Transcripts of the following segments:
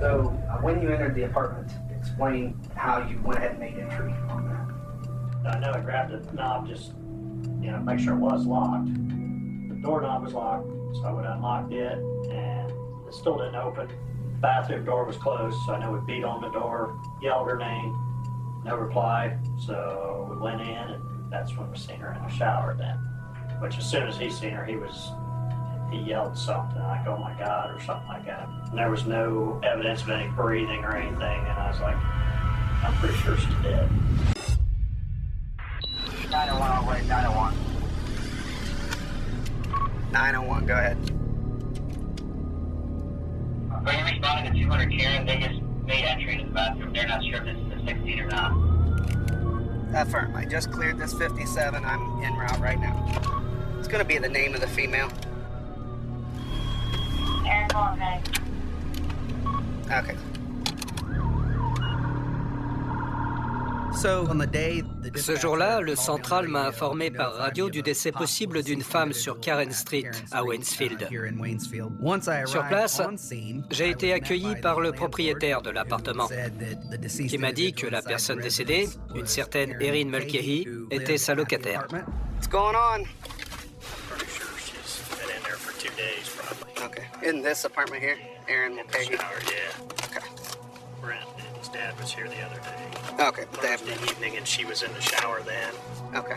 So when you entered the apartment, explain how you went ahead and made entry on that. I know I grabbed the knob just, make sure it was locked. The doorknob was locked, so I would unlock it, and it still didn't open. The bathroom door was closed, so I know we beat on the door, yelled her name, no reply. So we went in, and that's when we seen her in the shower then. Which as soon as he seen her, he yelled something like, "Oh my God," or something like that. And there was no evidence of any breathing or anything, and I was like, I'm pretty sure she's dead. 901 all the way, 901. 901, go ahead. Are you responding to 200 Karen? They just made entry into the bathroom. They're not sure if this is a 16 or not. Affirm. I just cleared this 57. I'm en route right now. It's going to be the name of the female. Okay. Ce jour-là, le central m'a informé par radio du décès possible d'une femme sur Karen Street, à Waynesfield. Sur place, j'ai été accueilli par le propriétaire de l'appartement, qui m'a dit que la personne décédée, une certaine Erin Mulcahy, était sa locataire. What's going on? Pretty sure she's been in there for 2 days, probably. Okay. In this apartment here, Erin In the Mulcahy. shower, yeah. Okay. Brent and his dad was here the other day. Okay. Thursday evening, and she was in the shower then. Okay.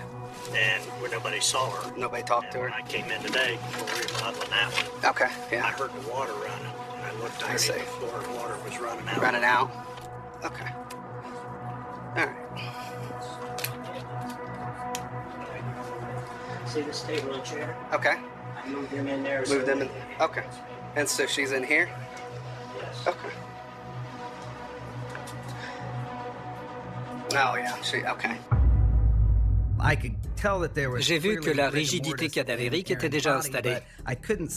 And where nobody saw her. Nobody talked to her. When I came in today, before we were huddling that one, Okay. I Yeah. heard the water running, and I looked I underneath see. the floor, and water was running out. Running out. Okay. All right. See this table and chair? Okay. I moved them in there. Move them in. Okay. And so she's in here? Yes. Okay. Oh, yeah. Okay. J'ai vu que la rigidité cadavérique était déjà installée,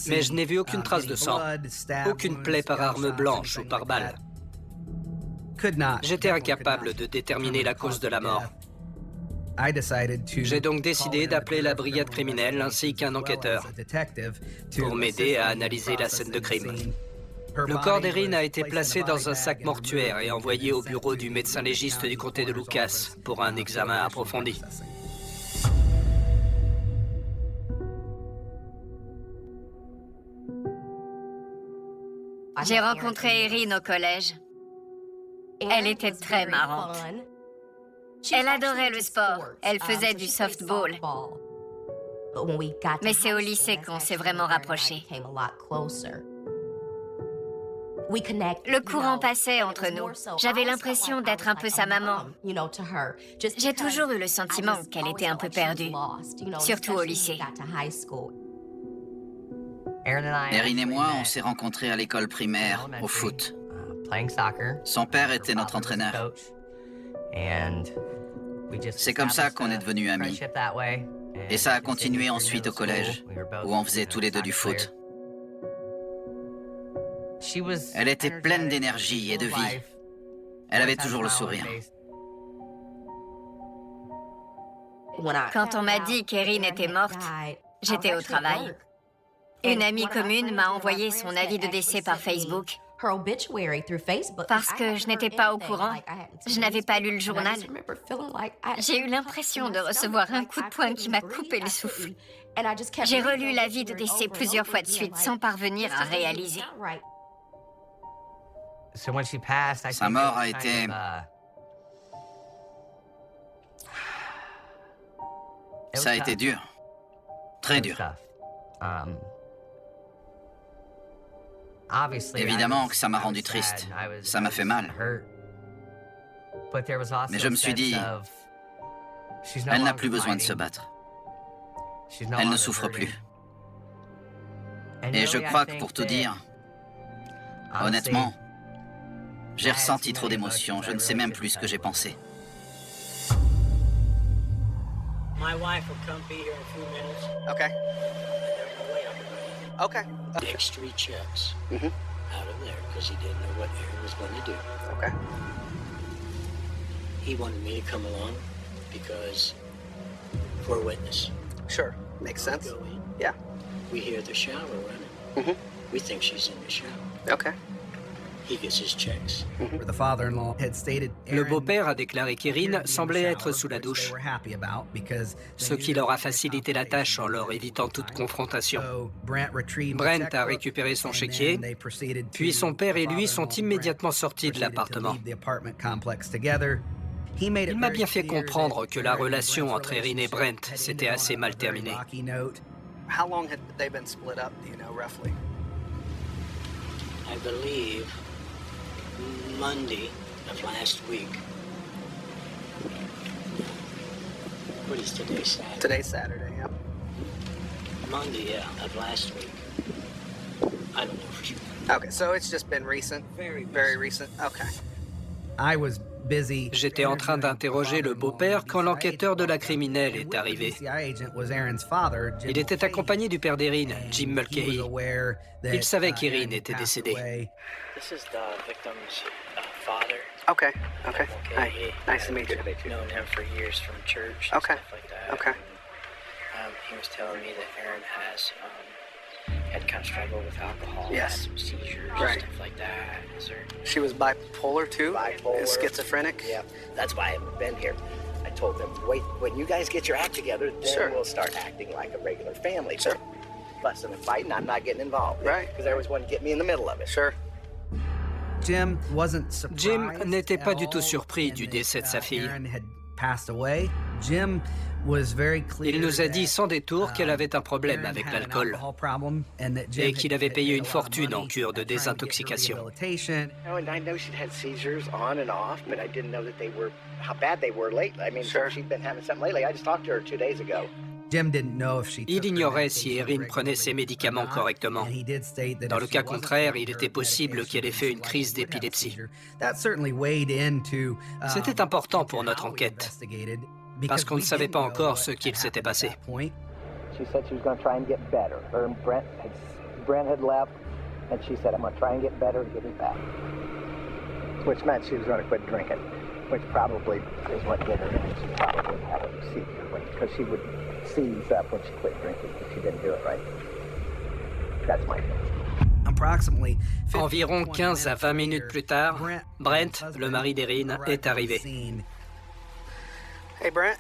mais je n'ai vu aucune trace de sang, aucune plaie par arme blanche ou par balle. J'étais incapable de déterminer la cause de la mort. J'ai donc décidé d'appeler la brigade criminelle ainsi qu'un enquêteur pour m'aider à analyser la scène de crime. Le corps d'Erin a été placé dans un sac mortuaire et envoyé au bureau du médecin légiste du comté de Lucas pour un examen approfondi. J'ai rencontré Erin au collège. Elle était très marrante. Elle adorait le sport. Elle faisait du softball. Mais c'est au lycée qu'on s'est vraiment rapprochés. Le courant passait entre nous. J'avais l'impression d'être un peu sa maman. J'ai toujours eu le sentiment qu'elle était un peu perdue, surtout au lycée. Erin et moi, on s'est rencontrés à l'école primaire, au foot. Son père était notre entraîneur. C'est comme ça qu'on est devenus amis. Et ça a continué ensuite au collège, où on faisait tous les deux du foot. Elle était pleine d'énergie et de vie. Elle avait toujours le sourire. Quand on m'a dit qu'Erin était morte, j'étais au travail. Une amie commune m'a envoyé son avis de décès par Facebook. Parce que je n'étais pas au courant, je n'avais pas lu le journal. J'ai eu l'impression de recevoir un coup de poing qui m'a coupé le souffle. J'ai relu l'avis de décès plusieurs fois de suite sans parvenir à réaliser. Sa mort a été... Ça a été dur. Très dur. Évidemment que ça m'a rendu triste. Ça m'a fait mal. Mais je me suis dit, elle n'a plus besoin de se battre. Elle ne souffre plus. Et je crois que pour tout dire, honnêtement, j'ai ressenti trop d'émotions. Je ne sais même plus ce que j'ai pensé. My wife will come be here in a few minutes. Okay. Okay. Take street checks out of there because he didn't know what Aaron was going to do. Okay. He wanted me to come along because for a witness. Sure. Makes sense. Go in. Yeah. We hear the shower running. We think she's in the shower. Okay. Le beau-père a déclaré qu'Erin semblait être sous la douche, ce qui leur a facilité la tâche en leur évitant toute confrontation. Brent a récupéré son chéquier, puis son père et lui sont immédiatement sortis de l'appartement. Il m'a bien fait comprendre que la relation entre Erin et Brent s'était assez mal terminée. How long had they been split up, do you know, roughly? I believe Monday of last week. What is today, Saturday? Today's Saturday, yeah. Monday, yeah, of last week. I don't know for sure. Okay, so it's just been recent? Very recent? Okay. J'étais en train d'interroger le beau-père quand l'enquêteur de la criminelle est arrivé. Il était accompagné du père d'Erin, Jim Mulcahy. Il savait qu'Erin était décédée. This is the victim's father. Okay. Hi. Nice to meet you. I've known him for years from church. Okay. And stuff like that. Okay. He was telling me that Erin had kind of struggled with alcohol, Yes. had some seizures, Right. stuff like that. Is there... She was bipolar too? Bipolar. Schizophrenic? Yeah, that's why I haven't been here. I told them, wait, when you guys get your act together, then Sure. we'll start acting like a regular family. Sure. But fussing and fighting, I'm not getting involved. Right. Because they always want to get me in the middle of it. Sure. Jim n'était pas du tout surpris du décès de sa fille. Il nous a dit sans détour qu'elle avait un problème avec l'alcool et qu'il avait payé une fortune en cure de désintoxication. Oh, and I know she'd had seizures on and off, but I didn't know that they were, how bad they were lately. I mean, Sure. she'd been having something lately. I just talked to her 2 days ago. Il ignorait si Erin prenait ses médicaments correctement. Dans le cas contraire, il était possible qu'elle ait fait une crise d'épilepsie. C'était important pour notre enquête, parce qu'on ne savait pas encore ce qu'il s'était passé. She said she was going to try and get better. Her and Brent had left, and she said, I'm going to try and get better and get me back. Which meant she was going to quit drinking, which probably is what did her. She probably had a seizure, because she would seize up when she quit drinking if she didn't do it right. That's my thing. Environ 15 à 20 minutes plus tard, Brent, le mari d'Erin, est arrivé. Hey, Brent.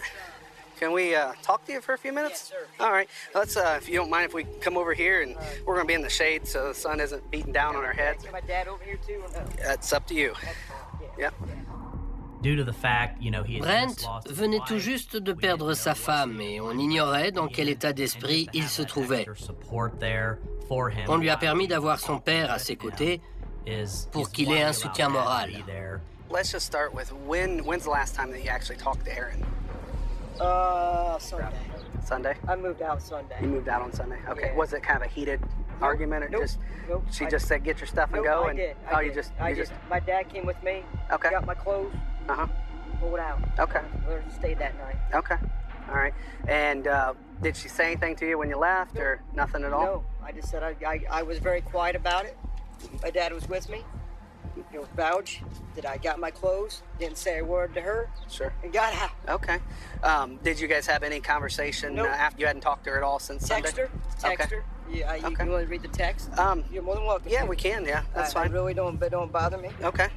Can we talk to you for a few minutes? Yes, sir. All right. Let's, if you don't mind, if we come over here, and we're going to be in the shade so the sun isn't beating down on our heads. Get my dad over here too, or no? That's up to you. Yep. Brent venait tout juste de perdre sa femme et on ignorait dans quel état d'esprit il se trouvait. On lui a permis d'avoir son père à ses côtés pour qu'il ait un soutien moral. Let's just start with when's the last time that you actually talked to Erin? Sunday. Sunday? I moved out Sunday. You moved out on Sunday? Okay. Yeah. Was it kind of a heated argument or Nope. just Nope. she just said get your stuff and go? I And did. oh, I you did. just I just my dad came with me. Okay. Got my clothes. Uh-huh. Pulled out. Okay. Where to stay that night. Okay. All right. And did she say anything to you when you left or nothing at all? No, I just said I was very quiet about it. My dad was with me. You know, vouch that I got my clothes, didn't say a word to her, Sure. and got out. Okay. Did you guys have any conversation Nope. After you hadn't talked to her at all since Text Sunday? her. Text Okay. her. Yeah, Okay. you want to read the text? You're more than welcome. Yeah, to. we can. Yeah, that's I fine. really don't bother me. Okay.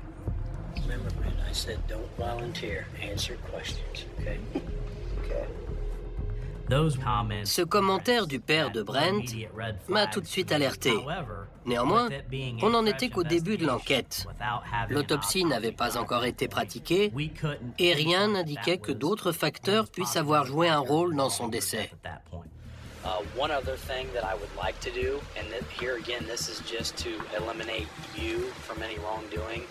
Remember, Brent, I said don't volunteer, answer questions, okay? Okay. Ce commentaire du père de Brent m'a tout de suite alerté. Néanmoins, on n'en était qu'au début de l'enquête. L'autopsie n'avait pas encore été pratiquée et rien n'indiquait que d'autres facteurs puissent avoir joué un rôle dans son décès. One other thing that I would like to do, and here again, this is just to eliminate you from any wrongdoing,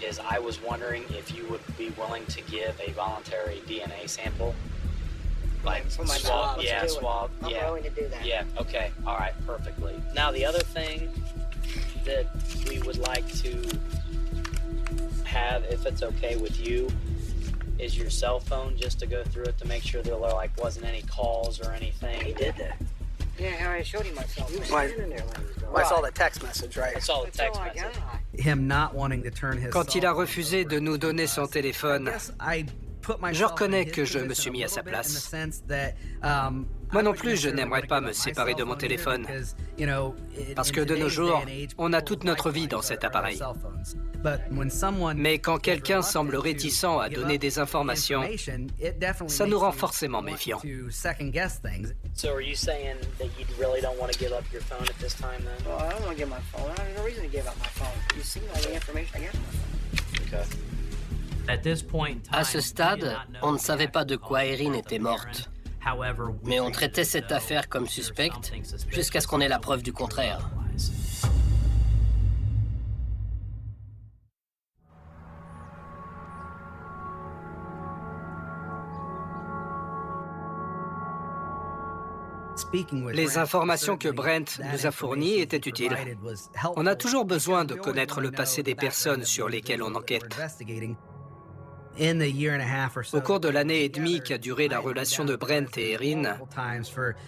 is I was wondering if you would be willing to give a voluntary DNA sample. Like For my swab, knowledge, yeah, do it. swab, I'm yeah. willing to do that. Yeah, okay, all right, perfectly. Now, the other thing that we would like to have, if it's okay with you, is your cell phone, just to go through it to make sure there wasn't any calls or anything. He did that. Yeah, I already showed him myself. He was Why- standing there when he was going. Well, I saw the text message, right? I saw the That's text all I message. got. Quand il a refusé de nous donner son téléphone, je reconnais que je me suis mis à sa place. Moi non plus, je n'aimerais pas me séparer de mon téléphone. Parce que de nos jours, on a toute notre vie dans cet appareil. Mais quand quelqu'un semble réticent à donner des informations, ça nous rend forcément méfiants. So are you saying that you really don't want to give up your phone at this time then? Well, I don't want to give my phone. I have no reason to give up my phone. You see all the information I got. Okay. À ce stade, on ne savait pas de quoi Erin était morte. Mais on traitait cette affaire comme suspecte jusqu'à ce qu'on ait la preuve du contraire. Les informations que Brent nous a fournies étaient utiles. On a toujours besoin de connaître le passé des personnes sur lesquelles on enquête. Au cours de l'année et demie qu'a duré la relation de Brent et Erin,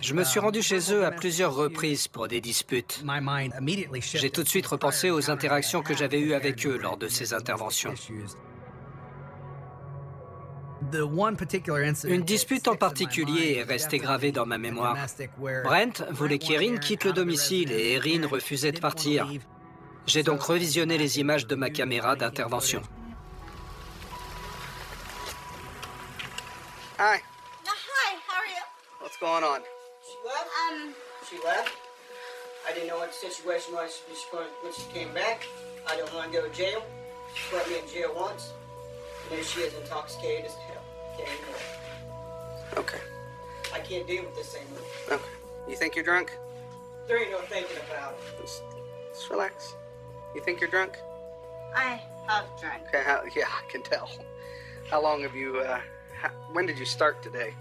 je me suis rendu chez eux à plusieurs reprises pour des disputes. J'ai tout de suite repensé aux interactions que j'avais eues avec eux lors de ces interventions. Une dispute en particulier est restée gravée dans ma mémoire. Brent voulait qu'Erin quitte le domicile et Erin refusait de partir. J'ai donc revisionné les images de ma caméra d'intervention. Hi. Hi, how are you? What's going on? She left? She left. I didn't know what the situation was when she came back. I don't want to go to jail. She put me in jail once. And there she is, intoxicated as hell. Can't even walk. Okay. I can't deal with this anymore. Okay. You think you're drunk? There ain't no thinking about it. Just relax. You think you're drunk? I have drunk. Okay, yeah, I can tell. How long have you, when did you start today?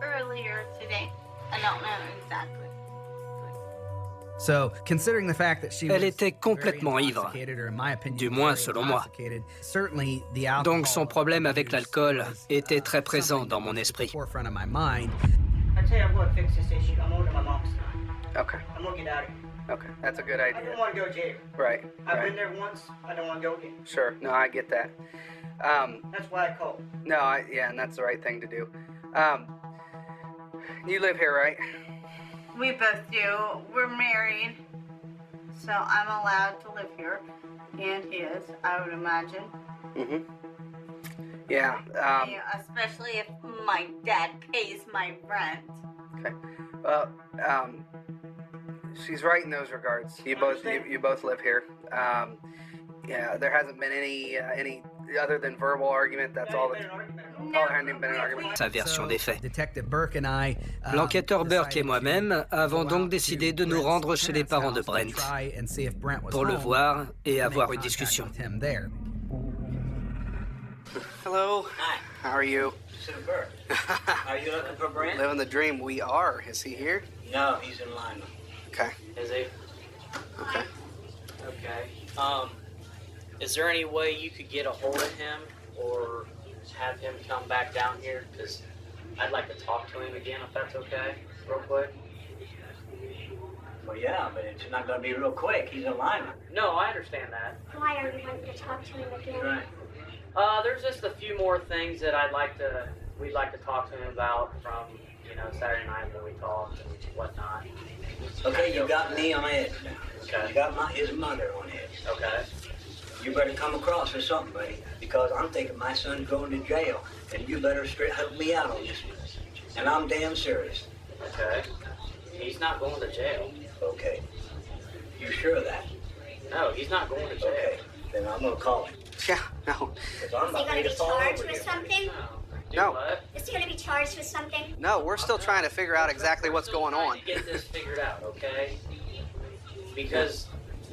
Earlier today. I don't know exactly. Elle était complètement ivre, du moins selon moi. Donc son problème avec l'alcool était très présent dans mon esprit. I tell you, I'm going to fix this issue. I'm going to my mom's tonight. Okay, I'm going to get out of here. okay, that's a good I idea. don't want to go to jail. Right, I've right. been there once. I don't want to go again. Sure, no, I get that. That's why I called. No, yeah, and that's the right thing to do. You live here, right? We both do. We're married. So I'm allowed to live here. And he is, I would imagine. Mm-hmm. Yeah. Especially if my dad pays my rent. Okay. Well, she's right in those regards. You both live here. Yeah, there hasn't been any other than verbal argument. That's all. There hasn't been an argument. Sa version des faits. L'enquêteur Burke et moi-même avons donc décidé de nous rendre chez les parents de Brent pour le voir et avoir une discussion. Hello. Hi. How are you? Super. Are you looking for Brent? Living the dream. We are. Is he here? No, he's in line. Okay. Is he? Okay. Okay. Is there any way you could get a hold of him or have him come back down here? Because I'd like to talk to him again, if that's okay, real quick. Well, yeah, but it's not going to be real quick. He's a lineman. No, I understand that. Why are you wanting to talk to him again? Right. There's just a few more things that we'd like to talk to him about from, Saturday night when we talked and whatnot. Okay, you got me on edge now. Okay. You got his mother on edge. Okay. You better come across with something, buddy, because I'm thinking my son's going to jail, and you better help me out on this one. And I'm damn serious. Okay. He's not going to jail. Okay. You sure of that? No, he's not going to jail. Okay. Then I'm going to call him. Yeah. No. Because I'm Is he about going ready to to be fall over charged here. with something? No. What? Is he going to be charged with something? No, we're still trying to figure out exactly what's going on. We're still trying to get this figured out, okay? Because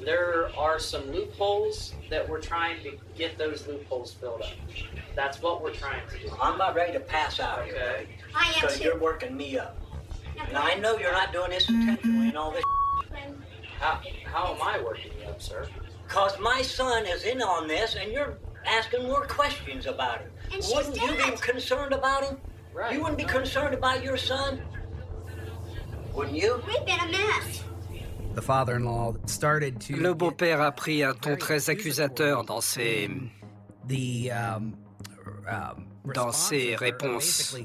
there are some loopholes that we're trying to get those loopholes filled up. That's what we're trying to do. I'm about ready to pass out here, Okay. buddy. I am Because you're too. working me up. And I know you're not doing this intentionally and all this. How am I working you up, sir? Because my son is in on this and you're asking more questions about him. And she's Wouldn't you be dead. concerned about him? Right. You wouldn't be concerned about your son? Wouldn't you? We've been a mess. Le beau-père a pris un ton très accusateur dans ses Dans ses réponses,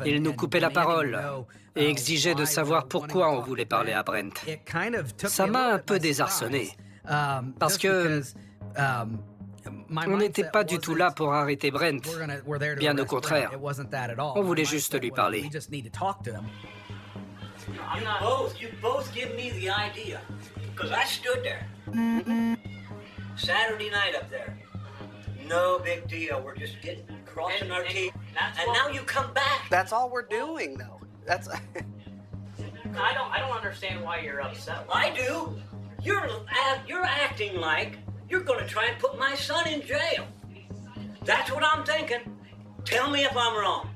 il nous coupait la parole et exigeait de savoir pourquoi on voulait parler à Brent. Ça m'a un peu désarçonné, parce que on n'était pas du tout là pour arrêter Brent, bien au contraire. On voulait juste lui parler. You both give me the idea, because I stood there. Saturday night up there. No big deal. We're just crossing our teeth. And now you come back. That's all we're doing, though. That's. I don't understand why you're upset. I do. You're acting like you're going to try and put my son in jail. That's what I'm thinking. Tell me if I'm wrong.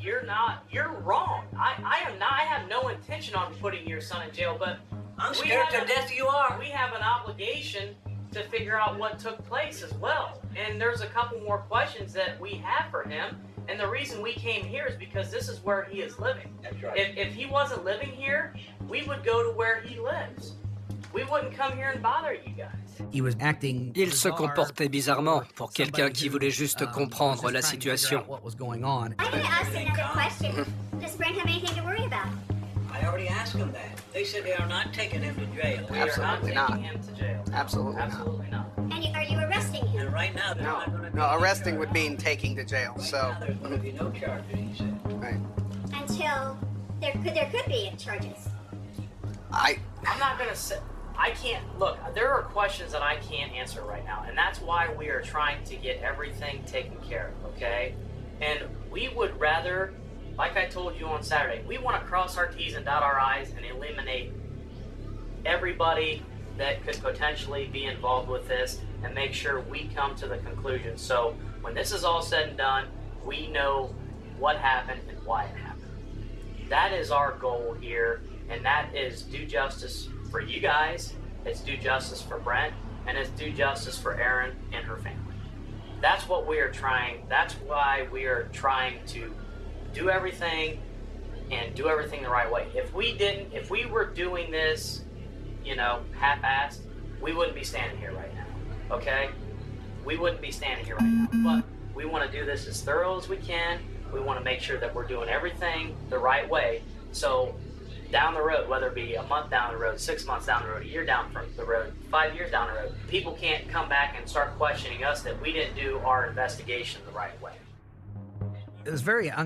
You're not. You're wrong. I am not. I have no intention on putting your son in jail, but I'm scared to death you are. We have an obligation to figure out what took place as well. And there's a couple more questions that we have for him. And the reason we came here is because this is where he is living. That's right. If he wasn't living here, we would go to where he lives. We wouldn't come here and bother you guys. Il se comportait bizarrement pour quelqu'un qui voulait juste comprendre la situation. I'm going to ask another question. Does Brent have anything to worry about? I already asked them that. They said they are not taking him to jail. We are not taking him to jail. Absolutely not. And are you arresting him? And right now, there's not going to be No, arresting would mean taking to jail. So. There's going to be no charges, he said. Right. Until there could be charges. I'm not gonna say. I can't look. There are questions that I can't answer right now, and that's why we are trying to get everything taken care of. Okay, and we would rather, like I told you on Saturday, we want to cross our T's and dot our I's and eliminate everybody that could potentially be involved with this, and make sure we come to the conclusion. So when this is all said and done, we know what happened and why it happened. That is our goal here, and that is do justice for you guys, it's do justice for Brent, and it's do justice for Erin and her family. That's what we are trying, that's why we are trying to do everything and do everything the right way. If we were doing this, half-assed, we wouldn't be standing here right now, okay? We wouldn't be standing here right now, but we want to do this as thorough as we can. We want to make sure that we're doing everything the right way, so down the road, whether it be a month down the road, 6 months down the road, a year down from the road, 5 years down the road, people can't come back and start questioning us that we didn't do our investigation the right way.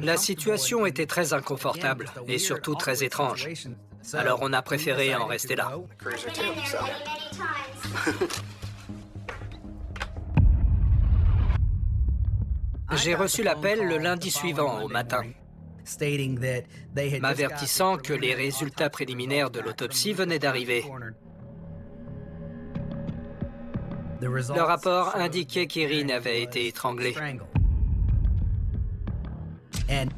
La situation était très inconfortable et surtout très étrange. Alors on a préféré en rester là. Cruiser Been too. in there So. many times. J'ai reçu l'appel le lundi suivant au matin, m'avertissant que les résultats préliminaires de l'autopsie venaient d'arriver. Le rapport indiquait qu'Erin avait été étranglée.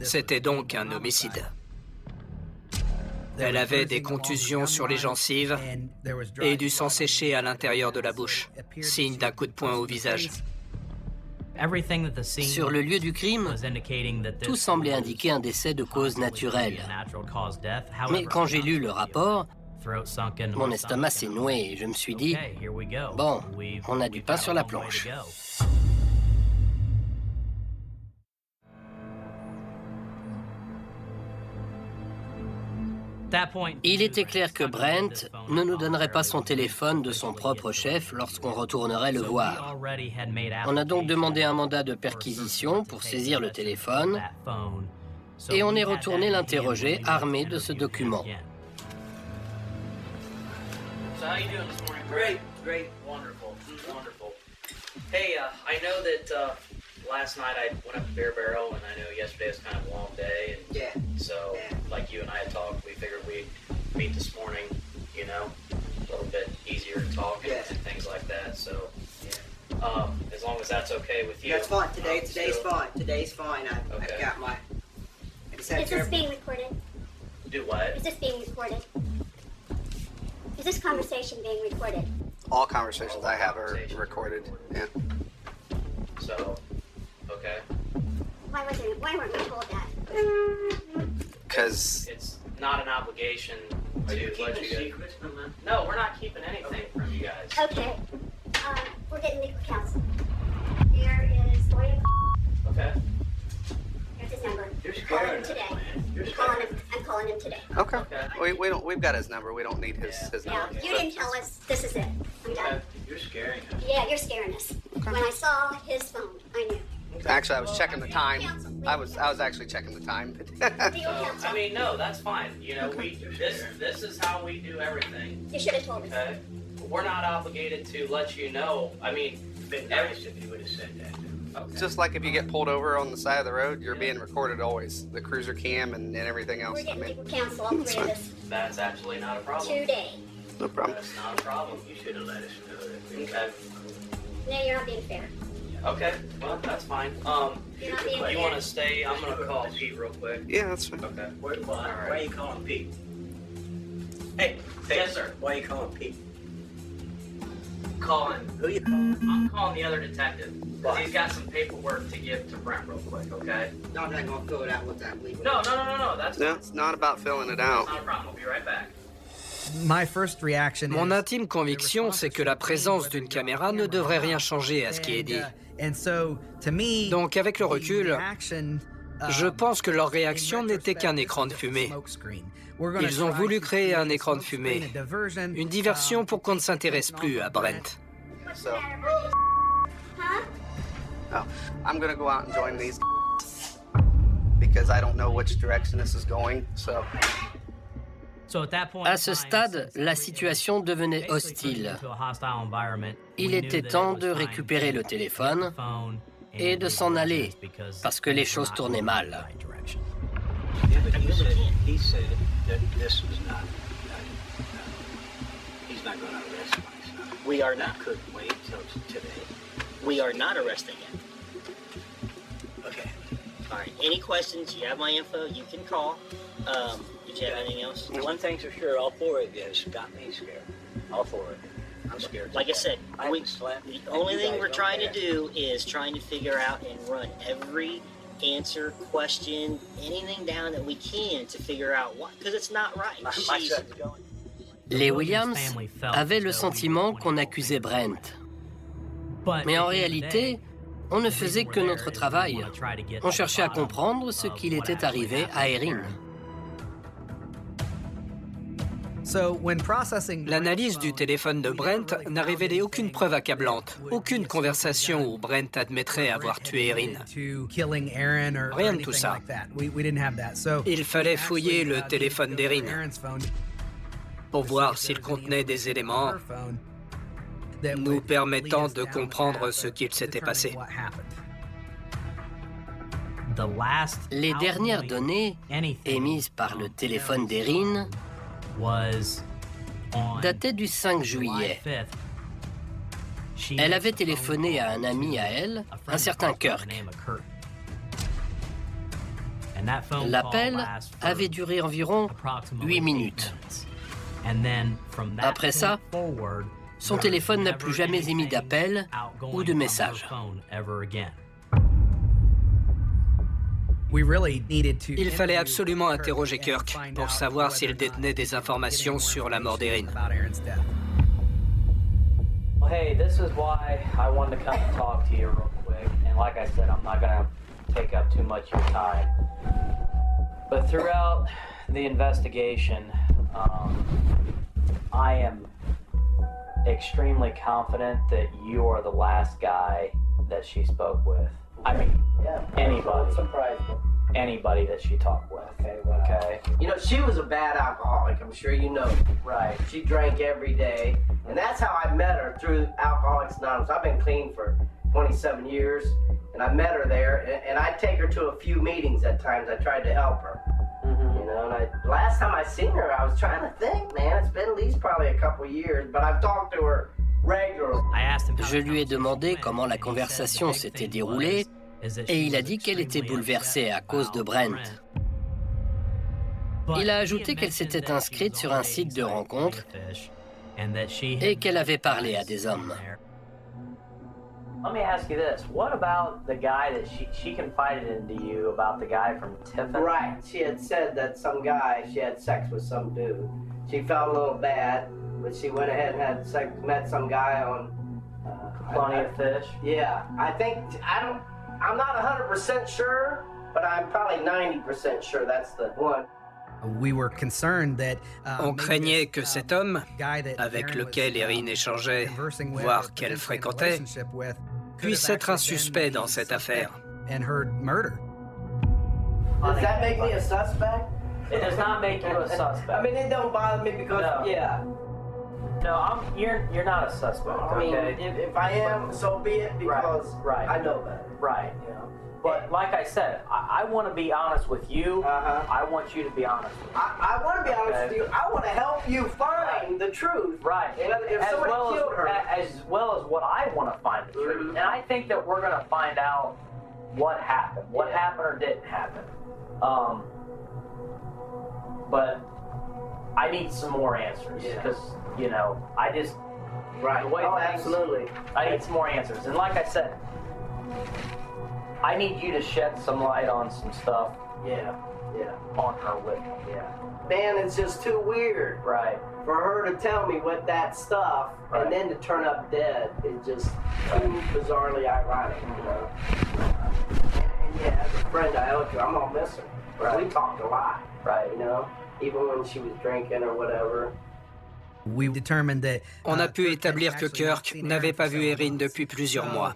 C'était donc un homicide. Elle avait des contusions sur les gencives et du sang séché à l'intérieur de la bouche, signe d'un coup de poing au visage. Sur le lieu du crime, tout semblait indiquer un décès de cause naturelle. Mais quand j'ai lu le rapport, mon estomac s'est noué et je me suis dit, bon, on a du pain sur la planche. Il était clair que Brent ne nous donnerait pas son téléphone de son propre chef lorsqu'on retournerait le voir. On a donc demandé un mandat de perquisition pour saisir le téléphone et on est retourné l'interroger armé de ce document. So how you doing this morning? Great. Wonderful. Hey, I know that last night I went up to Bear Barrel, and I know yesterday was kind of a long day, and Yeah. so like you and I had talked, we figured we'd meet this morning, a little bit easier to talk and things like that. So as long as that's okay with you. That's fine. Today's still- fine. Today's fine. I've Okay. got my. I just had Is this being recorded? Do what? Is this being recorded? Is this conversation being recorded? All conversations I have are recorded. Yeah. So, okay. Why weren't we told that? Because It's not an obligation Are to you let keeping you guys. secrets from them? No, we're not keeping anything from you guys. Okay. We're getting legal counsel. Here is Lawyer. We've got his number. We don't need his Yeah, number. you didn't tell us. This is it. I'm done. You're scaring us. Yeah, you're scaring us. When I saw his phone, I knew. Actually, I was checking the time. I was actually checking the time. I mean, no, that's fine. You know, this is how we do everything. You should have told us. Okay? We're not obligated to let you know. I mean, It'd been nice if you would have said that. Okay. Just like if you get pulled over on the side of the road, you're being recorded always. The cruiser cam and everything else. We're getting legal counsel, all three of us, That's absolutely not a problem. today. No problem. That's not a problem. You should have let us know that. Okay. No, you're not being fair. Okay. Well, that's fine. You're not being You fair. want to stay? I'm gonna call Pete real quick. Yeah, that's fine. Okay. Why are you calling Pete? Hey, Yes, sir. Why are you calling Pete? Calling. Who you calling? I'm calling the other detective. Because he's got some paperwork to give to Brent real quick, okay? No, I'm not gonna fill it out with that legal. No. That's No, it's not about filling it out. not a problem. We'll be right back. Mon intime conviction, c'est que la présence d'une caméra ne devrait rien changer à ce qui est dit. Donc, avec le recul, je pense que leur réaction n'était qu'un écran de fumée. Ils ont voulu créer un écran de fumée, une diversion pour qu'on ne s'intéresse plus à Brent. So, Huh? oh, I'm gonna go out and join these because I don't know which direction this is going. So, À ce stade, la situation devenait hostile. Il était temps de récupérer le téléphone et de s'en aller, parce que les choses tournaient mal. Yeah, but he said that this was not. He's not going to arrest my son. We are That not. couldn't wait till today. We are not arresting him. Okay. All right. Any questions? You have my info. You can call. Did you have anything else? One thing's for sure, all four of you has got me scared. All four of you. I'm scared. Like I said, I haven't slept. the and only you thing guys we're don't trying to care. do is trying to figure out and run every answer, question, anything down that we can to figure out what, because it's not right. My She's, son's going. Les Williams avaient le sentiment qu'on accusait Brent. Mais en réalité, on ne faisait que notre travail. On cherchait à comprendre ce qu'il était arrivé à Erin. L'analyse du téléphone de Brent n'a révélé aucune preuve accablante, aucune conversation où Brent admettrait avoir tué Erin. Rien de tout ça. Il fallait fouiller le téléphone d'Erin pour voir s'il contenait des éléments nous permettant de comprendre ce qu'il s'était passé. Les dernières données émises par le téléphone d'Erin dataient du 5 juillet. Elle avait téléphoné à un ami à elle, un certain Kirk. L'appel avait duré environ 8 minutes. Après ça, son téléphone n'a plus jamais émis d'appel ou de message. Il fallait absolument interroger Kirk pour savoir s'il détenait des informations sur la mort d'Erin. Well, hey, this is why I wanted to come and talk to you real quick. And like I said, I'm not going to take up too much of your time. But throughout the investigation, I am extremely confident that you are the last guy that she spoke with. I mean, anybody. Anybody that she talked with. Okay. You know, she was a bad alcoholic, I'm sure you know. Right. She drank every day, and that's how I met her, through Alcoholics Anonymous. I've been clean for 27 years, and I met her there, and I'd take her to a few meetings at times. I tried to help her. Mm-hmm. You know, and last time I seen her, I was trying to think, man, it's been at least probably a couple years, but I've talked to her regularly. Je lui ai demandé comment la conversation s'était déroulée et il a dit qu'elle était bouleversée à cause de Brent. Il a ajouté qu'elle s'était inscrite sur un site de rencontre et qu'elle avait parlé à des hommes. Let me ask you this. What about the guy that she confided into you about the guy from Tiffin? Right, she had said that some guy, she had sex with some dude. She felt a little bad, but she went ahead and had sex, met some guy on... Plenty of Fish? Yeah, I'm not 100% sure, but I'm probably 90% sure that's the one. On craignait que cet homme, avec lequel Erin échangeait, voire qu'elle fréquentait, puisse être un suspect dans cette affaire. Does that make me a suspect? It does not make you a suspect. I mean, it don't bother me because, yeah. No, you're not a suspect. I mean, Okay? if I am, so be it, because right. I know better. Right. You know. But like I said, I want to be honest with you. I want you to be honest with me. I want to be honest with you. I want to help you find the truth. Right. If somebody killed her. As well as what I want to find the truth. And I think that we're going to find out what happened. What happened or didn't happen. But I need some more answers. Because, you know, I just... Right. The way absolutely. I need some more answers. And like I said, I need you to shed some light on some stuff. On her with me. Man, it's just too weird. Right. For her to tell me what that stuff and then to turn up dead is just too bizarrely ironic, you know. And as a friend, I owe you, I'm gonna miss her. Right. We talked a lot. Right. You know, even when she was drinking or whatever. On a pu établir que Kirk n'avait pas vu Erin depuis plusieurs mois.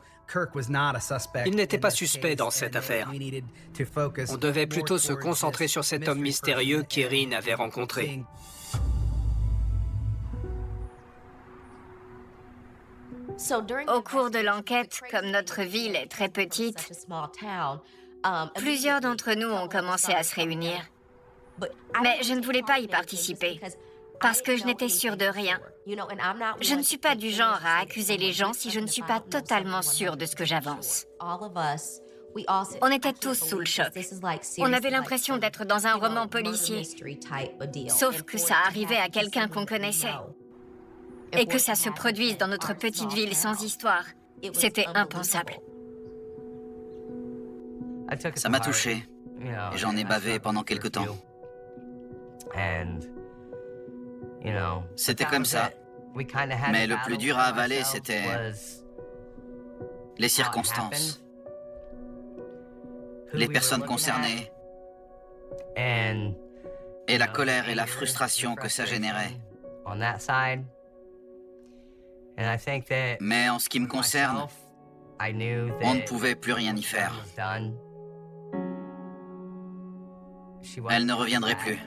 Il n'était pas suspect dans cette affaire. On devait plutôt se concentrer sur cet homme mystérieux qu'Erin avait rencontré. Au cours de l'enquête, comme notre ville est très petite, plusieurs d'entre nous ont commencé à se réunir. Mais je ne voulais pas y participer, parce que je n'étais sûre de rien. Je ne suis pas du genre à accuser les gens si je ne suis pas totalement sûre de ce que j'avance. On était tous sous le choc. On avait l'impression d'être dans un roman policier. Sauf que ça arrivait à quelqu'un qu'on connaissait. Et que ça se produise dans notre petite ville sans histoire. C'était impensable. Ça m'a touché. Et j'en ai bavé pendant quelque temps. C'était comme ça. Mais le plus dur à avaler, c'était les circonstances, les personnes concernées, et la colère et la frustration que ça générait. Mais en ce qui me concerne, on ne pouvait plus rien y faire. Elle ne reviendrait plus.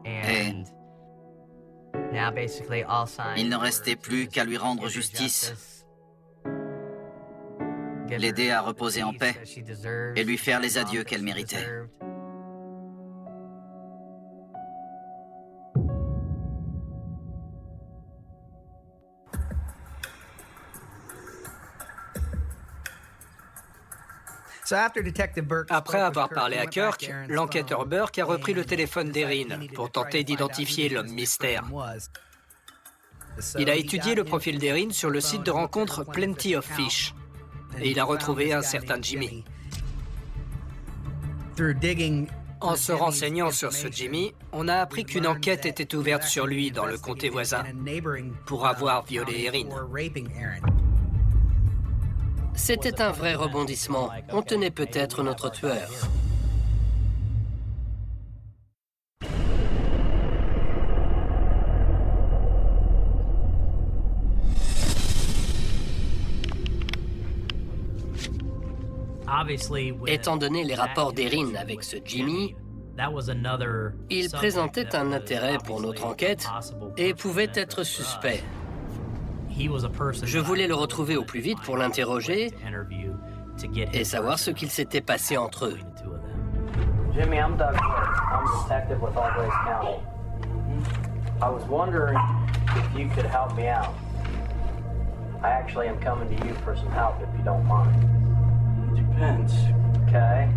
Et il ne restait plus qu'à lui rendre justice, l'aider à reposer en paix et lui faire les adieux qu'elle méritait. Après avoir parlé à Kirk, l'enquêteur Burke a repris le téléphone d'Erin pour tenter d'identifier l'homme mystère. Il a étudié le profil d'Erin sur le site de rencontre Plenty of Fish et il a retrouvé un certain Jimmy. En se renseignant sur ce Jimmy, on a appris qu'une enquête était ouverte sur lui dans le comté voisin pour avoir violé Erin. C'était un vrai rebondissement. On tenait peut-être notre tueur. Étant donné les rapports d'Erin avec ce Jimmy, il présentait un intérêt pour notre enquête et pouvait être suspect. Je voulais le retrouver au plus vite pour l'interroger et savoir ce qu'il s'était passé entre eux. Jimmy, I'm Doug Burke. I'm a detective with Always County. I was wondering if you could help me out. I actually am coming to you for some help if you don't mind. Depends. Okay.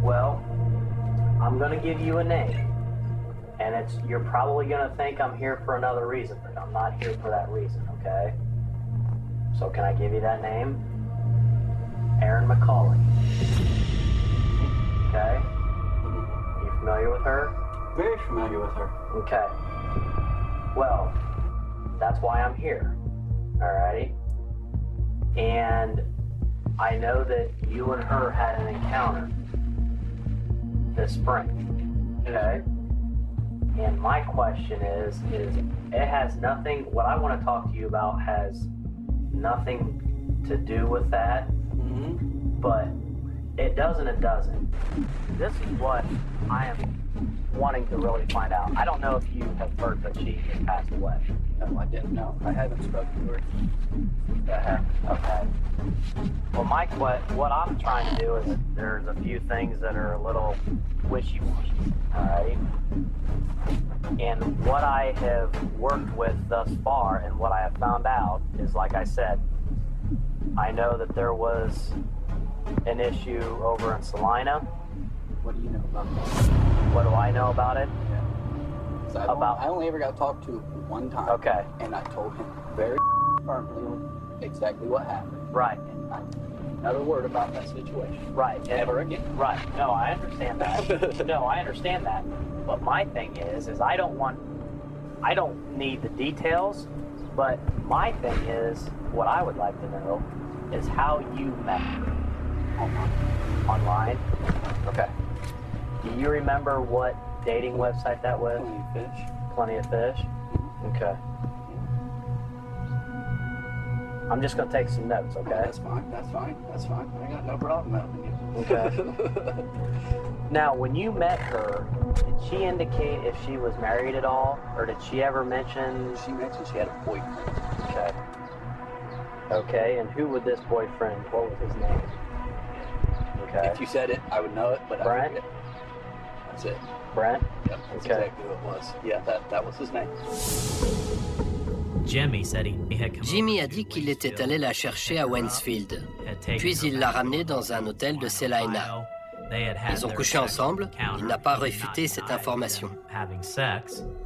Well, I'm gonna give you a name. And you're probably gonna think I'm here for another reason, but I'm not here for that reason, okay? So can I give you that name? Erin McCauley. Okay? You familiar with her? Very familiar with her. Okay. Well, that's why I'm here. Alrighty? And I know that you and her had an encounter. this spring. Okay? And my question is it has nothing, what I want to talk to you about has nothing to do with that, but it doesn't. This is what I am wanting to really find out. I don't know if you have heard that she has passed away. No, I didn't know. I haven't spoken to her. Okay. Well, what I'm trying to do is there's a few things that are a little wishy-washy, all right? And what I have worked with thus far and what I have found out is, like I said, I know that there was an issue over in Salina. What do you know about that? What do I know about it? Yeah. I only ever got to talk to him one time. Okay. And I told him very firmly exactly what happened. Right. And another word about that situation. Right. Ever again. Right. No, I understand that. No, I understand that. But my thing is I don't need the details, but my thing is, what I would like to know is how you met her. Online? Okay. Do you remember what dating website that was? Plenty of Fish? Okay. I'm just going to take some notes, okay? That's fine. I got no problem helping you. Okay. Now, when you met her, did she indicate if she was married at all? Or did she ever mention... She mentioned she had a boyfriend. Okay. Okay, and who would this boyfriend, what was his name? Okay. If you said it, I would know it, but Brent? I forget. That's it. Brent? Yep, that's Okay. exactly what it was. Yeah, that was his name. Jimmy a dit qu'il était allé la chercher à Waynesfield, puis il l'a ramenée dans un hôtel de Celina. Ils ont couché ensemble, il n'a pas réfuté cette information.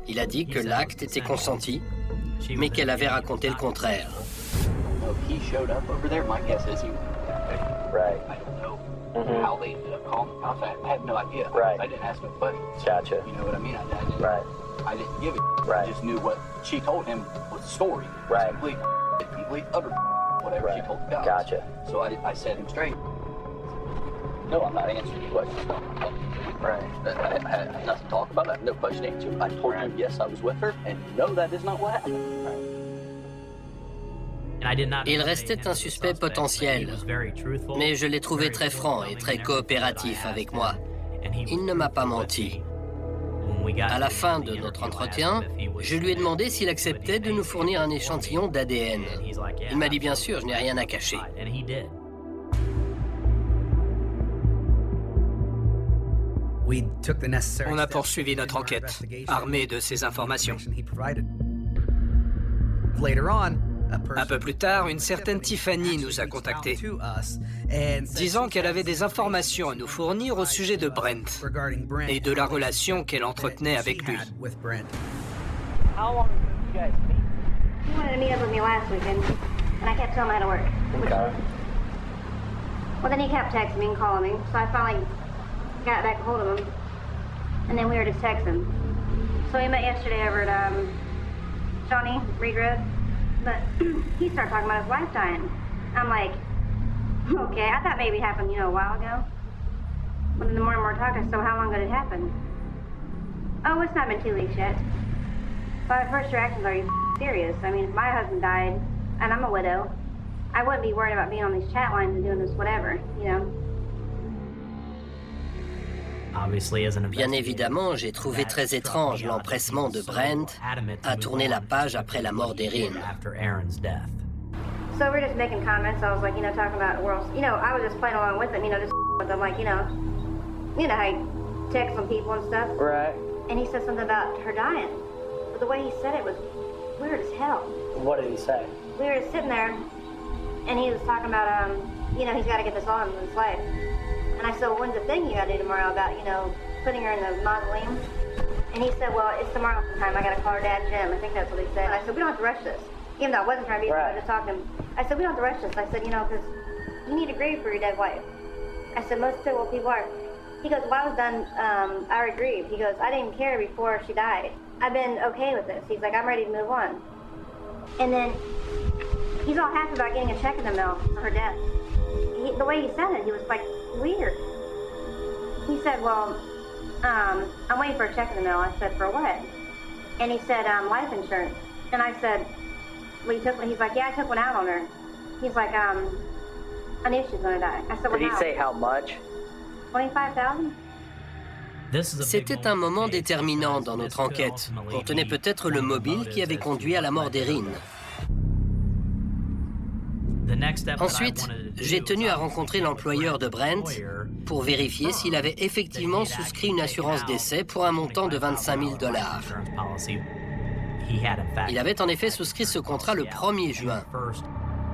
Il a dit que l'acte était consenti, mais qu'elle avait raconté le contraire. No, he showed up over there. My guess is he was Right. I don't know how they ended up calling the cops. I have no idea. Right. I didn't ask no questions. Gotcha. You know what I mean? I didn't give it. Right. I just knew what she told him was the story. Right. Complete utter whatever she told the cops. Gotcha. So I set him straight. No, I'm not answering your questions. Right. I had nothing to talk about. I have no question to answer. I told you yes, I was with her, and no, that is not what happened. Right. Il restait un suspect potentiel, mais je l'ai trouvé très franc et très coopératif avec moi. Il ne m'a pas menti. À la fin de notre entretien, je lui ai demandé s'il acceptait de nous fournir un échantillon d'ADN. Il m'a dit bien sûr, je n'ai rien à cacher. On a poursuivi notre enquête, armé de ces informations. Un peu plus tard, une certaine Tiffany nous a contactés, disant qu'elle avait des informations à nous fournir au sujet de Brent et de la relation qu'elle entretenait avec lui. How long did you guys meet? He wanted to meet up with me last weekend, and I kept telling him I had to work. Okay. Well, then he kept texting me and calling me, so I finally got back a hold of him, and then we were just texting. So we met yesterday over at Shawnee Reed Road, but he started talking about his wife dying. I'm like, okay, I thought maybe it happened, a while ago. But then the more and more talking, so how long ago did it happen? Oh, it's not been 2 weeks yet. So my first reaction is, are you serious? I mean, if my husband died, and I'm a widow, I wouldn't be worried about being on these chat lines and doing this whatever, Bien évidemment, j'ai trouvé très étrange l'empressement de Brent à tourner la page après la mort d'Erin. So we're just making comments. I was like, talking about the world. I was just playing along with him, just with them, like, how you text on people and stuff. Right. And he said something about her dying. But the way he said it was weird as hell. What did he say? We were just sitting there, and he was talking about, he's got to get this on in his life. And I said, well, when's the thing you got to do tomorrow about, putting her in the mausoleum? And he said, well, it's tomorrow sometime. I got to call her dad, Jim. I think that's what he said. And I said, we don't have to rush this. Even though I wasn't trying to be, I was just talking to him. I said, we don't have to rush this. I said, because you need to grieve for your dead wife. I said, most people are. He goes, well, I was done, I already grieved. He goes, I didn't even care before she died. I've been okay with this. He's like, I'm ready to move on. And then he's all happy about getting a check in the mail for her death. The way he said it, he was like, weird. He said, well, I'm waiting for a check in the mail. I said, for what? And he said, life insurance. And I said, well, you took one? He's like, yeah, I took one out on her. He's like, I knew she was going to die. I said, well, Did he say how much? 25,000? C'était un moment déterminant dans notre enquête. Contenait peut-être le mobile qui avait conduit à la mort d'Erin. Ensuite, j'ai tenu à rencontrer l'employeur de Brent pour vérifier s'il avait effectivement souscrit une assurance décès pour un montant de 25 000 $. Il avait en effet souscrit ce contrat le 1er juin.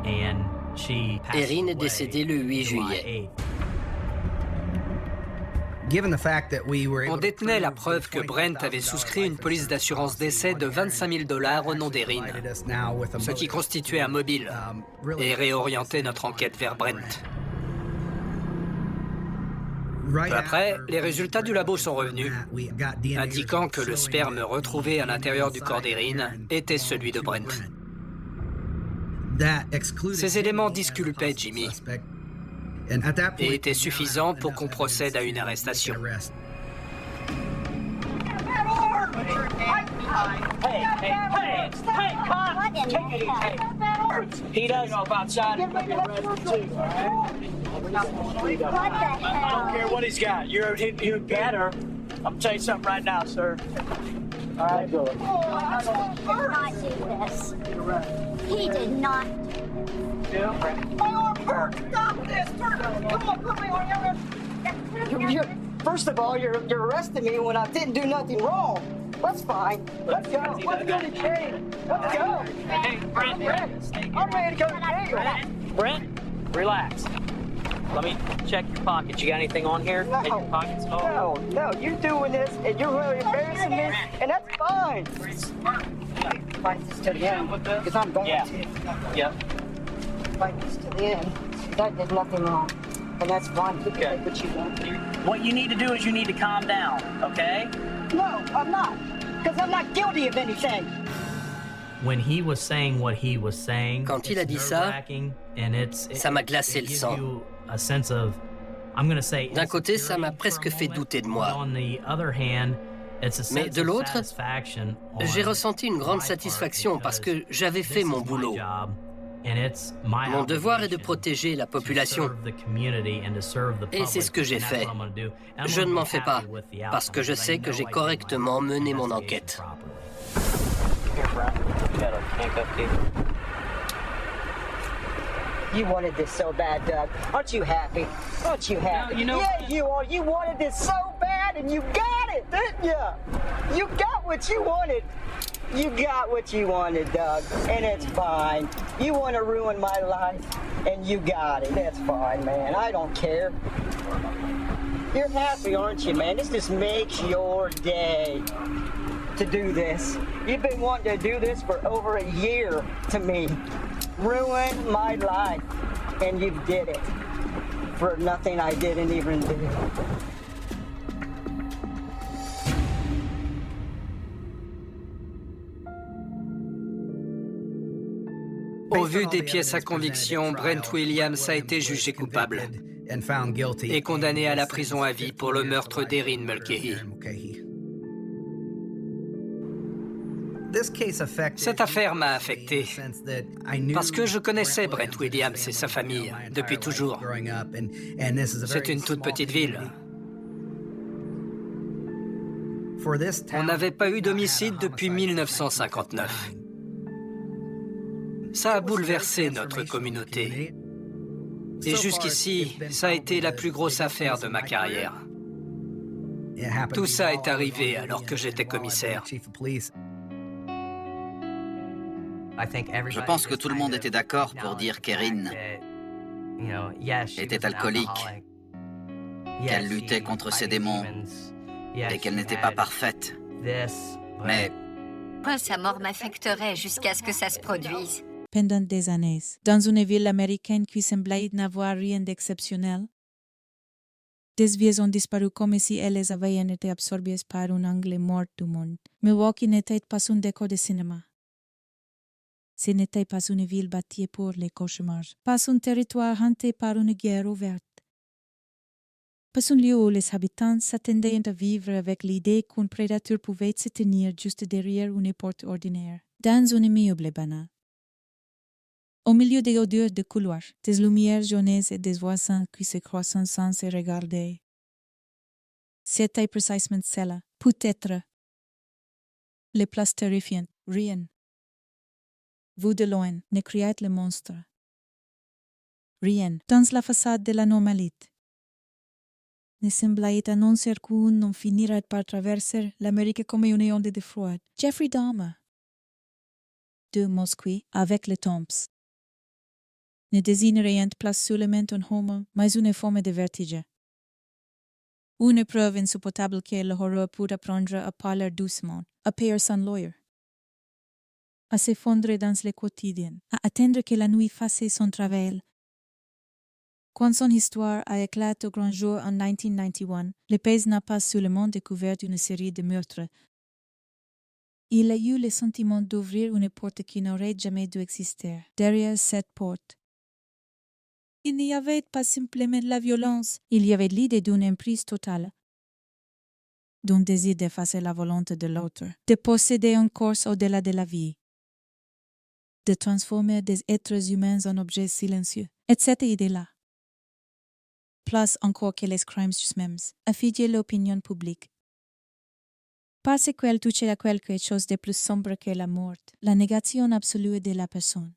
Erin est décédée le 8 juillet. On détenait la preuve que Brent avait souscrit une police d'assurance décès de 25 000 $ au nom d'Erin, ce qui constituait un mobile et réorientait notre enquête vers Brent. Peu après, les résultats du labo sont revenus, indiquant que le sperme retrouvé à l'intérieur du corps d'Erin était celui de Brent. Ces éléments disculpaient Jimmy et étaient suffisants pour qu'on procède à une arrestation. He does know about side and be arrested too, all right? I don't care what he's got. You're better. I'm tell you something right now, sir. All right, go. He did not do this. He did not. My arm hurts. Stop this. Turn it. Come on, put me on your arrest. First of all, you're arresting me when I didn't do nothing wrong. That's fine. Let's go. Let's go to jail. Let's go. Hey, Brent. I'm ready to go to jail. Brent, relax. Let me check your pockets. You got anything on here? In your pockets at all? No, you're doing this and you're really embarrassing me, and that's fine. Fight this to the end, because I'm going to. Yep. Fight this to the end. That did nothing wrong, and that's fine. Okay. What you want. What you need to do is you need to calm down, okay? No, I'm not, because I'm not guilty of anything. Quand il a dit ça, ça m'a glacé le sang. D'un côté, ça m'a presque fait douter de moi. Mais de l'autre, j'ai ressenti une grande satisfaction parce que j'avais fait mon boulot. Mon devoir est de protéger la population. Et c'est ce que j'ai fait. Je ne m'en fais pas, parce que je sais que j'ai correctement mené mon enquête. You wanted this so bad, Doug. Aren't you happy? Aren't you happy? No, you know, yeah, you are. You wanted this so bad, and you got it, didn't you? You got what you wanted. You got what you wanted, Doug, and it's fine. You want to ruin my life, and you got it. That's fine, man. I don't care. You're happy, aren't you, man? This just makes your day to do this. You've been wanting to do this for over a year to me. Ruin my life, and you did it for nothing I didn't even do. Au vu des pièces à conviction, Brent Williams a été jugé coupable et condamné à la prison à vie pour le meurtre d'Erin Mulcahy. Cette affaire m'a affecté parce que je connaissais Brent Williams et sa famille depuis toujours. C'est une toute petite ville. On n'avait pas eu d'homicide depuis 1959. Ça a bouleversé notre communauté. Et jusqu'ici, ça a été la plus grosse affaire de ma carrière. Tout ça est arrivé alors que j'étais commissaire. Je pense que tout le monde était d'accord pour dire qu'Erin était alcoolique, qu'elle luttait contre ses démons et qu'elle n'était pas parfaite. Mais Sa mort m'affecterait jusqu'à ce que ça se produise. Pendant des années, dans une ville américaine qui semblait n'avoir rien d'exceptionnel, des vies ont disparu comme si elles avaient été absorbées par un angle mort du monde. Milwaukee n'était pas un décor de cinéma. Ce n'était pas une ville bâtie pour les cauchemars, pas un territoire hanté par une guerre ouverte. pas un lieu où les habitants s'attendaient à vivre avec l'idée qu'un prédateur pouvait se tenir juste derrière une porte ordinaire, dans un immeuble banal. Au milieu des odeurs de couloirs, des lumières jaunes et des voisins qui se croisent sans se regarder. C'était précisément cela, peut-être. Les places terrifiantes, rien. Vu de loin, ne criait le monstre. Rien, dans la façade de la normalité. Ne semblait annoncer qu'un n'en finirait par traverser l'Amérique comme une onde de froid. Jeffrey Dahmer. De Moscou, avec les tombs. Ne désigne rien place seulement un homme, mais une forme de vertige. Une preuve insupportable que l'horreur peut apprendre à parler doucement, à payer sans lawyer. À s'effondrer dans le quotidien, à attendre que la nuit fasse son travail. Quand son histoire a éclaté au grand jour en 1991, le pays n'a pas seulement découvert une série de meurtres. Il a eu le sentiment d'ouvrir une porte qui n'aurait jamais dû exister. Derrière cette porte, il n'y avait pas simplement la violence, il y avait l'idée d'une emprise totale, d'un désir d'effacer la volonté de l'autre, de posséder un corps au-delà de la vie, de transformer des êtres humains en objets silencieux. Et cette idée-là, plus encore que les crimes eux-mêmes, affiliait l'opinion publique. Parce qu'elle touchait à quelque chose de plus sombre que la mort, la négation absolue de la personne.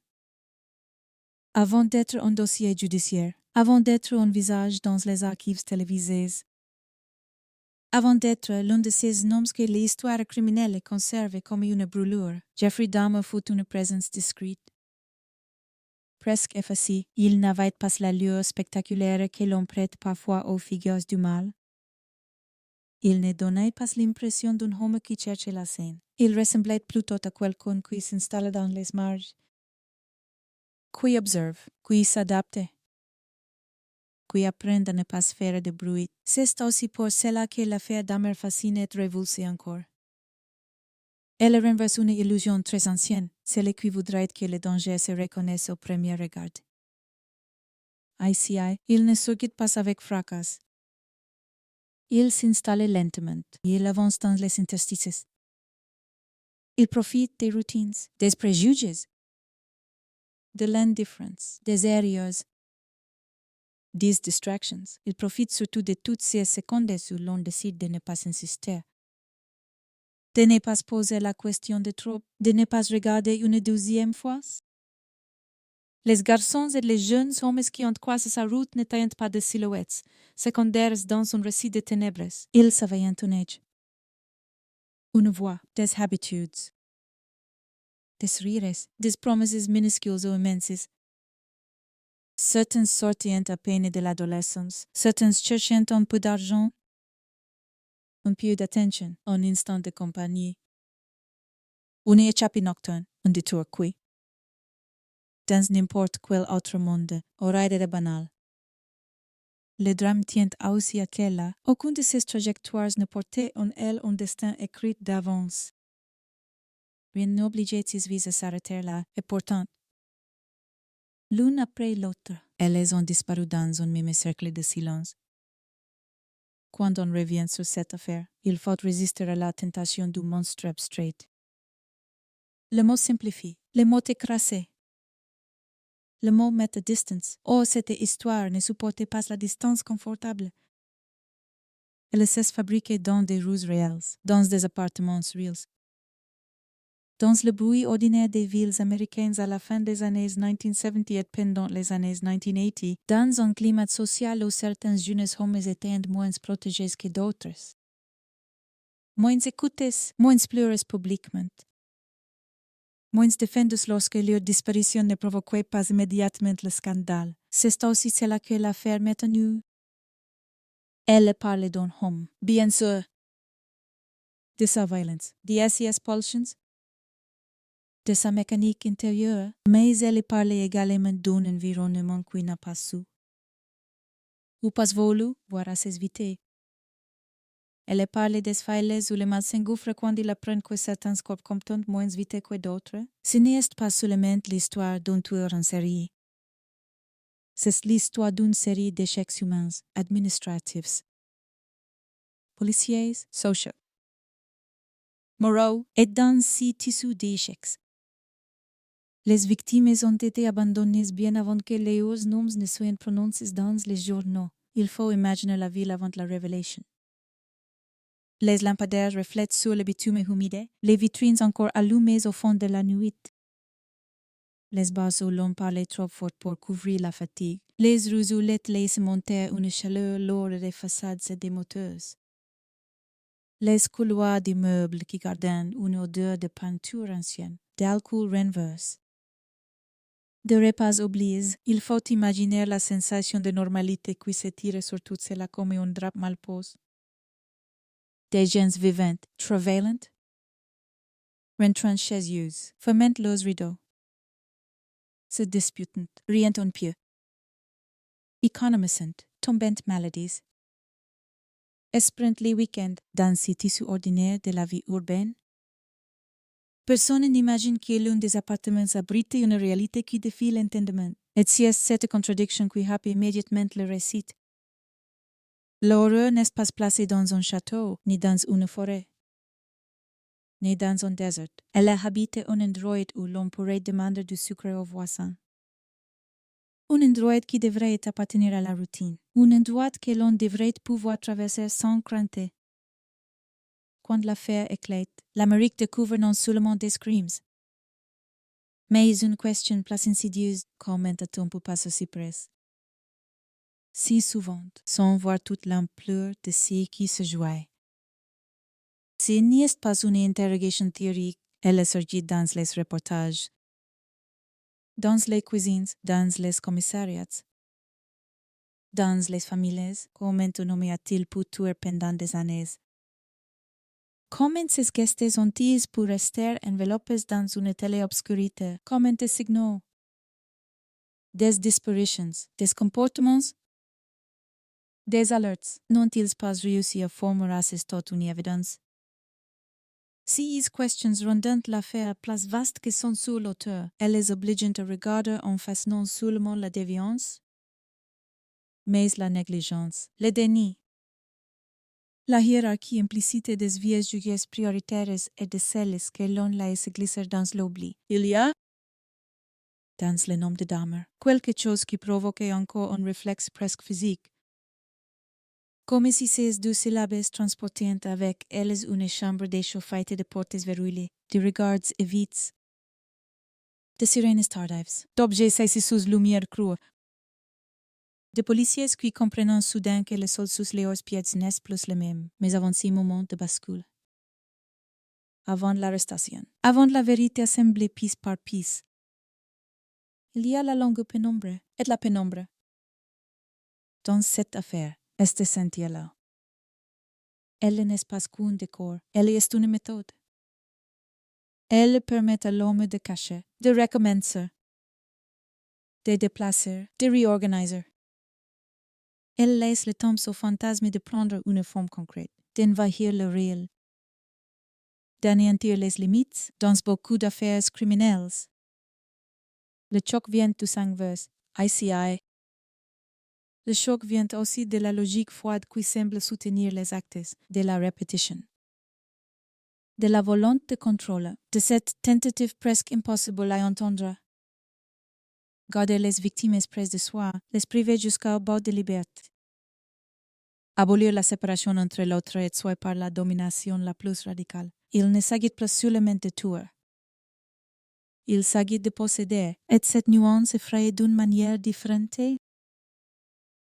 Avant d'être un dossier judiciaire, avant d'être un visage dans les archives télévisées, avant d'être l'un de ces noms que l'histoire criminelle conserve comme une brûlure, Jeffrey Dahmer fut une présence discrète. Presque effacé, il n'avait pas l'allure spectaculaire que l'on prête parfois aux figures du mal. Il ne donnait pas l'impression d'un homme qui cherchait la scène. Il ressemblait plutôt à quelqu'un qui s'installe dans les marges, qui observe, qui s'adapte, qui apprend à ne pas faire de bruit. C'est aussi pour cela que l'affaire Dahmer fascine et révulse encore. Elle renverse une illusion très ancienne, celle qui voudrait que le danger se reconnaisse au premier regard. Ici, il ne surgit pas avec fracas. Il s'installe lentement, il avance dans les interstices. Il profite des routines, des préjugés, de l'indifférence, des erreurs, des distractions. Il profite surtout de toutes ces secondes où l'on décide de ne pas insister, de ne pas poser la question de trop, de ne pas regarder une deuxième fois. Les garçons et les jeunes hommes qui ont croisé sa route n'étaient pas des silhouettes, secondaires dans un récit de ténèbres. Ils savaient un âge, une voix, des habitudes, des rires, des promesses minuscules ou immenses. Certains sortant à peine de l'adolescence, certains cherchant un peu d'argent, un peu d'attention, un instant de compagnie, une échappée nocturne, un détour qui, dans n'importe quel autre monde, aurait été banal. Le drame tient aussi à qu'elle, aucune de ces trajectoires ne portait en elle un destin écrit d'avance. Rien n'obligeait ses vies à s'arrêter là, et pourtant, l'une après l'autre, elles ont disparu dans un même cercle de silence. Quand on revient sur cette affaire, il faut résister à la tentation du monstre abstrait. Le mot simplifie, le mot écrasé, le mot met à distance. Oh, cette histoire ne supportait pas la distance confortable. Elle s'est fabriquée dans des rues réelles, dans des appartements réels, dans le bruit ordinaire des villes américaines à la fin des années 1970 et pendant les années 1980, dans un climat social où certains jeunes hommes étaient moins protégés que d'autres, moins écoutés, moins pleurés publiquement, moins défendus lorsque leur disparition ne provoquait pas immédiatement le scandale. C'est aussi cela que l'affaire met à nu. Elle parle d'un homme, bien sûr, de sa violence, de ses expulsions, de sa mécanique intérieure, mais elle parle également d'un environnement qui n'a pas su ou pas voulu voir à s'éviter. Elle parle des failles où le mal s'engouffre quand il apprend que certains corps comportent moins vite que d'autres. Ce n'est pas seulement l'histoire d'un tueur en série. C'est l'histoire d'une série d'échecs humains, administratifs, policiers, sociaux, moraux et dans ces tissus d'échecs. Les victimes ont été abandonnées bien avant que leurs noms ne soient prononcés dans les journaux. Il faut imaginer la ville avant la révélation. Les lampadaires reflètent sur le bitume humide, les vitrines encore allumées au fond de la nuit. Les bars où l'on parlait trop fort pour couvrir la fatigue, les rues où les laissent monter une chaleur lourde des façades sédimenteuses. Les couloirs d'immeubles qui gardent une odeur de peinture ancienne, d'alcool renversé. De repas oblige, il faut imaginer la sensation de normalité qui s'étire sur tout cela comme un drap mal posé. Des gens vivants, travaillant, rentrant chez eux, ferment leurs rideaux, se disputant, riant en pieux, économisant, tombant maladies, espérant les week-ends dans ces tissus ordinaires de la vie urbaine. Personne n'imagine que l'un des appartements abrite une réalité qui défie l'entendement. Et c'est cette contradiction qui happe immédiatement le récit. L'horreur n'est pas placée dans un château, ni dans une forêt, ni dans un désert. Elle habite un endroit où l'on pourrait demander du sucre aux voisins. Un endroit qui devrait appartenir à la routine. Un endroit que l'on devrait pouvoir traverser sans crainte. Quand l'affaire éclate, l'Amérique découvre non seulement des crimes, mais une question plus insidieuse, commenta-t-on pour passer si près. Si souvent, sans voir toute l'ampleur de ce qui se jouait. Ce n'est pas une interrogation théorique, elle est sortie dans les reportages, dans les cuisines, dans les commissariats, dans les familles, comment on nommait-il pour tuer pendant des années. Comment ces gestes ont-ils pour rester enveloppés dans une telle obscurité? Comment des signaux? Des disparitions, des comportements? Des alertes, n'ont-ils pas réussi à former toute une évidence? Ces questions rendant l'affaire plus vaste que son seul auteur, elles les obligent à regarder en face non seulement la déviance, mais la négligence, le déni, la hiérarchie implicite des vieux juges prioritaires et de celles que l'on laisse glisser dans l'oubli. Il y a, dans le nom de Dahmer, quelque chose qui provoque encore un réflexe presque physique. Comme si ces deux syllabes transportaient avec elles une chambre d'échauffement de portes verrouillées, de regards évites, de sirènes tardives, d'objets saisis sous lumière crue, de policiers qui comprennent soudain que le sol sous leurs pieds n'est plus le même, mais avant ces moments de bascule. Avant l'arrestation, avant la vérité assemblée piece par piece, il y a la longue pénombre et la pénombre. Dans cette affaire, est essentiel. Elle n'est pas qu'un décor, elle est une méthode. Elle permet à l'homme de cacher, de recommencer, de déplacer, de réorganiser. Elle laisse le temps au fantasme de prendre une forme concrète, d'envahir le réel, d'anéantir les limites dans beaucoup d'affaires criminelles. Le choc vient du sang-verse, ICI. Le choc vient aussi de la logique froide qui semble soutenir les actes, de la répétition, de la volonté de contrôle, de cette tentative presque impossible à entendre. Garder les victimes près de soi, les priver jusqu'au bord de liberté. Abolir la séparation entre l'autre et soi par la domination la plus radicale. Il ne s'agit plus seulement de tuer. Il s'agit de posséder, et cette nuance effraie d'une manière différente,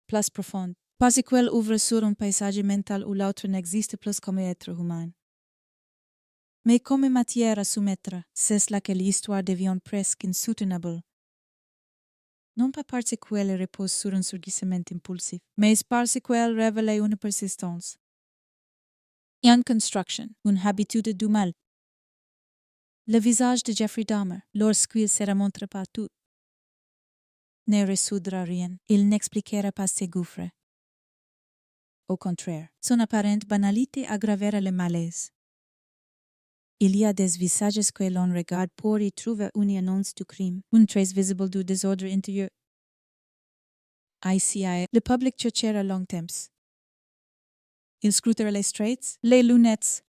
plus profonde, parce qu'elle ouvre sur un paysage mental où l'autre n'existe plus comme être humain. Mais comme matière à soumettre, c'est là que l'histoire devient presque insoutenable. Non pas parce qu'elle repose sur un surgissement impulsif, mais parce qu'elle révèle une persistance. Une construction, une habitude du mal. Le visage de Jeffrey Dahmer, lorsqu'il se remontre partout, ne résoudra rien, il n'expliquera pas ses gouffres. Au contraire, son apparente banalité aggravera le malaise. Il y a des visages que l'on regarde pour y trouver une annonce du crime, une trace visible du désordre intérieur. ICI, le public cherchera long temps. Ils scrutèrent les straits, les lunettes,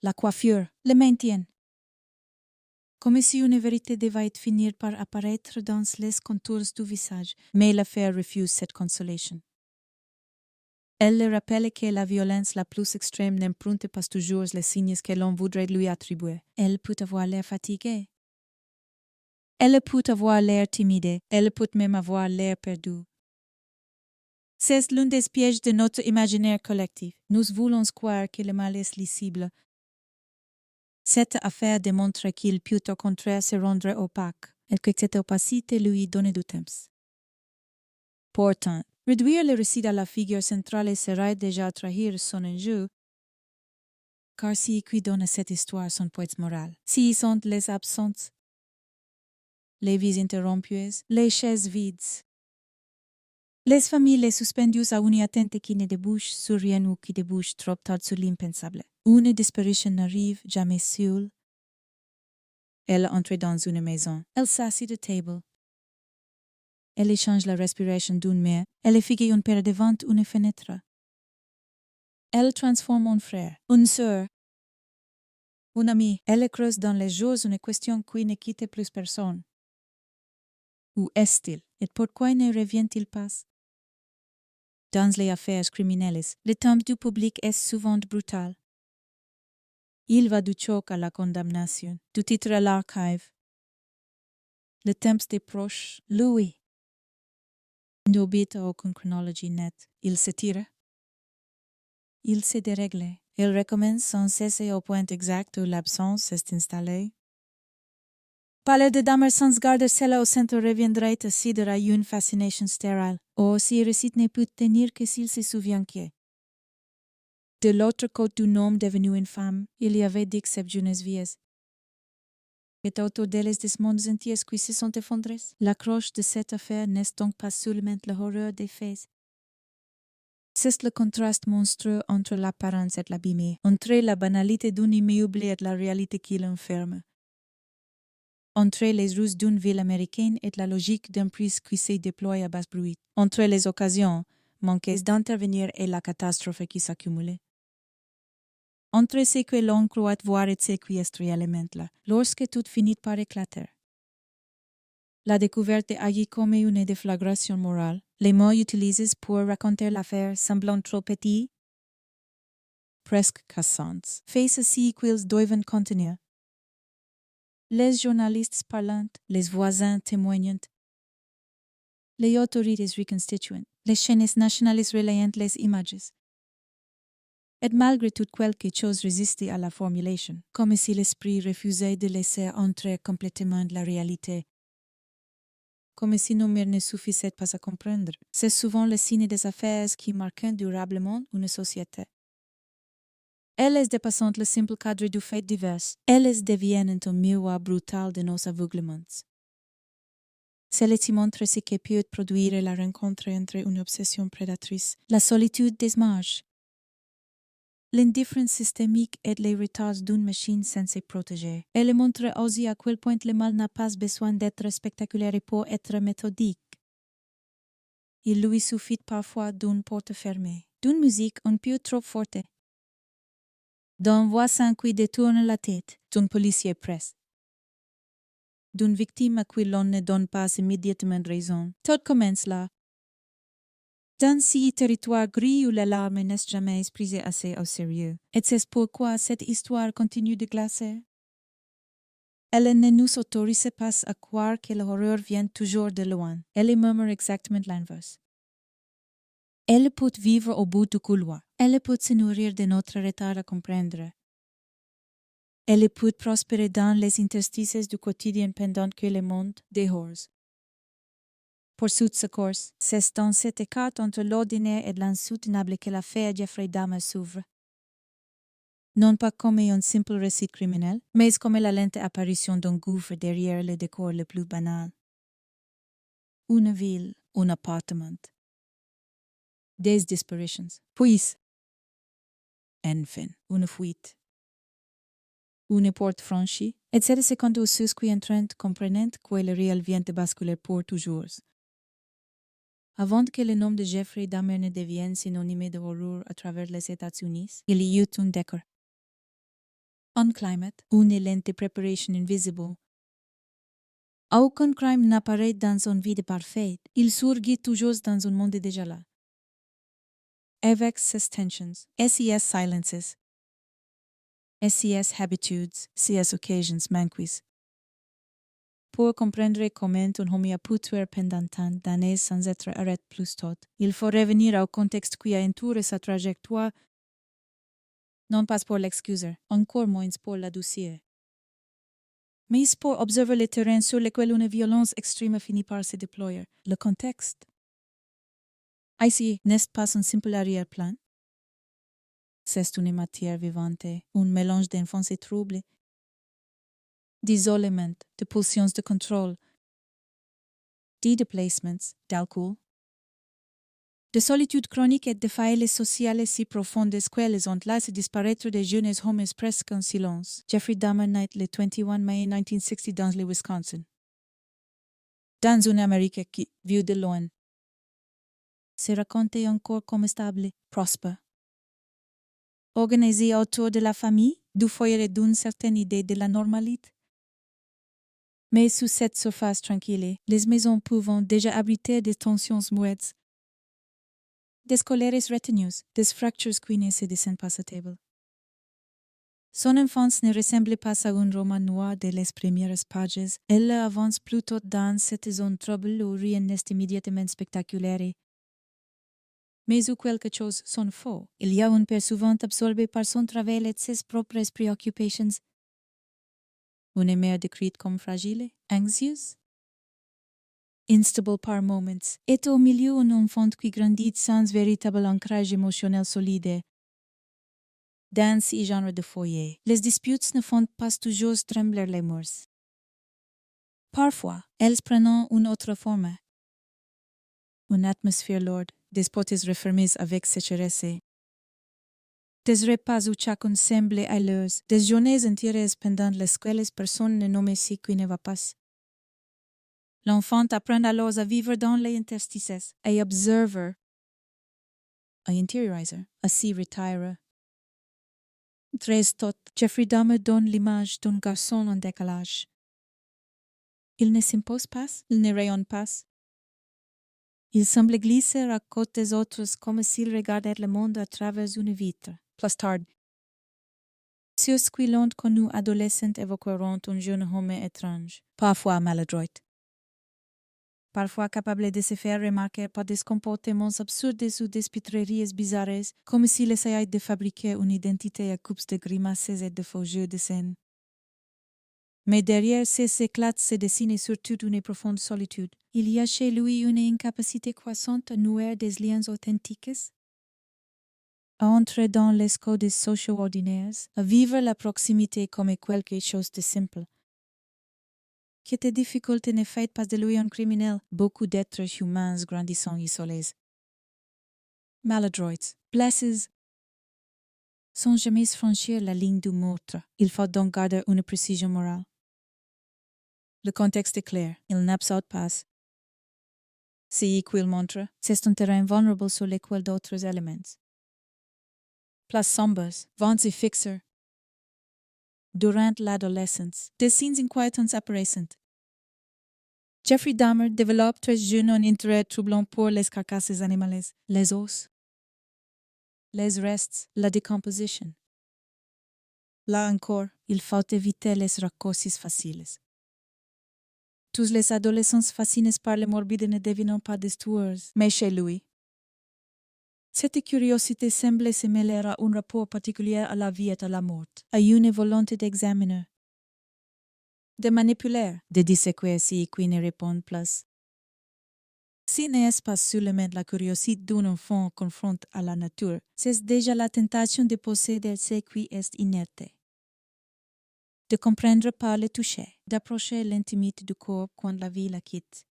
la coiffure, le maintien. Comme si une vérité devait finir par apparaître dans les contours du visage, mais l'affaire refuse cette consolation. Elle le rappelle que la violence la plus extrême n'emprunte pas toujours les signes que l'on voudrait lui attribuer. Elle peut avoir l'air fatiguée. Elle peut avoir l'air timide. Elle peut même avoir l'air perdue. C'est l'un des pièges de notre imaginaire collectif. Nous voulons croire que le mal est lisible. Cette affaire démontre qu'il peut au contraire se rendre opaque, et que cette opacité lui donne du temps. Pourtant, réduire le récit à la figure centrale serait déjà trahir son enjeu, car si qui donne à cette histoire son poids moral, si sont les absences, les vies interrompues, les chaises vides, les familles suspendues à une attente qui ne débouche sur rien ou qui débouche trop tard sur l'impensable. Une disparition n'arrive jamais seule. Elle entre dans une maison. Elle s'assit à table. Elle échange la respiration d'une main. Elle fixe une paire devant une fenêtre. Elle transforme un frère, une sœur, un ami. Elle creuse dans les jours une question qui ne quitte plus personne. Où est-il et pourquoi ne revient-il pas? Dans les affaires criminelles, le temps du public est souvent brutal. Il va du choc à la condamnation, du titre à l'archive. Le temps des proches, lui, n'obéit à aucune chronologie nette. Il se tire. Il se dérègle. Il recommence sans cesser au point exact où l'absence s'est installée. Parler de dames sans garde celle au centre reviendrait à sidérer une fascination stérile. Or, si le récit ne peut tenir que s'il se souvient que, de l'autre côté d'un homme devenu une femme, il y avait d'exceptionnelles vies. Et autour d'elles des mondes entiers qui se sont effondrés. L'accroche de cette affaire n'est donc pas seulement l'horreur des faits. C'est le contraste monstrueux entre l'apparence et l'abîme, entre la banalité d'un immeuble et la réalité qui l'enferme. Entre les ruses d'une ville américaine et la logique d'un prise qui se déploie à basse bruit. Entre les occasions manquées d'intervenir et la catastrophe qui s'accumule. Entre ce que l'on croit voir et ce qui est réellement là, lorsque tout finit par éclater. La découverte agit comme une déflagration morale. Les mots utilisés pour raconter l'affaire semblant trop petits, presque cassants, fait ceci qu'ils doivent contenir. Les journalistes parlants, les voisins témoignant, les autorités reconstituant, les chaînes nationales relayant les images. Et malgré tout quelque chose résistait à la formulation, comme si l'esprit refusait de laisser entrer complètement la réalité. Comme si nos mères ne suffisaient pas à comprendre. C'est souvent le signe des affaires qui marquent durablement une société. Elles dépassant le simple cadre du fait divers, elles deviennent un miroir brutal de nos aveuglements. Celles-ci montrent ce que peut produire la rencontre entre une obsession prédatrice, la solitude des marges, l'indifférence systémique et les retards d'une machine censée protéger. Elle montre aussi à quel point le mal n'a pas besoin d'être spectaculaire pour être méthodique. Il lui suffit parfois d'une porte fermée, d'une musique un peu trop forte, d'un voisin qui détourne la tête, d'un policier presse, d'une victime à qui l'on ne donne pas immédiatement raison. Tout commence là. Dans ce territoire gris où l'alarme n'est jamais prise assez au sérieux. Et c'est pourquoi cette histoire continue de glacer. Elle ne nous autorise pas à croire que l'horreur vient toujours de loin. Elle murmure exactement l'inverse. Elle peut vivre au bout du couloir. Elle peut se nourrir de notre retard à comprendre. Elle peut prospérer dans les interstices du quotidien pendant que le monde dehors. Pour toute sa course, c'est dans cet écart entre l'ordinaire et l'insoutenable que l'affaire Jeffrey Dahmer s'ouvre. Non pas comme un simple récit criminel, mais comme la lente apparition d'un gouffre derrière le décor le plus banal. Une ville, un appartement. Des disparitions. Puis, enfin, une fuite. Une porte franchie, et c'est le second où ceux qui entrent comprennent que le réel vient de basculer pour toujours. Avant que le nom de Jeffrey Dahmer ne devienne synonyme de horreur à travers les États-Unis, il y eut un décor. Un climate, une lente preparation invisible. Aucun crime n'apparaît dans un vide parfait, il surgit toujours dans un monde déjà là. Avec ses tensions, SES silences, SES habitudes, CS occasions manquis. Pour comprendre comment un homme a pu tuer pendant tant d'années sans être arrêté plus tôt, il faut revenir au contexte qui a entouré sa trajectoire, non pas pour l'excuser, encore moins pour l'adoucir, mais pour observer le terrain sur lequel une violence extrême finit par se déployer, le contexte. Ici, n'est-ce pas un simple arrière-plan? C'est une matière vivante, un mélange d'enfance trouble, d'isolement, de pulsions de contrôle, de déplacements, d'alcool, de solitude chronique et de failles sociales si profondes qu'elles ont laissé disparaître des jeunes hommes presque en silence. Jeffrey Dahmer naît le 21 mai 1960 dans le Wisconsin. Dans une Amérique qui, vue de loin, se raconte encore comme stable, prospère. Organisée autour de la famille, du foyer et d'une certaine idée de la normalité. Mais sous cette surface tranquille, les maisons pouvant déjà abriter des tensions muettes, des colères retenues, des fractures qui ne se descendent pas à table. Son enfance ne ressemble pas à un roman noir de les premières pages. Elle avance plutôt dans cette zone trouble où rien n'est immédiatement spectaculaire. Mais où quelque chose sonne faux, il y a un père souvent absorbé par son travail et ses propres préoccupations. Une mère décrite comme fragile, anxieuse, instable par moments, et au milieu un enfant qui grandit sans véritable ancrage émotionnel solide. Dans ce genre de foyer, les disputes ne font pas toujours trembler les murs. Parfois, elles prennent une autre forme. Une atmosphère lourde, des potes refermés avec sécheresse. Des repas où chacun semble à l'heure, des journées entières pendant lesquelles personne ne nomme ce qui ne va pas. L'enfant apprend alors à vivre dans les interstices, à observer, à intérioriser, à s'y retirer. Très tôt, Jeffrey Dahmer donne l'image d'un garçon en décalage. Il ne s'impose pas, il ne rayonne pas. Il semble glisser à côté des autres comme s'il regardait le monde à travers une vitre. Plus tard, ceux qui l'ont connu adolescent évoqueront un jeune homme étrange, parfois maladroit. Parfois capable de se faire remarquer par des comportements absurdes ou des pitreries bizarres, comme s'il essayait de fabriquer une identité à coups de grimaces et de faux jeux de scène. Mais derrière ces éclats se dessine surtout une profonde solitude. Il y a chez lui une incapacité croissante à nouer des liens authentiques, à entrer dans les codes sociaux ordinaires, à vivre la proximité comme quelque chose de simple. Cette difficulté ne fait pas de lui un criminel, beaucoup d'êtres humains grandissant isolés. Maladroits, blessés, sans jamais franchir la ligne du meurtre. Il faut donc garder une précision morale. Le contexte est clair, il n'absorbe pas. Ce qu'il montre, c'est un terrain vulnérable sur lequel d'autres éléments. Places sombres, vents et fixeurs. Durant l'adolescence, des signes inquiétants apparaissent. Jeffrey Dahmer développe très jeune un intérêt troublant pour les carcasses animales, les os, les restes, la décomposition. Là encore, il faut éviter les raccourcis faciles. Tous les adolescents fascinés par le morbide ne deviennent pas des tueurs, mais chez lui. Cette curiosité semble se mêler à un rapport particulier à la vie et à la mort, à une volonté d'examiner, de manipuler, de disséquer si qui ne répond plus. Si n'est pas seulement la curiosité d'un enfant confronté à la nature, c'est déjà la tentation de posséder ce qui est inerte. De comprendre par le toucher, d'approcher l'intimité du corps quand la vie la quitte,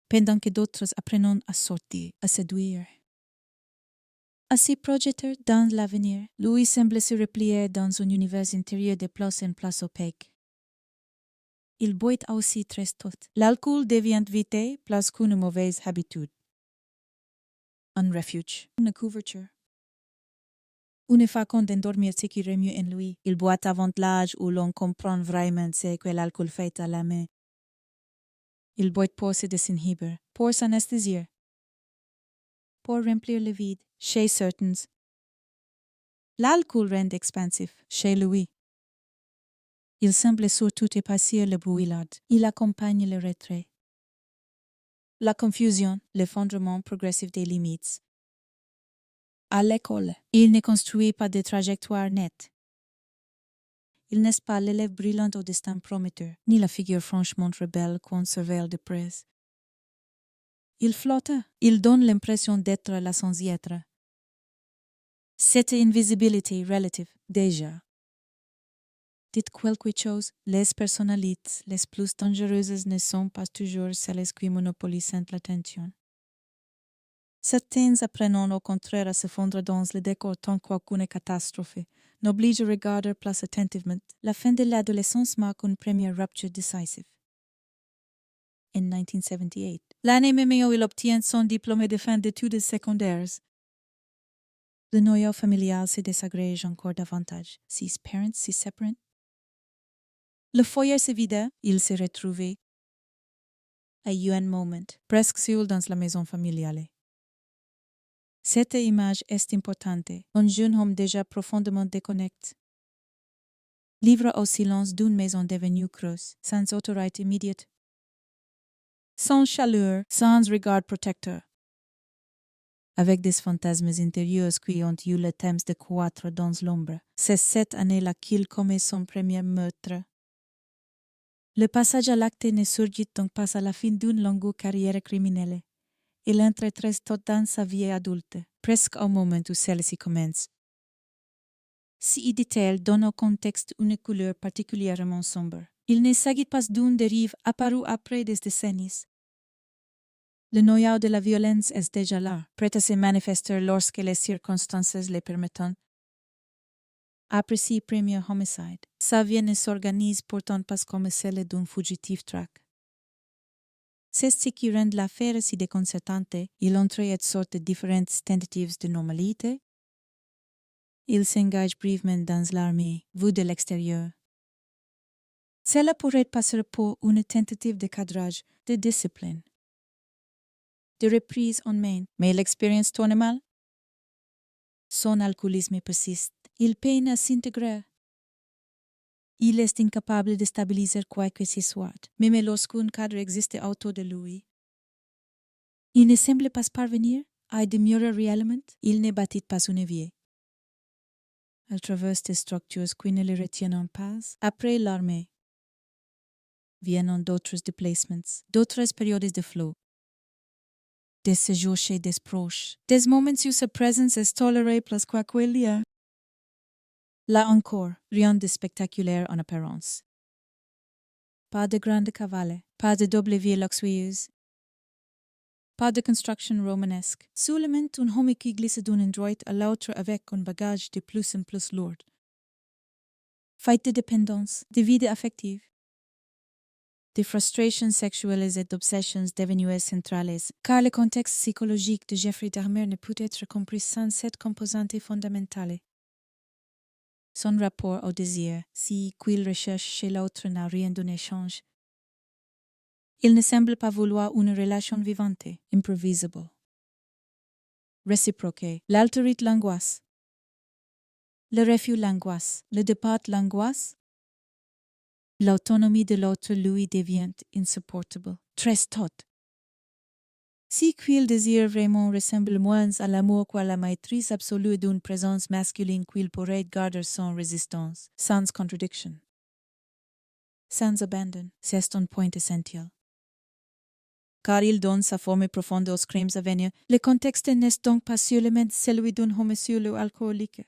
pendant que d'autres apprennent à sortir, à séduire. À se projeter dans l'avenir, lui semble se replier dans un univers intérieur de place en place opaque. Il boit aussi très tôt. L'alcool devient vite plus qu'une mauvaise habitude. Un refuge, une couverture. Une façon d'endormir ce qui mieux en lui. Il boit avant l'âge où l'on comprend vraiment ce que l'alcool fait à la main. Il boit pour se désinhiber, pour s'anesthésier, pour remplir le vide, chez certains. L'alcool rend expansif, chez lui. Il semble surtout épaissir le brouillard. Il accompagne le retrait. La confusion, l'effondrement progressif des limites. À l'école, il ne construit pas de trajectoire nette. Il n'est pas l'élève brillant au destin prometteur, ni la figure franchement rebelle qu'on surveille de près. Il flotte, il donne l'impression d'être là sans y être. Cette invisibilité relative, déjà. Dites quelque chose, les personnalités les plus dangereuses ne sont pas toujours celles qui monopolisent l'attention. Certains apprennent au contraire à se fondre dans le décor tant qu'aucune catastrophe n'oblige à regarder plus attentivement. La fin de l'adolescence marque une première rupture décisive. En 1978, l'année même où il obtient son diplôme de fin d'études secondaires, le noyau familial se désagrège encore davantage. Ses parents se séparent. Le foyer se vide, il se retrouve à un moment, presque seul dans la maison familiale. Cette image est importante. Un jeune homme déjà profondément déconnecté. Livre au silence d'une maison devenue creuse, sans autorité immédiate. Sans chaleur, sans regard protecteur. Avec des fantasmes intérieurs qui ont eu le temps de croître dans l'ombre. C'est cette année-là qu'il commet son premier meurtre. Le passage à l'acte ne surgit donc pas à la fin d'une longue carrière criminelle. Il entre très tôt dans sa vie adulte, presque au moment où celle-ci commence. Si détail donne au contexte une couleur particulièrement sombre. Il ne s'agit pas d'une dérive apparue après des décennies. Le noyau de la violence est déjà là, prêt à se manifester lorsque les circonstances le permettent. Après ce premier homicide, sa vie ne s'organise pourtant pas comme celle d'un fugitif track. C'est ce qui rend l'affaire si déconcertante. Il entre à sortes de différentes tentatives de normalité. Il s'engage brièvement dans l'armée, vu de l'extérieur. Cela pourrait passer pour une tentative de cadrage, de discipline, de reprise en main, mais l'expérience tourne mal. Son alcoolisme persiste. Il peine à s'intégrer. Il est incapable de stabiliser quoi que ce soit, même lorsqu'un cadre existe autour de lui. Il ne semble pas parvenir à demeurer réellement. Il ne bâtit pas une vie. Elle traverse des structures qui ne le retiennent en paz. Après l'armée, viennent d'autres déplacements, d'autres périodes de flot. Des séjours chez des proches, des moments où sa présence est tolérée plus quoi qu'il y a. Là encore, rien de spectaculaire en apparence. Pas de grande cavale, pas de double vie luxueuse, pas de construction romanesque, seulement un homme qui glisse d'un endroit à l'autre avec un bagage de plus en plus lourd. Fait de dépendance, de vide affective, de frustrations sexuelles et d'obsessions devenues centrales, car le contexte psychologique de Jeffrey Dahmer ne peut être compris sans cette composante fondamentale. Son rapport au désir, si qu'il recherche chez l'autre n'a rien d'un échange. Il ne semble pas vouloir une relation vivante, improvisable. Réciproque, l'altérite l'angoisse. Le refus l'angoisse, le départ l'angoisse. L'autonomie de l'autre lui devient insupportable, très tôt. Si qu'il désir vraiment ressemble moins à l'amour qu'à la maîtrise absolue d'une présence masculine qu'il pourrait garder sans résistance, sans contradiction, sans abandon, c'est un point essentiel. Car il donne sa forme profonde aux crimes à venir, le contexte n'est donc pas seulement celui d'un homicide alcoolique.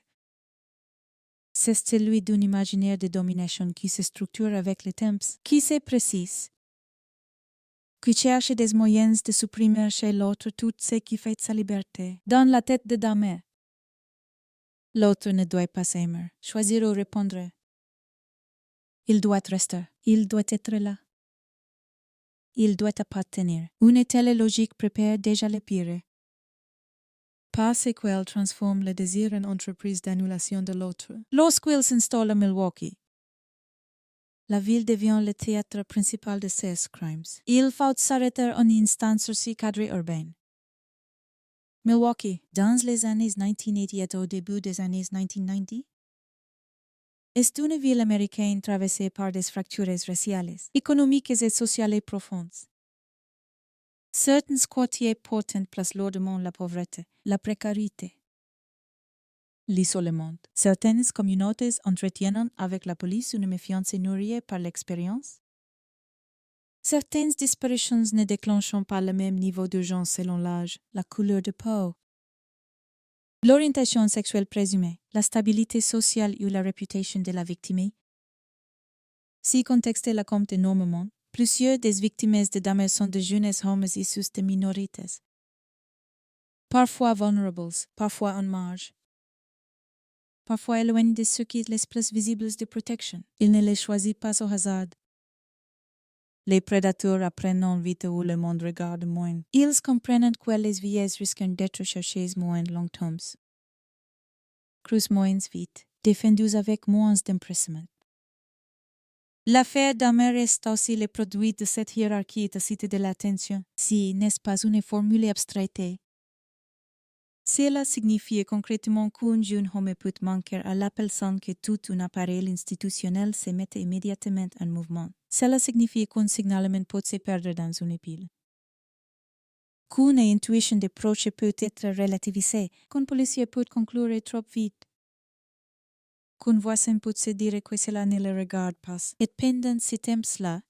C'est celui d'un imaginaire de domination qui se structure avec les temps, qui se précise, qui cherche des moyens de supprimer chez l'autre tout ce qui fait sa liberté. Dans la tête de Dahmer, l'autre ne doit pas aimer, choisir ou répondre. Il doit rester. Il doit être là. Il doit appartenir. Une telle logique prépare déjà le pire. Par séquelle transforme le désir en entreprise d'annulation de l'autre. Lorsqu'il s'installe à Milwaukee, la ville devient le théâtre principal de ces crimes. Il faut s'arrêter en instant sur ce cadre urbain. Milwaukee, dans les années 1980 et au début des années 1990, est une ville américaine traversée par des fractures raciales, économiques et sociales profondes. Certains quartiers portent place lourdement la pauvreté, la précarité, l'isolement. Certaines communautés entretiennent avec la police une méfiance nourrie par l'expérience. Certaines disparitions ne déclenchent pas le même niveau d'urgence selon l'âge, la couleur de peau, l'orientation sexuelle présumée, la stabilité sociale ou la réputation de la victime. Si contexte la compte énormément, plusieurs des victimes de dames sont de jeunes hommes issus de minorités, parfois vulnérables, parfois en marge, parfois éloignés des circuits les plus visibles de protection. Ils ne les choisissent pas au hasard. Les prédateurs apprennent vite où le monde regarde moins. Ils comprennent que les vies risquent d'être cherchées moins longtemps, creusent moins vite, défendues avec moins d'empressement. L'affaire d'Amer est aussi le produit de cette hiérarchie tacite de l'attention, si n'est pas une formule abstraite. Cela signifie concrètement qu'un jeune homme peut manquer à l'appel sans que tout un appareil institutionnel se mette immédiatement en mouvement. Cela signifie qu'un signalement peut se perdre dans une pile. Qu'une intuition de proche peut être relativisée, qu'un policier peut conclure trop vite, qu'un voisin peut se dire que cela ne le regarde pas. Et pendant ce temps-là,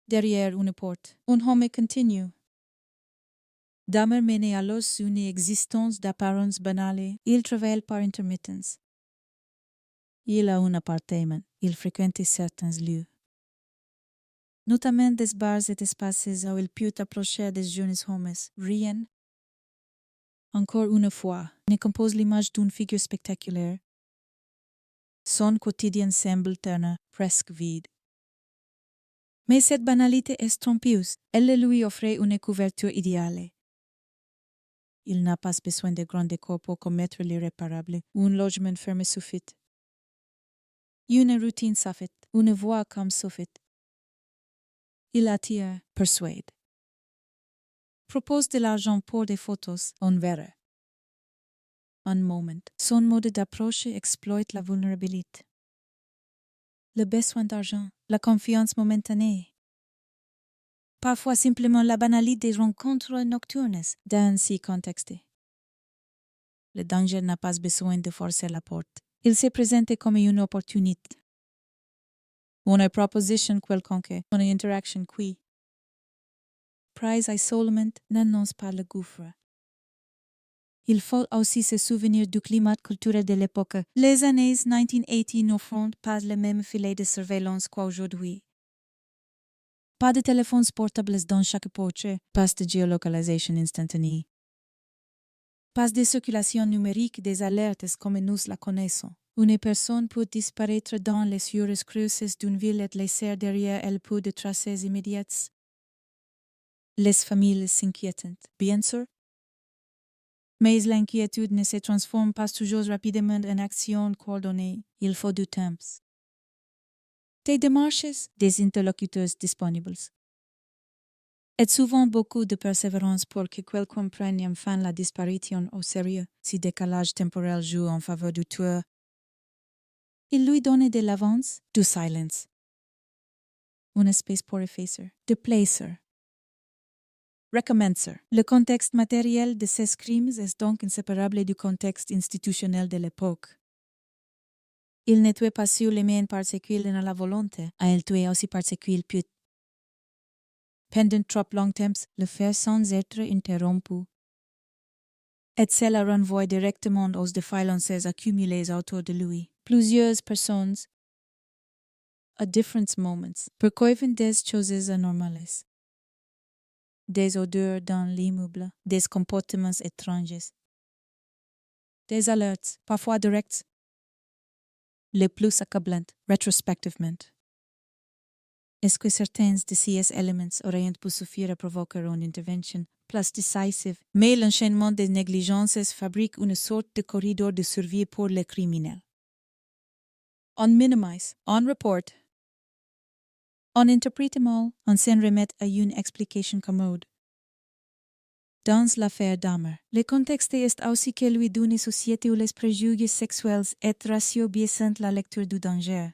derrière une porte, un homme continue. Dahmer mène alors une existence d'apparence banale. Il travaille par intermittence. Il a un appartement. Il fréquente certains lieux, notamment des bars et espaces où il peut approcher des jeunes hommes. Rien, encore une fois, ne compose l'image d'une figure spectaculaire. Son quotidien semble terne, presque vide. Mais cette banalité est trompeuse. Elle lui offre une couverture idéale. Il n'a pas besoin de grands décors pour commettre l'irréparable. Un logement fermé suffit. Une routine suffit. Une voix comme suffit. Il attire, persuade. Propose de l'argent pour des photos, on verra. Un moment. Son mode d'approche exploite la vulnérabilité. Le besoin d'argent, la confiance momentanée. Parfois simplement la banalité des rencontres nocturnes dans ces contextes. Le danger n'a pas besoin de forcer la porte. Il se présente comme une opportunité. Une proposition quelconque, une interaction qui, prise isolement, n'annonce pas le gouffre. Il faut aussi se souvenir du climat culturel de l'époque. Les années 1980 n'offrent pas le même filet de surveillance qu'aujourd'hui. Pas de téléphones portables dans chaque poche, pas de géolocalisation instantanée. Pas de circulation numérique des alertes comme nous la connaissons. Une personne peut disparaître dans les cieux creuses d'une ville et laisser derrière elle peu de traces immédiates. Les familles s'inquiètent, bien sûr. Mais l'inquiétude ne se transforme pas toujours rapidement en action coordonnée. Il faut du temps. Des démarches, des interlocuteurs disponibles. Et souvent beaucoup de persévérance pour que quelqu'un prenne enfin la disparition au sérieux, si décalage temporel joue en faveur du tueur. Il lui donne de l'avance, du silence. Une espèce pour effacer, de placer. Recommencer. Le contexte matériel de ces crimes est donc inséparable du contexte institutionnel de l'époque. Il ne tuait pas sur les mains parce qu'il en a la volonté, il tuait aussi parce qu'il peut. Pendant trop longtemps, le faire sans être interrompu. Et cela renvoie directement aux défaillances accumulées autour de lui. Plusieurs personnes, à different moments, perçoivent des choses anormales. Des odeurs dans l'immeuble, des comportements étranges. Des alertes, parfois directs. les plus accablantes, rétrospectivement. Est-ce que certains de ces éléments auraient pu suffire à provoquer une intervention plus décisive, mais l'enchaînement des négligences fabrique une sorte de corridor de survie pour les criminels. On minimise, on report, on interprète mal, on s'en remet à une explication commode. Dans l'affaire Dahmer, le contexte est aussi que lui d'une société où les préjugés sexuels et raciaux biaisent la lecture du danger.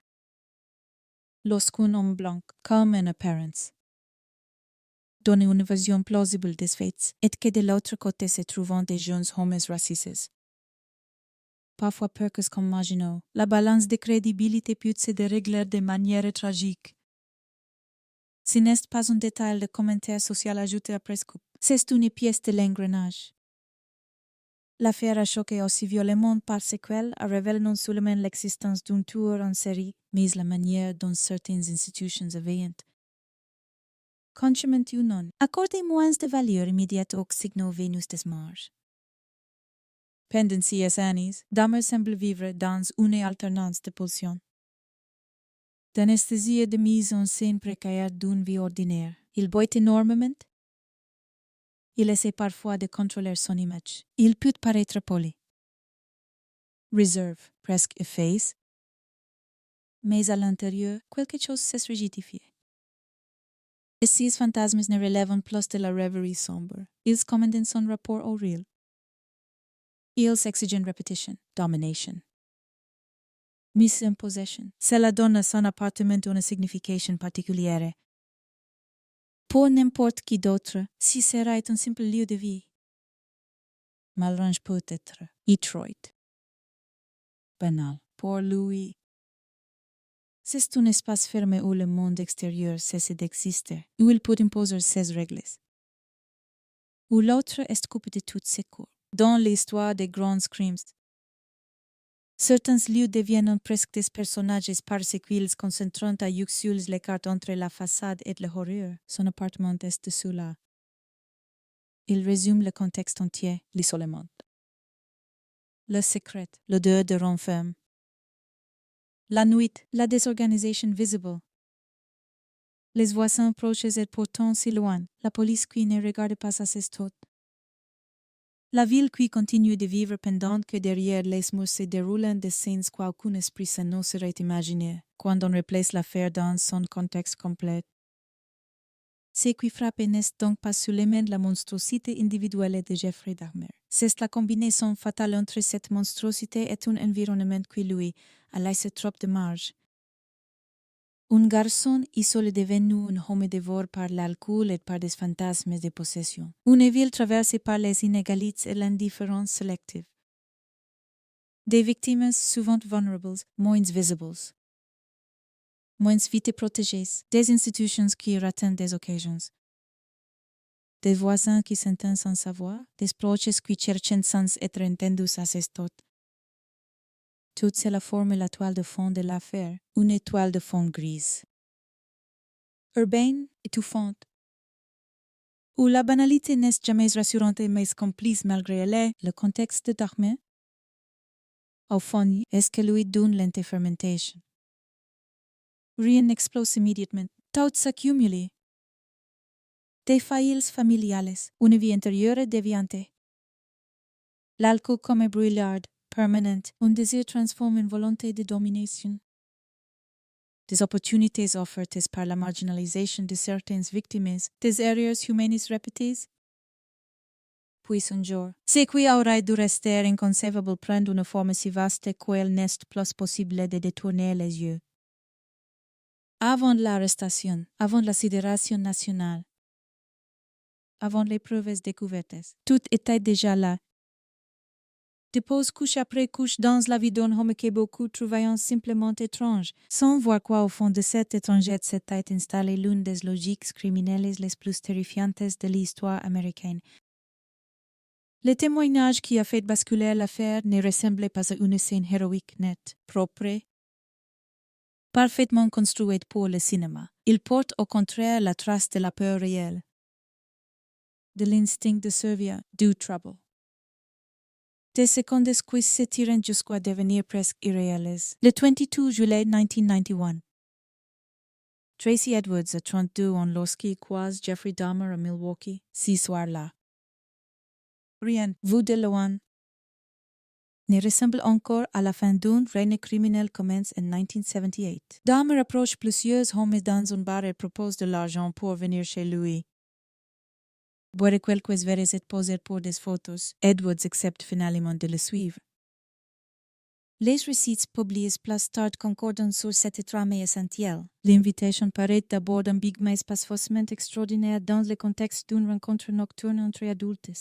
Lorsqu'un homme blanc, comme une apparence, donne une vision plausible des faits, et que de l'autre côté se trouvent des jeunes hommes racistes. Parfois peu que comme marginaux, la balance de crédibilité peut se dérégler de manière tragique. Ce n'est pas un détail de commentaire social ajouté après coup, c'est une pièce de l'engrenage. L'affaire a choqué aussi violemment parce qu'elle révèle non seulement l'existence d'un tueur en série, mais la manière dont certaines institutions avaient, consciemment ou non, accordé moins de valeur immédiate aux signaux venus des morts. Pendant ces années, Dahmer semble vivre dans une alternance de pulsions. D'anesthésie et de mise en scène précaire d'une vie ordinaire. Il boit énormément. Il essaie parfois de contrôler son image. Il peut paraître poli. Reserve, presque efface. Mais à l'intérieur, quelque chose se rigidifie. Et ces fantasmes ne relèvent plus de la rêverie sombre. Ils commandent son rapport au réel. Ils exigent repetition, domination. Mise en possession. Cela donne à son appartement une signification particulière. Pour n'importe qui d'autre, si sera un simple lieu de vie. Malrange peut-être. Detroit. Banal. Pour lui. C'est un espace fermé où le monde extérieur cesse d'exister, où il peut imposer ses règles. Où l'autre est coupé de tout secours. Dans l'histoire des grands crimes, certains lieux deviennent presque des personnages parce qu'ils concentrent à yuxules l'écart entre la façade et l'horreur. Son appartement est dessous là. Il résume le contexte entier, l'isolement. Le secret, l'odeur de renferme. La nuit, la désorganisation visible. Les voisins proches et pourtant si loin, la police qui ne regarde pas à ses taux. La ville qui continue de vivre pendant que derrière les murs se déroulent des scènes qu'aucun esprit sain n'oserait imaginer, quand on replace l'affaire dans son contexte complet. Ce qui frappe n'est donc pas seulement la monstruosité individuelle de Jeffrey Dahmer. C'est la combinaison fatale entre cette monstruosité et un environnement qui lui a laissé trop de marge. Un garçon isolé devenu un homme dévoré par l'alcool et par des fantasmes de possession. Une ville traversée par les inégalités et l'indifférence sélective. Des victimes souvent vulnérables, moins visibles. Moins vite protégées, des institutions qui ratent des occasions. Des voisins qui s'entendent sans savoir, des proches qui cherchent sans être entendus à ces taux. Tout cela forme la toile de fond de l'affaire, une étoile de fond grise. Urbaine, étouffante. Où la banalité n'est jamais rassurante mais complice malgré elle, le contexte de Dahmer. Au fond, est-ce que lui donne l'interfermentation? Rien n'explose immédiatement, tout s'accumule. Des failles familiales, une vie intérieure déviante. L'alcool comme brûlade, permanente, un désir transforme en volonté de domination. Des opportunités offertes par la marginalisation de certaines victimes, des erreurs humaines répétées. Puis un jour, ce qui aurait dû rester inconcevable prend une forme si vaste qu'elle n'est plus possible de détourner les yeux. Avant l'arrestation, avant la sidération nationale, avant les preuves découvertes, tout était déjà là. Dépose couche après couche dans la vie d'un homme que beaucoup trouvaient simplement étrange, sans voir quoi au fond de cette étrangère s'était installée l'une des logiques criminelles les plus terrifiantes de l'histoire américaine. Le témoignage qui a fait basculer l'affaire ne ressemblait pas à une scène héroïque nette, propre, parfaitement construite pour le cinéma. Il porte au contraire la trace de la peur réelle, de l'instinct de survie, du trouble. Des secondes qui s'étirent jusqu'à devenir presque irréelles. Le 22 juillet 1991. Tracy Edwards a 32 ans lorsqu'il croise Jeffrey Dahmer à Milwaukee, ce soir-là. Rien, vu de loin, ne ressemble encore à la fin d'une règne criminelle commence en 1978. Dahmer approche plusieurs hommes dans un bar et propose de l'argent pour venir chez lui. Boire quelques verres et poser pour des photos, Edwards accepte finalement de le suivre. Les receipts publiés plus tard concordent sur cette trame essentielle. L'invitation paraît d'abord ambiguë mais pas faussement extraordinaire dans le contexte d'une rencontre nocturne entre adultes.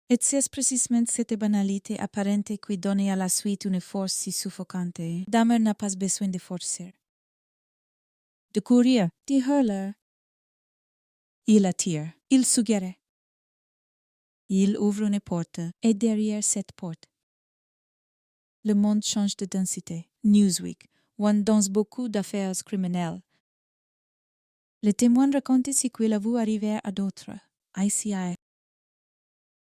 Et c'est précisément cette banalité apparente qui donne à la suite une force si suffocante. Dahmer n'a pas besoin de forcer. De courir, de hurler. Il attire, il suggère. Il ouvre une porte, et derrière cette porte, le monde change de densité. Newsweek, on danse beaucoup d'affaires criminelles. Les témoins racontent ce qu'il a vu arriver à d'autres. ICI.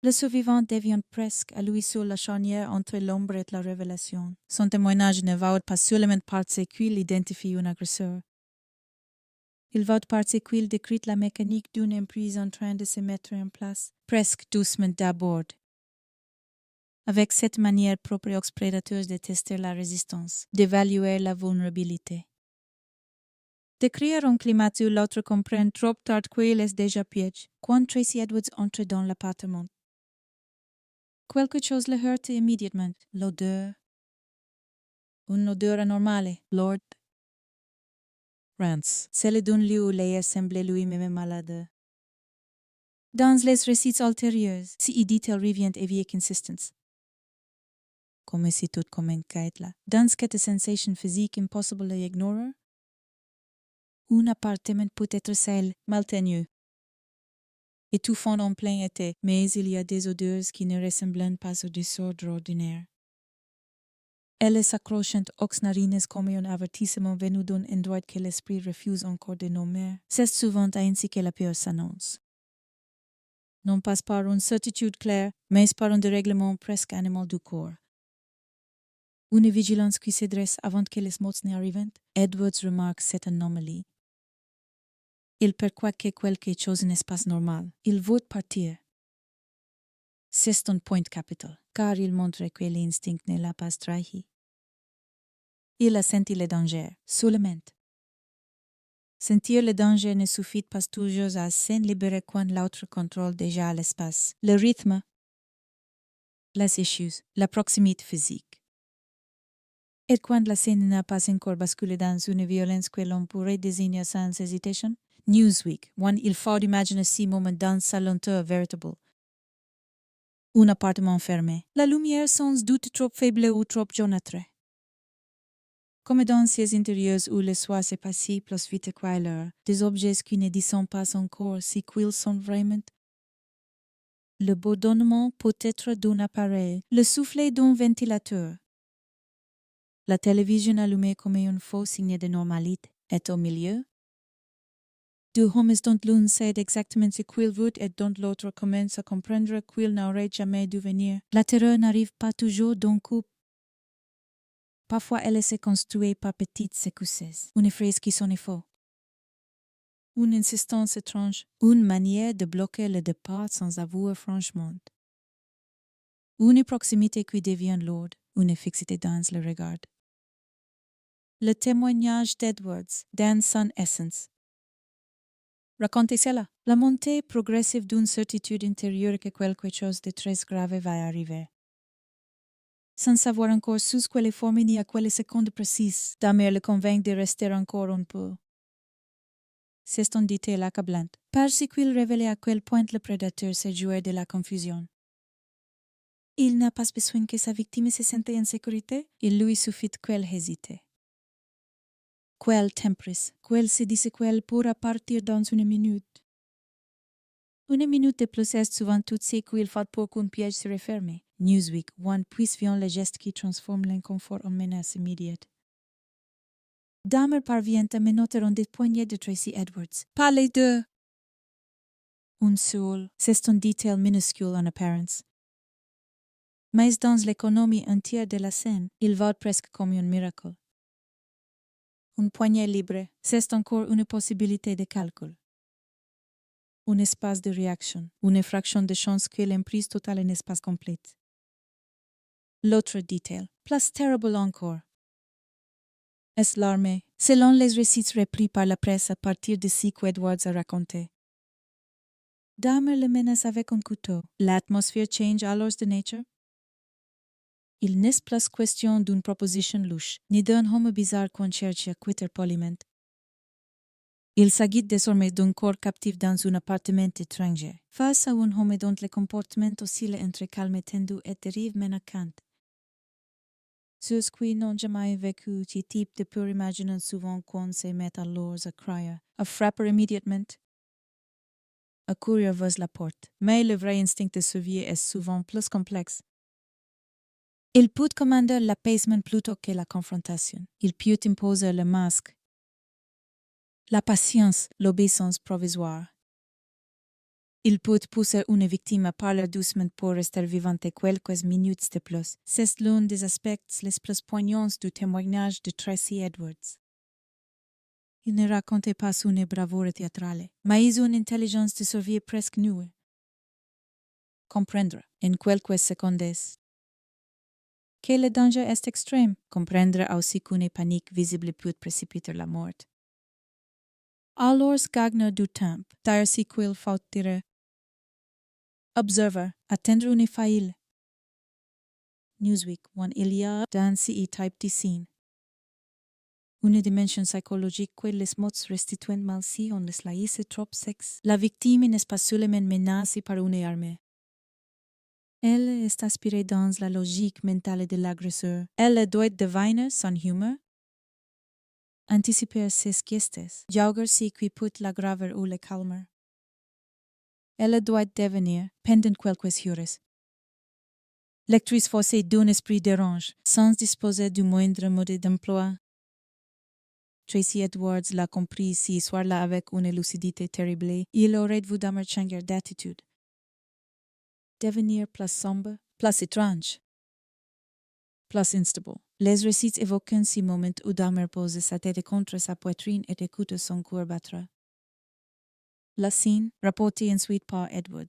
Le survivant devient presque à lui seul la charnière entre l'ombre et la révélation. Son témoignage ne va pas seulement parce qu'il identifie un agresseur. Il va parce qu'il décrit la mécanique d'une emprise en train de se mettre en place, presque doucement d'abord. Avec cette manière propre aux prédateurs de tester la résistance, d'évaluer la vulnérabilité. D'écrire un climat où l'autre comprend trop tard qu'il est déjà piège, quand Tracy Edwards entre dans l'appartement. Quelque chose le heurte immédiatement, l'odeur. Une odeur anormale, Lord. Rance, celle d'un lieu où l'air semblait lui-même malade. Dans les récits ultérieurs, si dit-elle revient et consistance. Comme si tout comme une quête là. Dans cette sensation physique impossible à ignorer, un appartement peut être seul, mal tenu. Étouffant en plein été, mais il y a des odeurs qui ne ressemblent pas au désordre ordinaire. Elles s'accrochent aux narines comme un avertissement venu d'un endroit que l'esprit refuse encore de nommer. C'est souvent ainsi que la peur s'annonce. Non pas par une certitude claire, mais par un dérèglement presque animal du corps. Une vigilance qui se dresse avant que les mots n'arrivent, Edwards remarque cette anomalie. Il perçoit que quelque chose n'est pas normal. Il veut partir. C'est un point capital, car il montre que l'instinct ne l'a pas trahi. Il a senti le danger, seulement. Sentir le danger ne suffit pas toujours à s'en libérer quand l'autre contrôle déjà l'espace, le rythme, les issues, la proximité physique. Et quand la scène n'a pas encore basculé dans une violence que l'on pourrait désigner sans hésitation, Newsweek, when il faut imaginer ce moment dans sa lenteur véritable. Un appartement fermé. La lumière sans doute trop faible ou trop jaunâtre. Comme dans ces intérieurs où le soir se passe plus vite que l'heure, des objets qui ne disent pas encore si qu'ils sont vraiment. Le bourdonnement peut être d'un appareil, le soufflet d'un ventilateur. La télévision allumée comme un faux signe de normalité est au milieu. Deux hommes dont l'un sait exactement ce qu'il veut et dont l'autre commence à comprendre qu'il n'aurait jamais dû venir. La terreur n'arrive pas toujours d'un coup. Parfois, elle se construit par petites secousses, une phrase qui sonne faux. Une insistance étrange, une manière de bloquer le départ sans avouer franchement. Une proximité qui devient lourde, une fixité dans le regard. Le témoignage d'Edwards, dans son essence. Racontez cela. La montée progressive d'une certitude intérieure que quelque chose de très grave va arriver. Sans savoir encore sous quelle forme ni à quelle seconde précise, Dahmer le convainc de rester encore un peu. C'est un détail accablant, parce qu'il révèle à quel point le prédateur s'est joué de la confusion. Il n'a pas besoin que sa victime se sente en sécurité, il lui suffit qu'elle hésite. Qu'elle temprise, qu'elle se dise qu'elle pourra partir dans une minute. Une minute de plus est souvent tout ce qu'il faut pour qu'un piège se referme. Newsweek, one puisse vient le geste qui transforme l'inconfort en menace immédiate. Dahmer parvient à menotter un des poignets de Tracy Edwards. Pas les deux. Un seul, c'est un détail minuscule en apparence. Mais dans l'économie entière de la scène, il va presque comme un miracle. Une poignée libre, c'est encore une possibilité de calcul. Un espace de réaction, une fraction de chance que l'emprise totale est un espace complet. L'autre détail, plus terrible encore, est l'armée, selon les récits repris par la presse à partir de ce qu'Edwards a raconté. Dahmer le menace avec un couteau. L'atmosphère change alors de nature? Il n'est plus question d'une proposition louche, ni d'un homme bizarre qu'on cherche à quitter poliment. Il s'agit désormais d'un corps captif dans un appartement étranger, face à un homme dont le comportement oscille entre calme et tendu et dérive menaçante. Ceux qui n'ont jamais vécu ce type de pure imaginent souvent qu'on se met alors à crier, à frapper immédiatement, à courir vers la porte. Mais le vrai instinct de survie est souvent plus complexe. Il peut commander l'apaisement plutôt que la confrontation. Il peut imposer le masque, la patience, l'obéissance provisoire. Il peut pousser une victime à parler doucement pour rester vivante quelques minutes de plus. C'est l'un des aspects les plus poignants du témoignage de Tracy Edwards. Il ne racontait pas une bravoure théâtrale, mais une intelligence de survie presque nue. Comprendre, en quelques secondes, que le danger est extrême, comprendre aussi qu'une panique visible peut précipiter la mort. Alors gagner du temps, d'ailleurs si qu'il faut dire. Observer, attendre une faille. Newsweek, il y a dans ce type de scène une dimension psychologique que les mots restituent mal si on les laisse trop sexe. La victime n'est pas seulement menacée par une armée. Elle est aspirée dans la logique mentale de l'agresseur. Elle doit deviner son humeur, anticiper ses gestes, juger ce qui peut l'aggraver ou le calmer. Elle doit devenir, pendant quelques heures, lectrice forcée d'un esprit dérange, sans disposer du moindre mode d'emploi. Tracy Edwards l'a compris ce soir-là avec une lucidité terrible. Il aurait voulu Dahmer changer d'attitude. Devenir plus sombre, plus étrange, plus instable. Les récits évoquent ce moment où Dahmer pose sa tête contre sa poitrine et écoute son cœur battre. La scène, rapportée ensuite par Edwards,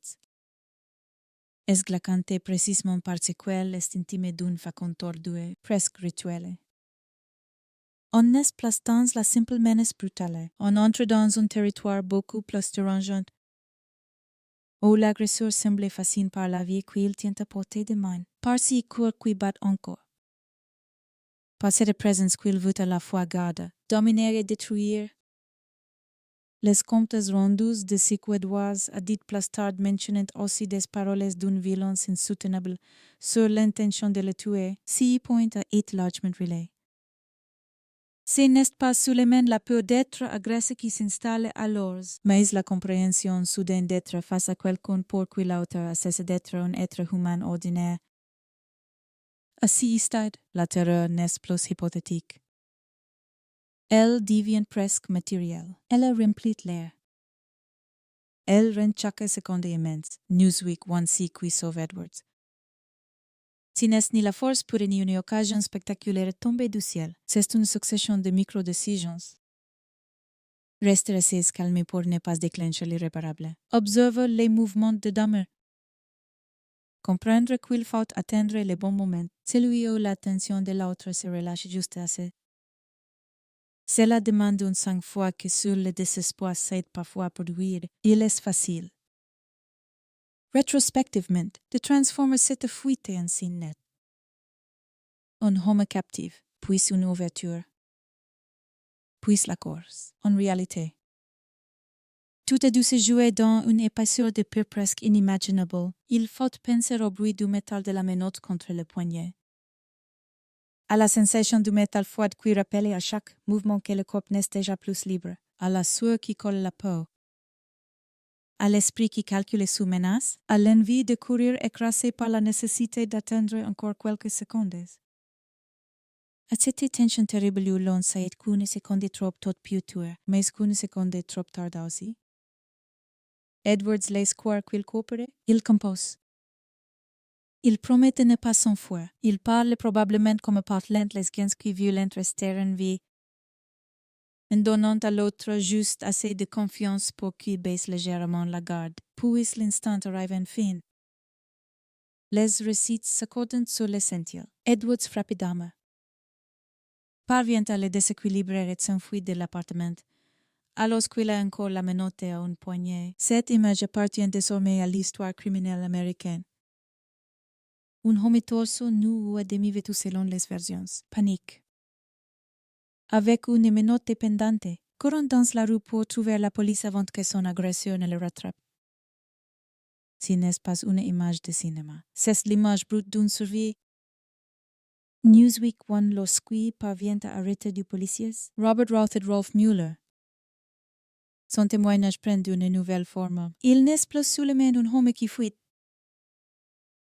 est glaçante précisément parce qu'elle est intime d'une façon tordue, presque rituelle. On n'est plus dans la simple menace brutale. On entre dans un territoire beaucoup plus dérangeant, où l'agresseur semble fasciné par la vie qu'il tient à portée de main, par ce cœur qui bat encore, par cette présence qu'il veut à la fois garder, dominer et détruire. Les comptes rendus de ce qu'Edwards a dit plus tard mentionnent aussi des paroles d'une violence insoutenable sur l'intention de le tuer, 6 points à 8 largement relais. Ce n'est pas seulement la peur d'être agressé qui s'installe alors, mais la compréhension soudaine d'être face à quelqu'un pour qui l'autre a cessé d'être un être humain ordinaire. À ce stade, la terreur n'est plus hypothétique. Elle devient presque matérielle. Elle remplit l'air. Elle rend chaque seconde immense. Newsweek one see qui sauve Edwards. Ce n'est ni la force pour ni une occasion spectaculaire tombée du ciel. C'est une succession de micro-décisions. Rester assez calme pour ne pas déclencher l'irréparable. Observe les mouvements de Dahmer. Comprendre qu'il faut attendre le bon moment. Celui où l'attention de l'autre se relâche juste assez. Cela demande un sang-froid que sur le désespoir s'aide parfois à produire. Il est facile, rétrospectivement, de transformer cette fuite en scène nette. Un homme captif, puis une ouverture, puis la course. En réalité, tout a dû se jouer dans une épaisseur de peur presque inimaginable. Il faut penser au bruit du métal de la menotte contre le poignet, à la sensation du métal froid qui rappelle à chaque mouvement que le corps n'est déjà plus libre, à la sueur qui colle la peau, à l'esprit qui calcule sous menace, à l'envie de courir écrasé par la nécessité d'attendre encore quelques secondes. À cette tension terrible où l'on sait qu'une seconde trop tôt peut tuer, mais qu'une seconde trop tard aussi. Edwards laisse croire qu'il coopère, il compose. Il promet de ne pas s'enfuir. Il parle probablement comme parlant lesbiennes qui violent rester en vie, en donnant à l'autre juste assez de confiance pour qu'il baisse légèrement la garde. Puis l'instant arrive enfin. Les récits s'accordent sur l'essentiel. Edwards frappe Dahmer. Parvient à le déséquilibrer et s'enfuit de l'appartement. Alors qu'il a encore la menotte à une poignée, cette image appartient désormais à l'histoire criminelle américaine. Un homme torse nu ou à demi vêtu selon les versions. Panique. Avec une menotte pendante, courant dans la rue pour trouver la police avant que son agresseur ne le rattrape. Ce n'est pas une image de cinéma. C'est l'image brute d'une survie. Newsweek One lorsqu'il parvient à arrêter du policier, Robert Routh et Rolf Mueller. Son témoignage prend une nouvelle forme. Il n'est plus seulement un homme qui fuit.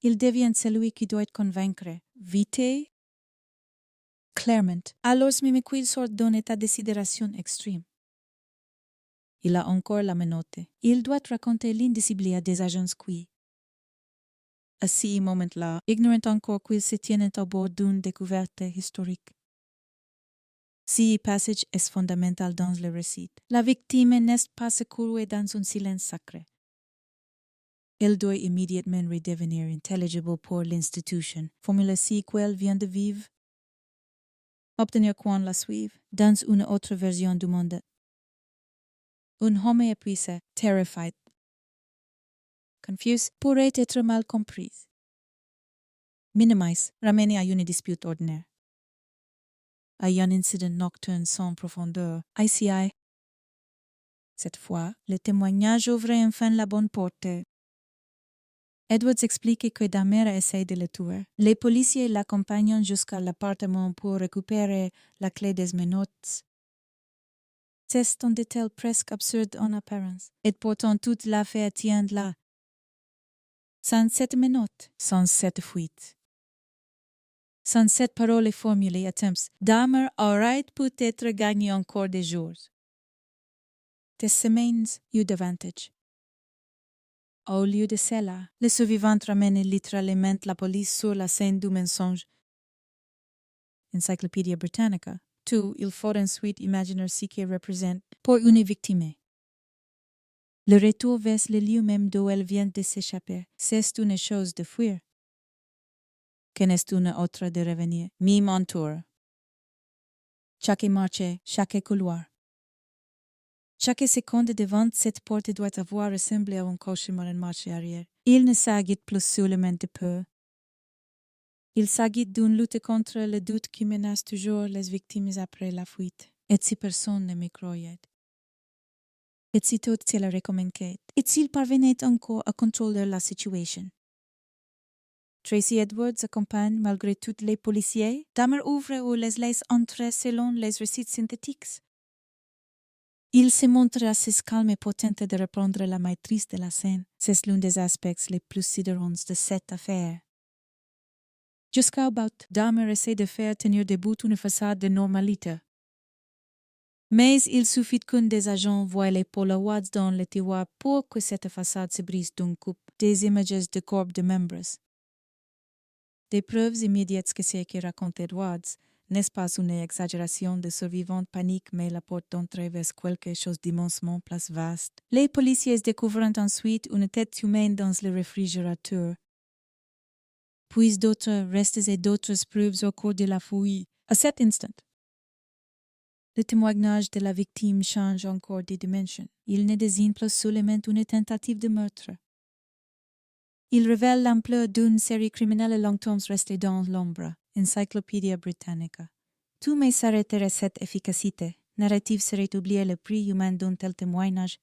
Il devient celui qui doit convaincre, vite, clairement, alors même qu'il sort d'un état de sidération extrême. Il a encore la menotte. Il doit raconter l'indicible à des agents qui, à ce moment-là, ignorant encore qu'ils se tiennent au bord d'une découverte historique. Ce passage est fondamental dans le récit. La victime n'est pas secourue dans un silence sacré. Elle doit immédiatement redevenir intelligible pour l'institution, formuler ce qu'elle vient de vivre, obtenir qu'on la suive dans une autre version du monde. Un homme épuisé, terrified, confus, pourrait être mal compris. Minimize, ramener à une dispute ordinaire. À un incident nocturne sans profondeur, ICI. Cette fois, le témoignage ouvre enfin la bonne porte. Edwards explique que Dahmer essaie de le tuer. Les policiers l'accompagnent jusqu'à l'appartement pour récupérer la clé des menottes. C'est un détail presque absurde en apparence, et pourtant toute l'affaire tient là. Sans cette menotte, sans cette fuite. Sans cette parole formulée à temps, Dahmer aurait peut-être gagné encore des jours. Des semaines eu davantage. Au lieu de cela, les survivants ramènent littéralement la police sur la scène du mensonge. Encyclopédia Britannica. 2. Il faut ensuite imaginer ce qu'elle représente pour une victime. Le retour vers le lieu même d'où elle vient de s'échapper, c'est une chose de fuir. Qu'en est une autre de revenir, mi-mon tour. Chaque marché, chaque couloir. Chaque seconde devant cette porte doit avoir ressemblé à un cauchemar en marche arrière. Il ne s'agit plus seulement de peur. Il s'agit d'une lutte contre le doute qui menace toujours les victimes après la fuite. Et si personne ne me croyait? Et si tout se le recommandait? Et s'il parvenait encore à contrôler la situation? Tracy Edwards accompagne malgré tout les policiers. Dahmer ouvre ou les laisse entrer selon les récits synthétiques. Il se montre assez calme et potent de reprendre la maîtrise de la scène. C'est l'un des aspects les plus sidérants de cette affaire. Jusqu'à bout, Dahmer essaie de faire tenir debout une façade de normalité. Mais il suffit qu'un des agents voie les polaroids dans le tiroir pour que cette façade se brise d'un coup. Des images de corps de membres. Des preuves immédiates que ce que raconte Edwards n'est pas une exagération de survivants panique mais la porte d'entrée vers quelque chose d'immensement plus vaste. Les policiers découvrent ensuite une tête humaine dans le réfrigérateur. Puis d'autres restes et d'autres preuves au cours de la fouille. À cet instant, le témoignage de la victime change encore de dimension. Il ne désigne plus seulement une tentative de meurtre. Il révèle l'ampleur d'une série criminelle longtemps restée dans l'ombre. Encyclopédia Britannica. Tout mais s'arrêterait cette efficacité. Narrative serait oublié le prix humain d'un tel témoignage.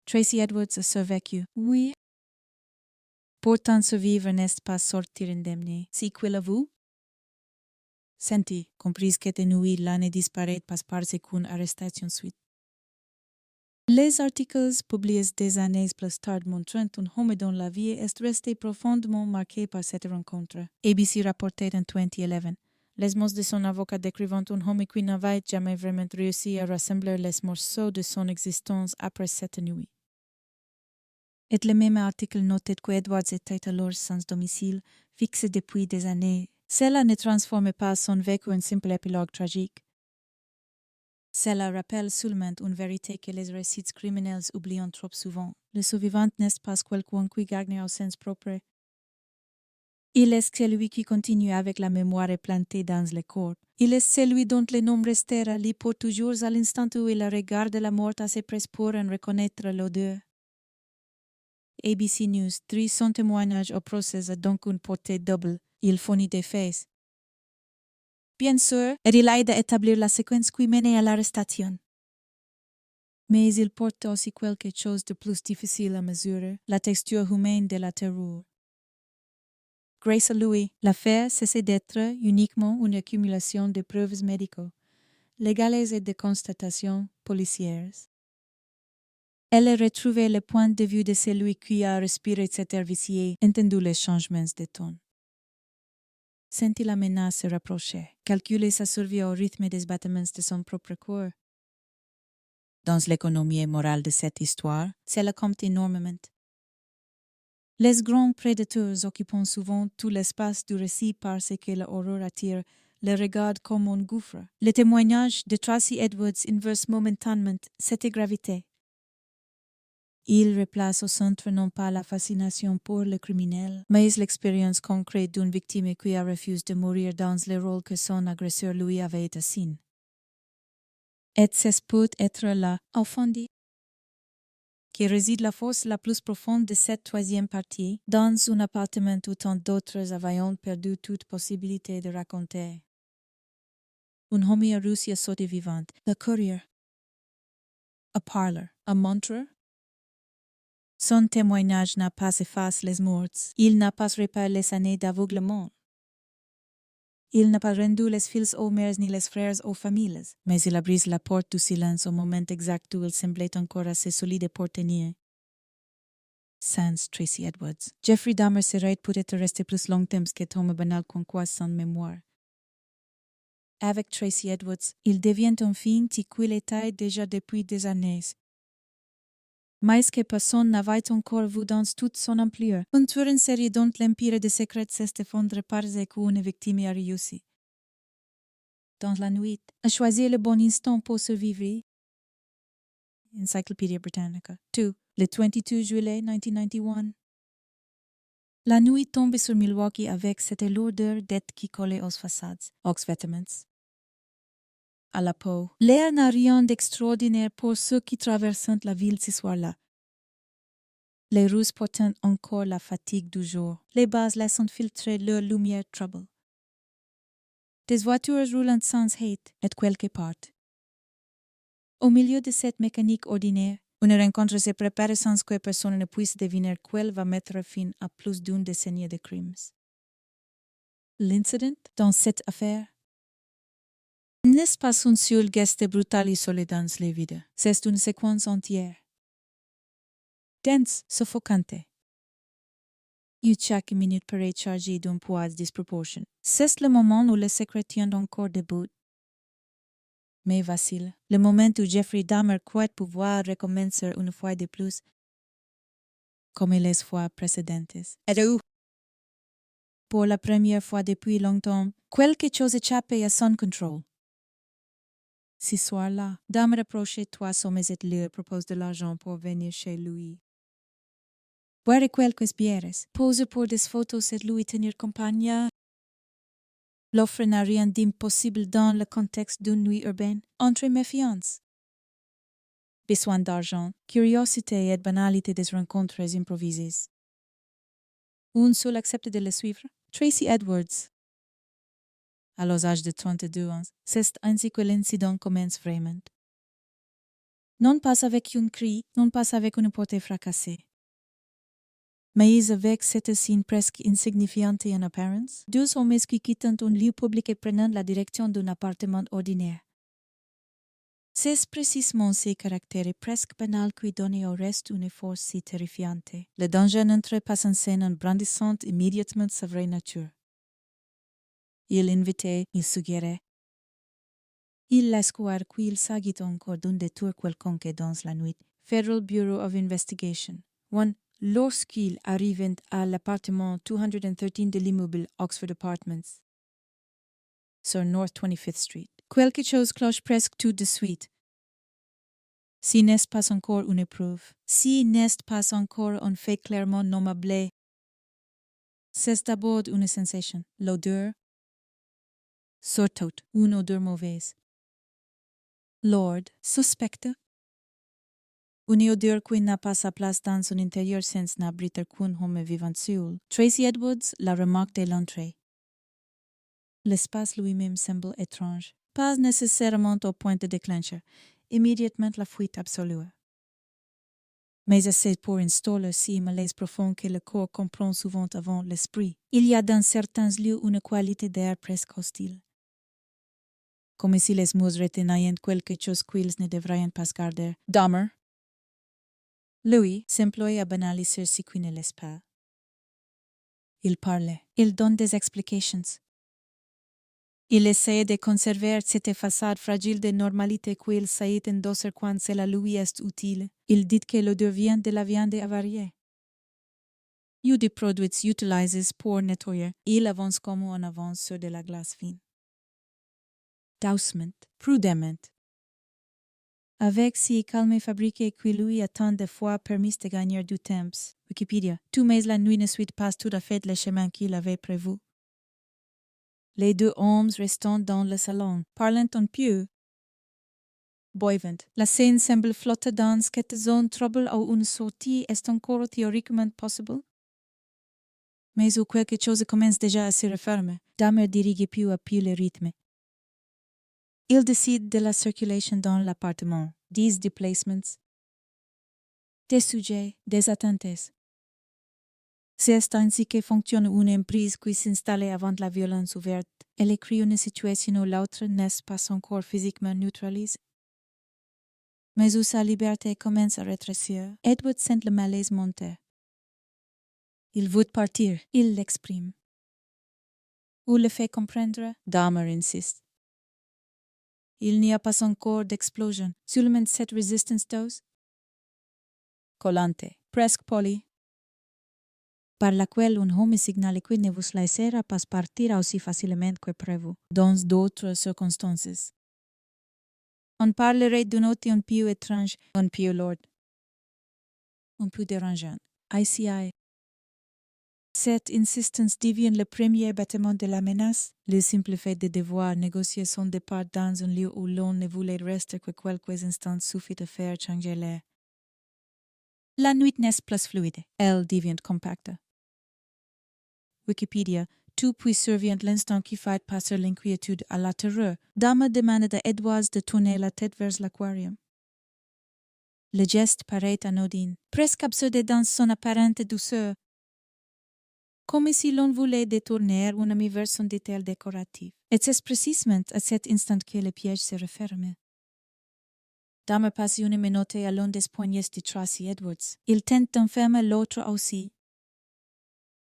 Tracy Edwards a survécu. Oui. Pourtant survivre n'est pas sortir indemne. Si qu'il avoue? Senti, comprise que de nuit l'année disparaît pas parce qu'une arrestation suite. Les articles publiés des années plus tard montrant un homme dont la vie est restée profondément marquée par cette rencontre. ABC rapportait en 2011. Les mots de son avocat décrivant un homme qui n'avait jamais vraiment réussi à rassembler les morceaux de son existence après cette nuit. Et le même article notait que Edwards était alors sans domicile, fixé depuis des années. Cela ne transforme pas son vécu en simple épilogue tragique. Cela rappelle seulement une vérité que les récits criminels oublient trop souvent. Le survivant n'est pas quelqu'un qui gagne au sens propre. Il est celui qui continue avec la mémoire plantée dans le corps. Il est celui dont le nom restera li pour toujours à l'instant où il regarde la mort assez près pour en reconnaître l'odeur. ABC News, 300 témoignages au procès a donc une portée double. Il fournit des faits. Bien sûr, il aide à établir la séquence qui mène à l'arrestation. Mais il porte aussi quelque chose de plus difficile à mesurer, la texture humaine de la terreur. Grâce à lui, l'affaire cesse d'être uniquement une accumulation de preuves médicales, légales et de constatations policières. Elle a retrouvé le point de vue de celui qui a respiré cet air vicié, entendu les changements de ton. Sentit la menace se rapprocher, calculé sa survie au rythme des battements de son propre corps. Dans l'économie morale de cette histoire, cela compte énormément. Les grands prédateurs occupant souvent tout l'espace du récit parce que l'horreur attire le regard comme un gouffre. Le témoignage de Tracy Edwards inverse momentanément cette gravité. Il replace au centre non pas la fascination pour le criminel, mais l'expérience concrète d'une victime qui a refusé de mourir dans le rôle que son agresseur lui avait assigné. Et c'est peut être là, au fond, qui réside la force la plus profonde de cette troisième partie, dans un appartement où tant d'autres avaient perdu toute possibilité de raconter. Une homie Russie sortie vivante, le courrier, un parleur, un montreur. Son témoignage n'a pas effacé les morts, il n'a pas réparé les années d'aveuglement. Il n'a pas rendu les fils aux mères ni les frères aux familles, mais il a brisé la porte du silence au moment exact où il semblait encore assez solide pour tenir. Sans Tracy Edwards, Jeffrey Dahmer serait peut-être resté plus longtemps que Thomas banal conquoit sans mémoire. Avec Tracy Edwards, il devient un film qui était déjà depuis des années. Mais que personne n'avait encore vu dans toute son ampleur. Un tour en série dont l'empire des secrets s'effondre parce qu'une victime a réussi. Dans la nuit, a choisi le bon instant pour survivre. Encyclopédia Britannica. 2. Le 22 juillet 1991. La nuit tombe sur Milwaukee avec cette lourdeur d'être qui collait aux façades, aux vêtements, à la peau. L'air n'a rien d'extraordinaire pour ceux qui traversent la ville ce soir-là. Les rues portent encore la fatigue du jour. Les bases laissent filtrer leur lumière trouble. Des voitures roulant sans hate et quelque part. Au milieu de cette mécanique ordinaire, une rencontre se prépare sans que personne ne puisse deviner qu'elle va mettre fin à plus d'une décennie de crimes. L'incident dans cette affaire n'est pas un seul geste brutal isolé dans les vides. C'est une séquence entière. Dense, suffocante. Et chaque minute paraît chargée d'un poids disproportionné. C'est le moment où le secret tient encore debout. Mais vacille, le moment où Jeffrey Dahmer croit pouvoir recommencer une fois de plus, comme les fois précédentes. Et où? Pour la première fois depuis longtemps, quelque chose échappait à son contrôle. Ce soir-là, Dahmer approchait toi sommes et lui propose de l'argent pour venir chez lui. Boire quelques bières, poser pour des photos et lui tenir compagnie. L'offre n'a rien d'impossible dans le contexte d'une nuit urbaine, entre méfiance. Besoin d'argent, curiosité et banalité des rencontres improvisées. Un seul accepte de le suivre, Tracy Edwards. À l'âge de 32 ans, c'est ainsi que l'incident commence vraiment. Non pas avec un cri, non pas avec une portée fracassée. Mais avec cette scène presque insignifiante en apparence, deux hommes qui quittent un lieu public et prennent la direction d'un appartement ordinaire. C'est précisément ces caractères presque banals qui donnent au reste une force si terrifiante. Le danger n'entre pas en scène en brandissant immédiatement sa vraie nature. Il invitait, il suggérait. Il laisse croire qu'il s'agit encore d'un détour quelconque dans la nuit. Federal Bureau of Investigation. One lorsqu'ils arrivent à l'appartement 213 de l'immeuble Oxford Apartments, sur North 25th Street. Quelque chose cloche presque tout de suite. Si n'est pas encore une épreuve, si n'est pas encore un fait clairement nommable, c'est d'abord une sensation, l'odeur, surtout une odeur mauvaise. Lord suspecte une odeur qui n'a pas sa place dans son intérieur sans n'abriter qu'un homme vivant seul. Tracy Edwards la remarque dès l'entrée. L'espace lui-même semble étrange, pas nécessairement au point de déclencher immédiatement la fuite absolue, mais assez pour installer si malaise profond que le corps comprend souvent avant l'esprit. Il y a dans certains lieux une qualité d'air presque hostile, comme si les mots retenaient quelque chose qu'ils ne devraient pas garder. Dahmer, lui, s'emploie à banaliser ce qui ne l'est pas. Il parle, il donne des explications. Il essaie de conserver cette façade fragile de normalité qu'il sait endosser quand cela lui est utile. Il dit que l'odeur vient de la viande avariée. You des produits utilisés pour nettoyer. Il avance comme on avance sur de la glace fine. Doucement, prudemment. Avec si calme fabriqué qui lui a tant de fois permis de gagner du temps. Wikipédia. Tout mais la nuit ne suit pas tout à fait le chemin qu'il avait prévu. Les deux hommes restant dans le salon, parlant un peu. Boivant. La scène semble flotter dans cette zone trouble où une sortie est encore théoriquement possible. Mais où quelque chose commence déjà à se refermer, Dahmer dirige peu à peu le rythme. Il décide de la circulation dans l'appartement, des déplacements, des sujets, des attentes. C'est ainsi que fonctionne une emprise qui s'installe avant la violence ouverte. Elle crée une situation où l'autre n'est pas encore physiquement neutralisé. Mais où sa liberté commence à rétrécir, Edward sent le malaise monter. Il veut partir, il l'exprime. Ou le fait comprendre, Dahmer insiste. Il n'y a pas encore d'explosion, seulement cette résistance dose. Collante, presque poli, par laquelle un homme signale qu'il ne vous laissera pas partir aussi facilement que prévu, dans d'autres circonstances. On parlerait d'une note un peu étrange, un peu lourde, un peu dérangeante. ICI. Cette insistance devient le premier bâtiment de la menace, le simple fait de devoir négocier son départ dans un lieu où l'on ne voulait rester que quelques instants suffit de faire changer l'air. La nuit n'est plus fluide, elle devient compacte. Wikipédia, tout puis survient l'instant qui fait passer l'inquiétude à la terreur. Dahmer demande à Edwards de tourner la tête vers l'aquarium. Le geste paraît anodin, presque absurde dans son apparente douceur, comme si l'on voulait détourner un ami vers son détail décoratif. Et c'est précisément à cet instant que le piège se referme. Dahmer passe une minute à l'un des poignets de Tracy Edwards. Il tente d'enfermer l'autre aussi,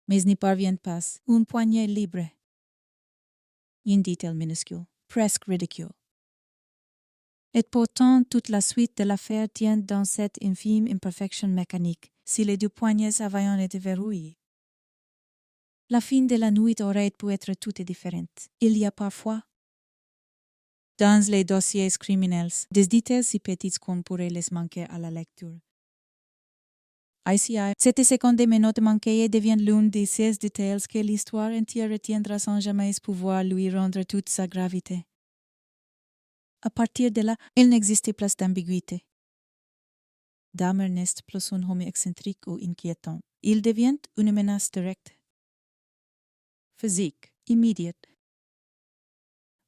mais n'y parvient pas. Un poignet libre. Un détail minuscule, presque ridicule. Et pourtant, toute la suite de l'affaire tient dans cette infime imperfection mécanique, si les deux poignets avaient été verrouillés. La fin de la nuit aurait pu être toute différente. Il y a parfois, dans les dossiers criminels, des détails si petits qu'on pourrait les manquer à la lecture. ICI, cette seconde minute manquée devient l'un des 16 détails que l'histoire entière retiendra sans jamais pouvoir lui rendre toute sa gravité. À partir de là, il n'existe plus d'ambiguïté. Dahmer n'est plus un homme excentrique ou inquiétant. Il devient une menace directe, physique, immédiate.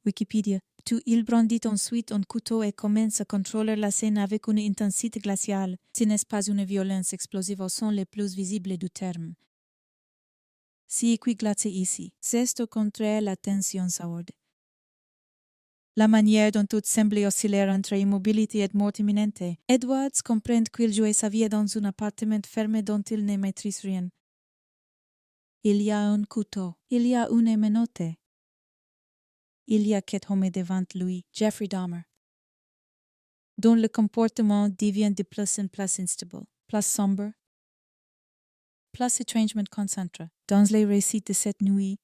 Wikipédia. Tout il brandit ensuite un couteau et commence à contrôler la scène avec une intensité glaciale, ce n'est pas une violence explosive au sens le plus visible du terme. Si qui glace ici, c'est au contraire la tension sourde. La manière dont tout semble osciller entre immobilité et mort imminente, Edwards comprend qu'il jouait sa vie dans un appartement fermé dont il ne maîtrise rien. Il y a un couteau, il y a une menotte. Il y a cet homme devant lui, Jeffrey Dahmer, dont le comportement devient de plus en plus instable, plus sombre, Plus étrangement concentre. Dans les récits de cette nuit,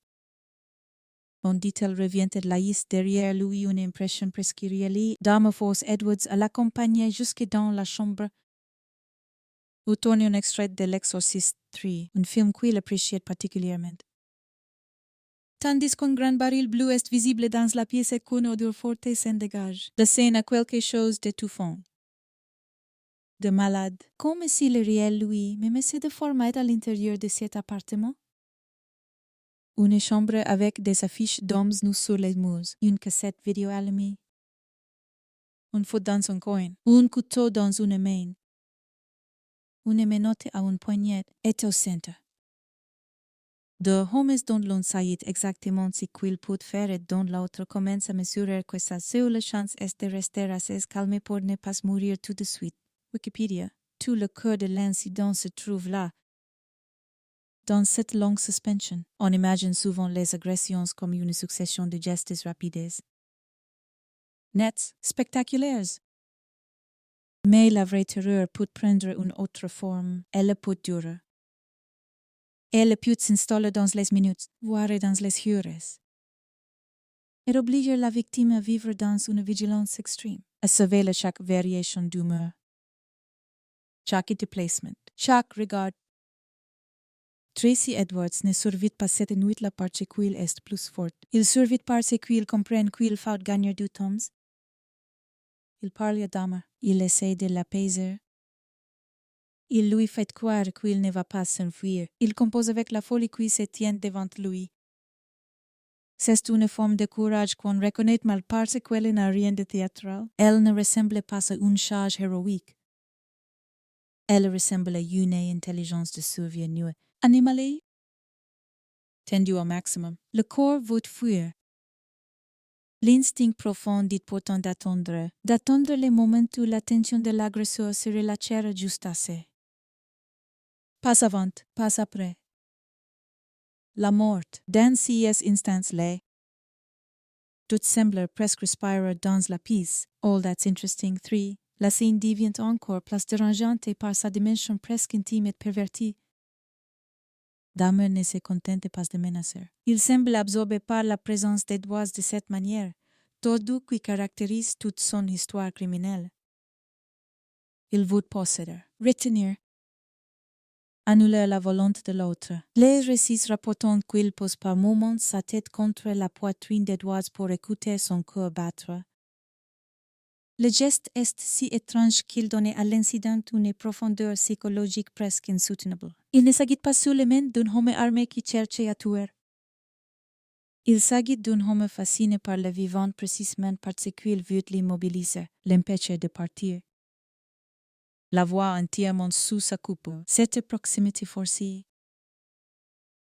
on dit-elle revient de laïs derrière lui une impression presque irréelle. Dame Force Edwards l'accompagnait jusque dans la chambre où tourne un extrait de L'Exorciste 3, un film qu'il appréciait particulièrement. Tandis qu'un grand baril bleu est visible dans la pièce et qu'une odeur forte s'en dégage, la scène a quelque chose d'étouffant, de malade, comme si le réel lui même se déformait à l'intérieur de cet appartement. Une chambre avec des affiches d'hommes nus sur les murs, une cassette vidéo allumée, une faute dans un coin, un couteau dans une main, une menotte à une poignette est au centre. Deux hommes dont l'un sait exactement ce qu'il peut faire et dont l'autre commence à mesurer que sa seule chance est de rester assez calme pour ne pas mourir tout de suite. Wikipédia. Tout le cœur de l'incident se trouve là. Dans cette longue suspension, on imagine souvent les agressions comme une succession de gestes rapides, nets, spectaculaires. Mais la vraie terreur peut prendre une autre forme. Elle peut durer. Elle peut s'installer dans les minutes, voire dans les heures. Elle oblige la victime à vivre dans une vigilance extrême, à surveiller chaque variation d'humeur, chaque déplacement, chaque regard. Tracy Edwards ne survit pas cette nuit-là parce qu'il est plus fort. Il survit parce qu'il comprend qu'il faut gagner du temps. Il parle à Dahmer, il essaie de l'apaiser. Il lui fait croire qu'il ne va pas s'enfuir. Il compose avec la folie qui se tient devant lui. C'est une forme de courage qu'on reconnaît mal parce qu'elle n'a rien de théâtral. Elle ne ressemble pas à une charge héroïque. Elle ressemble à une intelligence de survie nue, animalée, tendue au maximum. Le corps veut fuir. L'instinct profond dit pourtant d'attendre le moment où l'attention de l'agresseur se relâchera juste assez. Pas avant, pas après. La mort, dans ces instants-là, tout semble presque respirer dans la peace. All that's interesting. 3. La scène devient encore plus dérangeante par sa dimension presque intime et pervertie. Dahmer ne se contente pas de menacer. Il semble absorbé par la présence d'Edwards de cette manière, tordu qui caractérise toute son histoire criminelle. Il veut posséder, retenir, annuler la volonté de l'autre. Les récits rapportant qu'il pose par moments sa tête contre la poitrine d'Edwards pour écouter son cœur battre. Le geste est si étrange qu'il donnait à l'incident une profondeur psychologique presque insoutenable. Il ne s'agit pas seulement d'un homme armé qui cherchait à tuer. Il s'agit d'un homme fasciné par le vivant précisément parce qu'il veut l'immobiliser, l'empêcher de partir. La voix entièrement sous sa coupe, cette proximité forcée.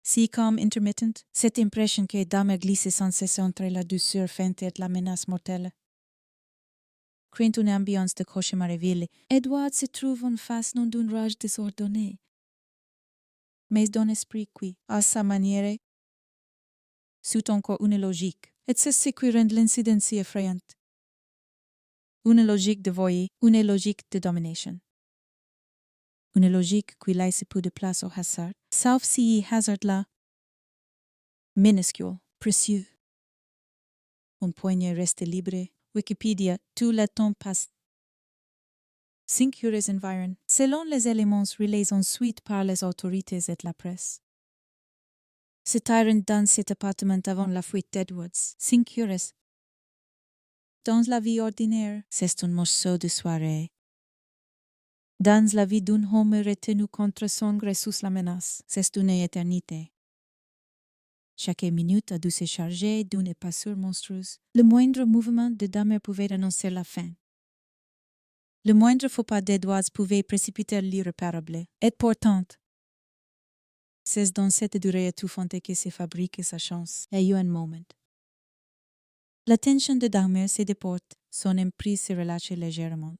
Si comme intermittente, cette impression que Dahmer glisse sans cesse entre la douceur feinte et la menace mortelle. Craignant une ambiance de cauchemarville, Edward se trouve en face non d'une rage désordonnée, mais d'un esprit qui, à sa manière, suit encore une logique. Et c'est ce qui rend l'incident si effrayant. Une logique de voyer, une logique de domination. Une logique qui laisse peu de place au hasard, sauf si hasard-là, minuscule, précieux. Un poignet reste libre. Wikipédia, tout le temps passe. 5 heures environ, selon les éléments relayés ensuite par les autorités et la presse. Se tirent dans cet appartement avant la fuite d'Edwards. 5 heures. Dans la vie ordinaire, c'est un morceau de soirée. Dans la vie d'un homme retenu contre son gré sous la menace, c'est une éternité. Chaque minute a dû se charger d'une épaisseur monstrueuse. Le moindre mouvement de Dahmer pouvait annoncer la fin. Le moindre faux pas d'Edwards pouvait précipiter l'irréparable. Et pourtant, c'est dans cette durée étouffante que se fabrique sa chance. A un moment. La tension de Dahmer se déporte, son emprise se relâche légèrement.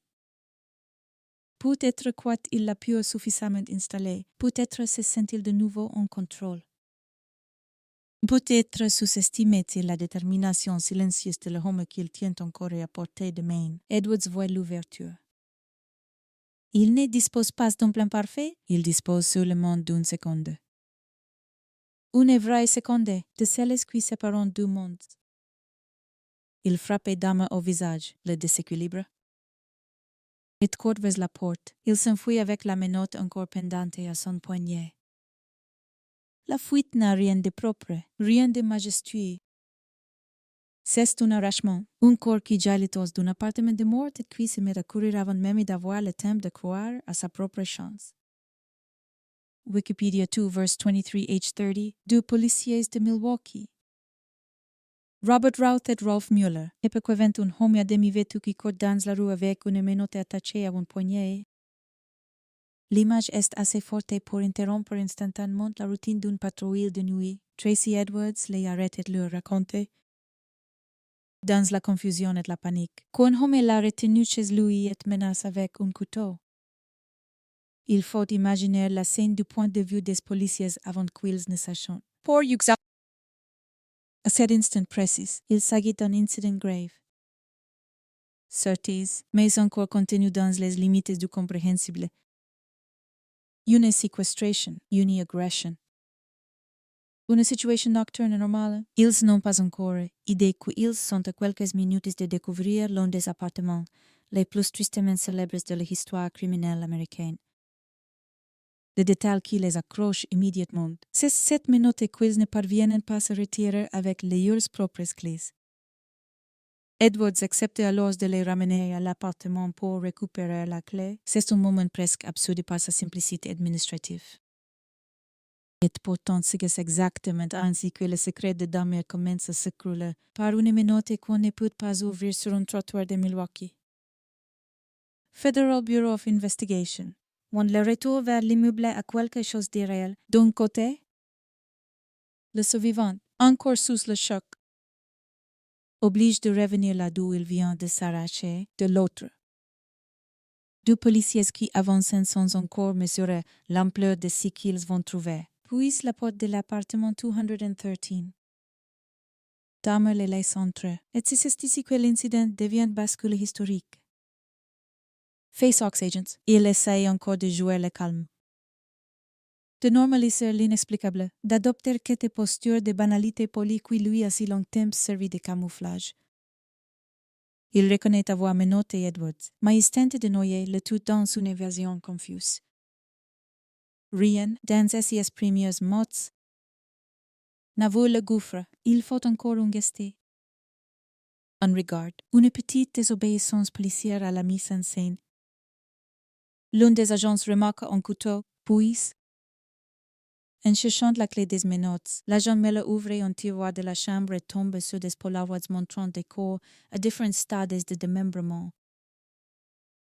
Peut-être qu'il l'a pu suffisamment installé, peut-être se sent-il de nouveau en contrôle. Peut-être sous-estimait-il la détermination silencieuse de l'homme qu'il tient encore à portée de main. Edwards voit l'ouverture. Il ne dispose pas d'un plan parfait, il dispose seulement d'une seconde. Une vraie seconde de celles qui séparent deux mondes. Il frappe Dama au visage, le déséquilibre. Il court vers la porte. Il s'enfuit avec la menotte encore pendante à son poignet. La fuite n'a rien de propre, rien de majestueux. C'est un arrachement, un corps qui jaillit d'un appartement de mort et qui se met à courir avant même d'avoir le temps de croire à sa propre chance. Wikipedia 2, verse 23, age 30, deux policiers de Milwaukee. Robert Routh et Rolf Mueller, epequevent un homme à demi-vêtu qui court dans la rue avec une menotte attachée à un poignet. L'image est assez forte pour interrompre instantanément la routine d'une patrouille de nuit. Tracy Edwards les arrête et leur raconte, dans la confusion et la panique, qu'un homme l'a retenu chez lui et menace avec un couteau. Il faut imaginer la scène du point de vue des policiers avant qu'ils ne sachent. Pour exemple, à cet instant précis, il s'agit d'un incident grave. Certes, mais encore contenu dans les limites du compréhensible. Une séquestration, une agression. Une situation nocturne normale, ils n'ont pas encore idée qu'ils sont à quelques minutes de découvrir l'un des appartements les plus tristement célèbres de l'histoire criminelle américaine. Le détail qui les accroche immédiatement, c'est 7 minutes qu'ils ne parviennent pas à se retirer avec leurs propres clés. Edwards accepte alors de les ramener à l'appartement pour récupérer la clé. C'est un moment presque absurde par sa simplicité administrative. Et pourtant, c'est exactement ainsi que le secret de Dahmer commence à s'écrouler par une menotte qu'on ne peut pas ouvrir sur un trottoir de Milwaukee. Federal Bureau of Investigation. On le retour vers l'immeuble à quelque chose d'irréel. D'un côté, le survivant, encore sous le choc, oblige de revenir là d'où il vient de s'arracher. De l'autre, deux policiers qui avancent sans encore mesurer l'ampleur de ce qu'ils vont trouver. Puis la porte de l'appartement 213. Dahmer les laisse entrer, et c'est ici que l'incident devient bascule historique. Face-Ox Agents, il essaye encore de jouer le calme, de normaliser l'inexplicable, d'adopter quelques postures de banalité polie qui lui a si longtemps servi de camouflage. Il reconnaît avoir menotté Edwards, mais il tente de noyer le tout dans une évasion confuse. Rien dans ses premiers mots n'avoue le gouffre, il faut encore un geste. En regard, une petite désobéissance policière à la mise en scène. L'un des agents remarque un couteau, puis, en cherchant la clé des menottes, l'agent Miller ouvre un tiroir de la chambre et tombe sur des polaroids montrant des corps à différents stades de démembrement.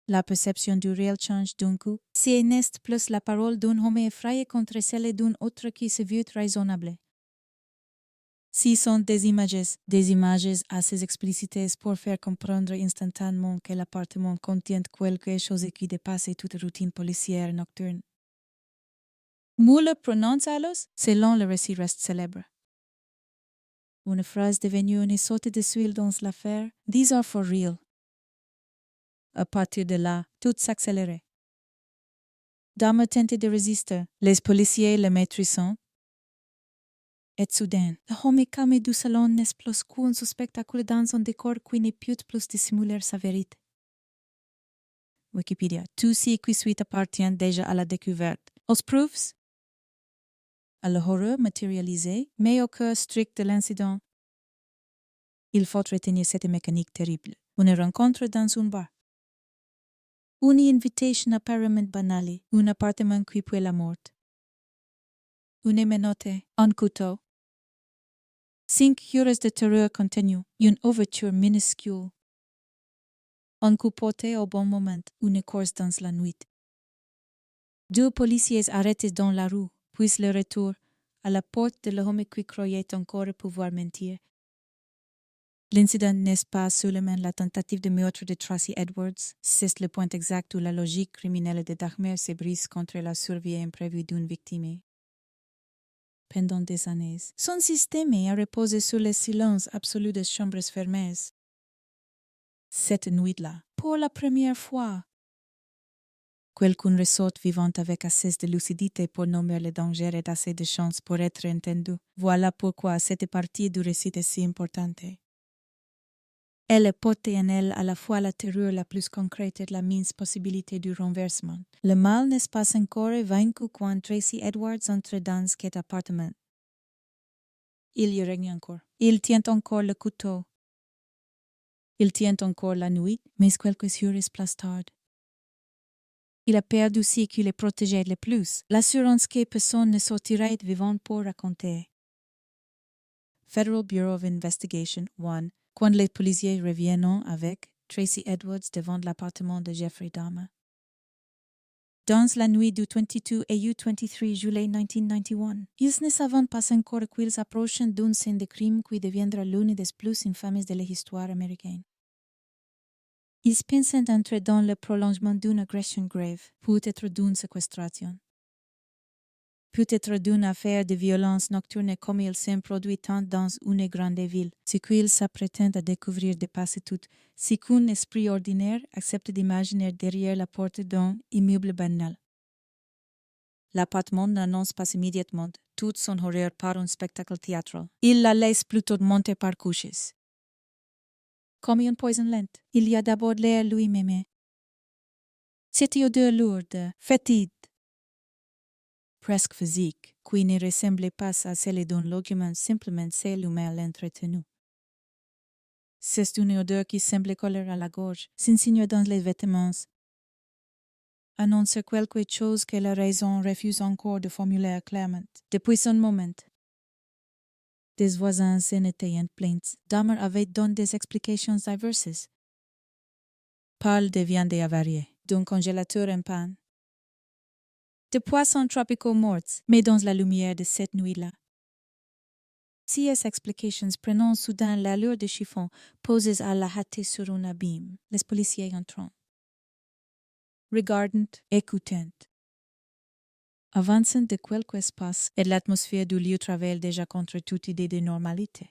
La perception du réel change d'un coup. Si n'est plus la parole d'un homme effrayé contre celle d'un autre qui se veut raisonnable. Si sont des images assez explicites pour faire comprendre instantanément que l'appartement contient quelque chose qui dépasse toute routine policière nocturne. Mueller prononce alors, selon le récit reste célèbre. Une phrase devenue une sorte de suile dans l'affaire. These are for real. À partir de là, tout s'accélérait. Dahmer tentait de résister. Les policiers le maîtrisant. Et soudain, le homme calme du salon n'explose qu'un spectacle dans un décor qui ne peut plus dissimuler sa vérité. Wikipédia. Tout ce qui suit appartient déjà à la découverte. Aux preuves, à l'horreur matérialisée, mais au cœur strict de l'incident. Il faut retenir cette mécanique terrible. Une rencontre dans un bar. Une invitation apparemment banale, un appartement qui pue la mort. Une menotte, un couteau. 5 heures de terreur continue, une ouverture minuscule. Un coup porté au bon moment, une course dans la nuit. 2 policiers arrêtés dans la rue, puis le retour à la porte de l'homme qui croyait encore pouvoir mentir. L'incident n'est pas seulement la tentative de meurtre de Tracy Edwards, c'est le point exact où la logique criminelle de Dahmer se brise contre la survie imprévue d'une victime. Pendant des années, son système a reposé sur le silence absolu des chambres fermées. Cette nuit-là, pour la première fois, Quelqu'un ressort vivant avec assez de lucidité pour nommer le danger et assez de chance pour être entendu. Voilà pourquoi cette partie du récit est si importante. Elle porte en elle à la fois la terreur la plus concrète et la mince possibilité du renversement. Le mal n'est pas encore vaincu quand Tracy Edwards entre dans cet appartement. Il y règne encore. Il tient encore le couteau. Il tient encore la nuit, mais quelques heures plus tard. Il a perdu ce qui le protégeait le plus, l'assurance que personne ne sortirait vivant pour raconter. Federal Bureau of Investigation 1, quand les policiers reviennent avec Tracy Edwards devant l'appartement de Jeffrey Dahmer. Dans la nuit du 22 et 23 juillet 1991, ils ne savent pas encore qu'ils approchent d'une scène de crime qui deviendra l'une des plus infâmes de l'histoire américaine. Ils pensent entrer dans le prolongement d'une agression grave, peut-être d'une séquestration. Peut-être d'une affaire de violence nocturne comme il s'en produit tant dans une grande ville. Ce qu'ils s'apprêtent à découvrir dépasse tout. Ce qu'un esprit ordinaire accepte d'imaginer derrière la porte d'un immeuble banal. L'appartement n'annonce pas immédiatement toute son horreur par un spectacle théâtral. Il la laisse plutôt monter par couches. Comme une poison lente, il y a d'abord l'air lui-même. Cette odeur lourde, fétide, presque physique, qui ne ressemblait pas à celle d'un logement simplement s'allumer à l'entretenu. C'est une odeur qui semble coller à la gorge, s'insinue dans les vêtements, annonce quelque chose que la raison refuse encore de formuler clairement. Depuis ce moment, des voisins s'en étaient en plainte. Dahmer avait donné des explications diverses. Parle de viande avariée, d'un congélateur en panne, de poissons tropicaux morts, mais dans la lumière de cette nuit-là. Ces explications prenant soudain l'allure de chiffon posées à la hâte sur un abîme, les policiers entrant. Regardant, écoutant. Avançant de quelque espace et l'atmosphère du lieu travaille déjà contre toute idée de normalité.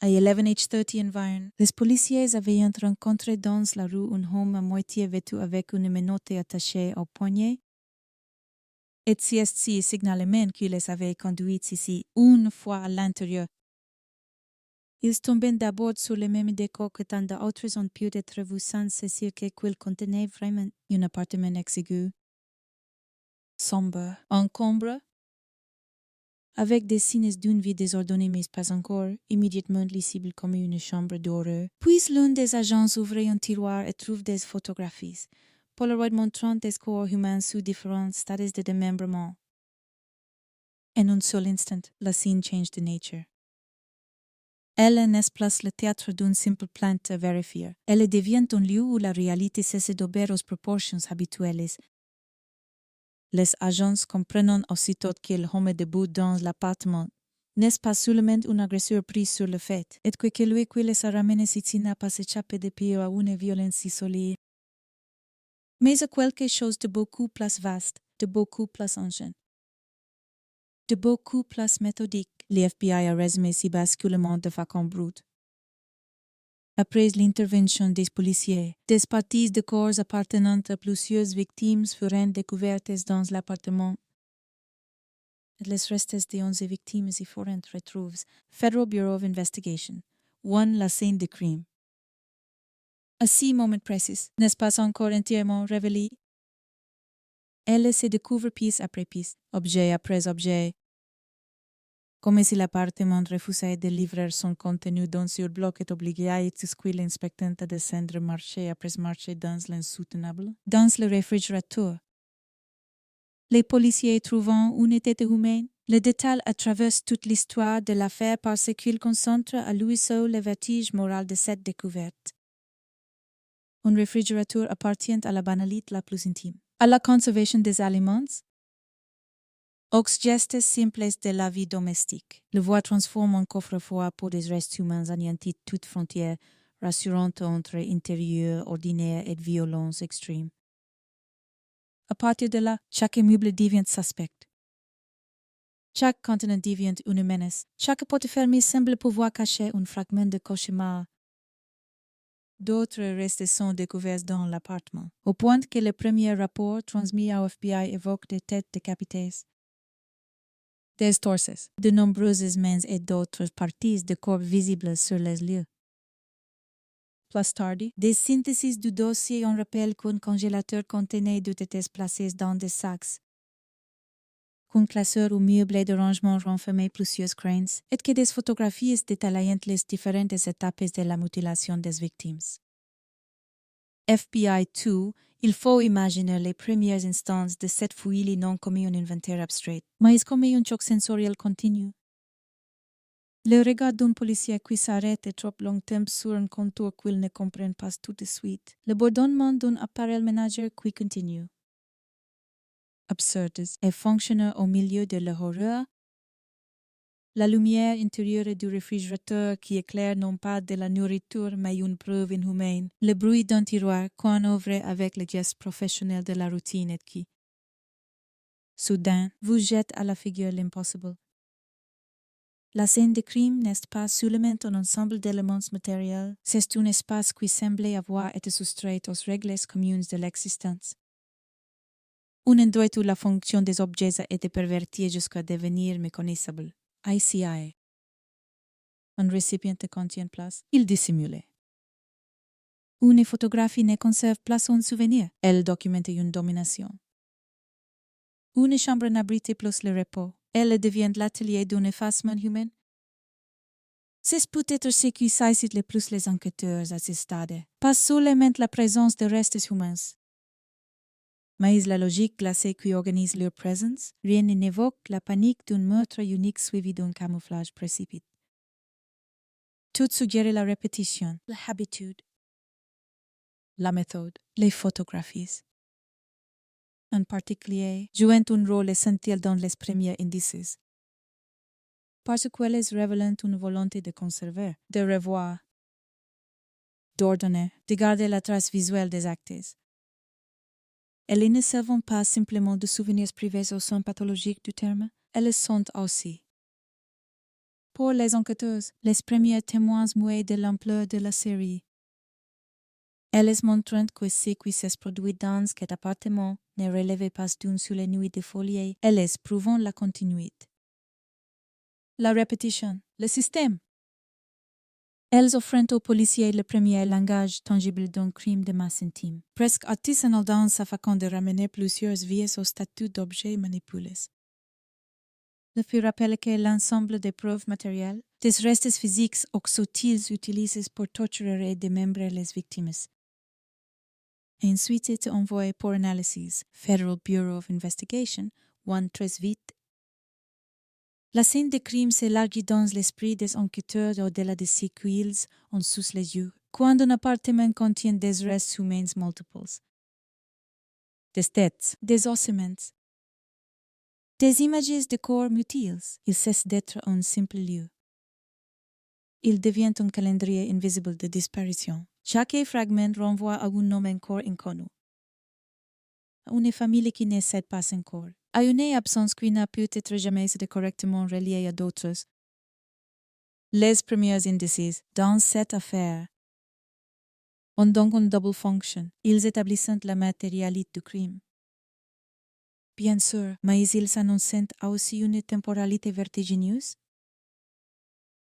À 11h30 environ, les policiers avaient rencontré dans la rue un homme à moitié vêtu avec une menotte attachée au poignet. Et c'est ce signalement qui les avait conduits ici, une fois à l'intérieur. Ils tombaient d'abord sur le même décor que tant d'autres ont pu être vus sans se dire qu'il contenait vraiment un appartement exigu, sombre, encombre, avec des signes d'une vie désordonnée mais pas encore, immédiatement lisible comme une chambre d'horreur. Puis l'un des agents ouvre un tiroir et trouve des photographies, Polaroid montrant des corps humains sous différents stades de démembrement. En un seul instant, la scène change de nature. Elle n'est plus le théâtre d'une simple plainte à vérifier. Elle devient un lieu où la réalité cesse d'obéir aux proportions habituelles. Les agents comprennent aussitôt que l'homme est debout dans l'appartement n'est pas seulement un agresseur pris sur le fait, et que lui qui les a ramenés ici n'a pas échappé depuis à une violence isolée, mais à quelque chose de beaucoup plus vaste, de beaucoup plus ancien, de beaucoup plus méthodique. L'FBI a résumé ce basculement de façon brute. Après l'intervention des policiers, des parties de corps appartenant à plusieurs victimes furent découvertes dans l'appartement. Les restes de 11 victimes y furent retrouvés. Federal Bureau of Investigation. 1. La scène de crime. À ce moment précis, n'est pas encore entièrement révélé. Elle se découvre pièce après pièce, objet après objet, comme si l'appartement refusait de livrer son contenu dans ce bloc est obligé à exclure l'inspectant à descendre marché après marché dans l'insoutenable. Dans le réfrigérateur, les policiers trouvant une tête humaine, le détail à travers toute l'histoire de l'affaire parce qu'il concentre à lui seul le vertige moral de cette découverte. Un réfrigérateur appartient à la banalité la plus intime, à la conservation des aliments, aux gestes simples de la vie domestique. Le bois transforme en coffre-fort pour des restes humains anéantis toute frontière rassurante entre intérieur ordinaire et violence extrême. À partir de là, chaque immeuble devient suspect. Chaque contenant devient une menace. Chaque porte fermée semble pouvoir cacher un fragment de cauchemar. d'autres restes sont découverts dans l'appartement, au point que le premier rapport transmis au FBI évoque des têtes décapitées, des torses, de nombreuses mains et d'autres parties de corps visibles sur les lieux. Plus tard, des synthèses du dossier en rappellent qu'un congélateur contenait deux têtes placées dans des sacs, qu'un classeur ou meuble de rangement renfermait plusieurs crânes, et que des photographies détaillant les différentes étapes de la mutilation des victimes. FBI 2, il faut imaginer les premières instances de cette fouille non comme un inventaire abstrait, mais comme un choc sensoriel continu. Le regard d'un policier qui s'arrête trop longtemps sur un contour qu'il ne comprend pas tout de suite. Le bourdonnement d'un appareil ménager qui continue. Absurdes et fonctionnant au milieu de l'horreur. La lumière intérieure du réfrigérateur qui éclaire non pas de la nourriture mais une preuve inhumaine. Le bruit d'un tiroir qu'on ouvre avec le geste professionnel de la routine et qui, soudain, vous jette à la figure l'impossible. La scène de crime n'est pas seulement un ensemble d'éléments matériels, c'est un espace qui semblait avoir été soustrait aux règles communes de l'existence. Un endroit où la fonction des objets a été pervertie jusqu'à devenir méconnaissable. ICI. Un récipient contient place. Il dissimulait. Une photographie ne conserve place un souvenir. Elle documente une domination. Une chambre n'abrite plus le repos. Elle devient l'atelier d'un effacement humain. C'est peut-être ce qui suscite le plus les enquêteurs à ce stade. Pas seulement la présence de restes humains. Mais la logique glacée qui organise leur présence, rien n'évoque la panique d'un meurtre unique suivi d'un camouflage précipité. Tout suggère la répétition, l'habitude, la méthode, les photographies. En particulier, jouant un rôle essentiel dans les premiers indices. Parce qu'elles révèlent une volonté de conserver, de revoir, d'ordonner, de garder la trace visuelle des actes. Elles ne servent pas simplement de souvenirs privés au sens pathologique du terme, elles sont aussi. Pour les enquêteuses, les premiers témoins muets de l'ampleur de la série. Elles montrent que ce qui s'est produit dans cet appartement ne relevait pas d'une seule nuit de folie, elles prouvant la continuité. La répétition, le système. Elles offrent aux policiers le premier langage tangible d'un crime de masse intime, presque artisanal dans sa façon de ramener plusieurs vies au statut d'objets manipulés. Le fait rappelle que l'ensemble des preuves matérielles, des restes physiques ou subtils utilisés pour torturer et démembrer les victimes. Et ensuite est envoyé pour analyse, Federal Bureau of Investigation, très vite. La scène de crime s'élargit dans l'esprit des enquêteurs au-delà des séquelles en sous les yeux, quand un appartement contient des restes humains multiples. Des têtes, des ossements, des images de corps mutilés, il cesse d'être un simple lieu. Il devient un calendrier invisible de disparition. Chaque fragment renvoie à un nom encore inconnu. À une famille qui ne cède pas encore. À une absence qui n'a peut-être jamais été correctement reliée à d'autres. Les premiers indices dans cette affaire ont donc une double fonction. Ils établissent la matérialité du crime. Bien sûr, mais ils annoncent aussi une temporalité vertigineuse.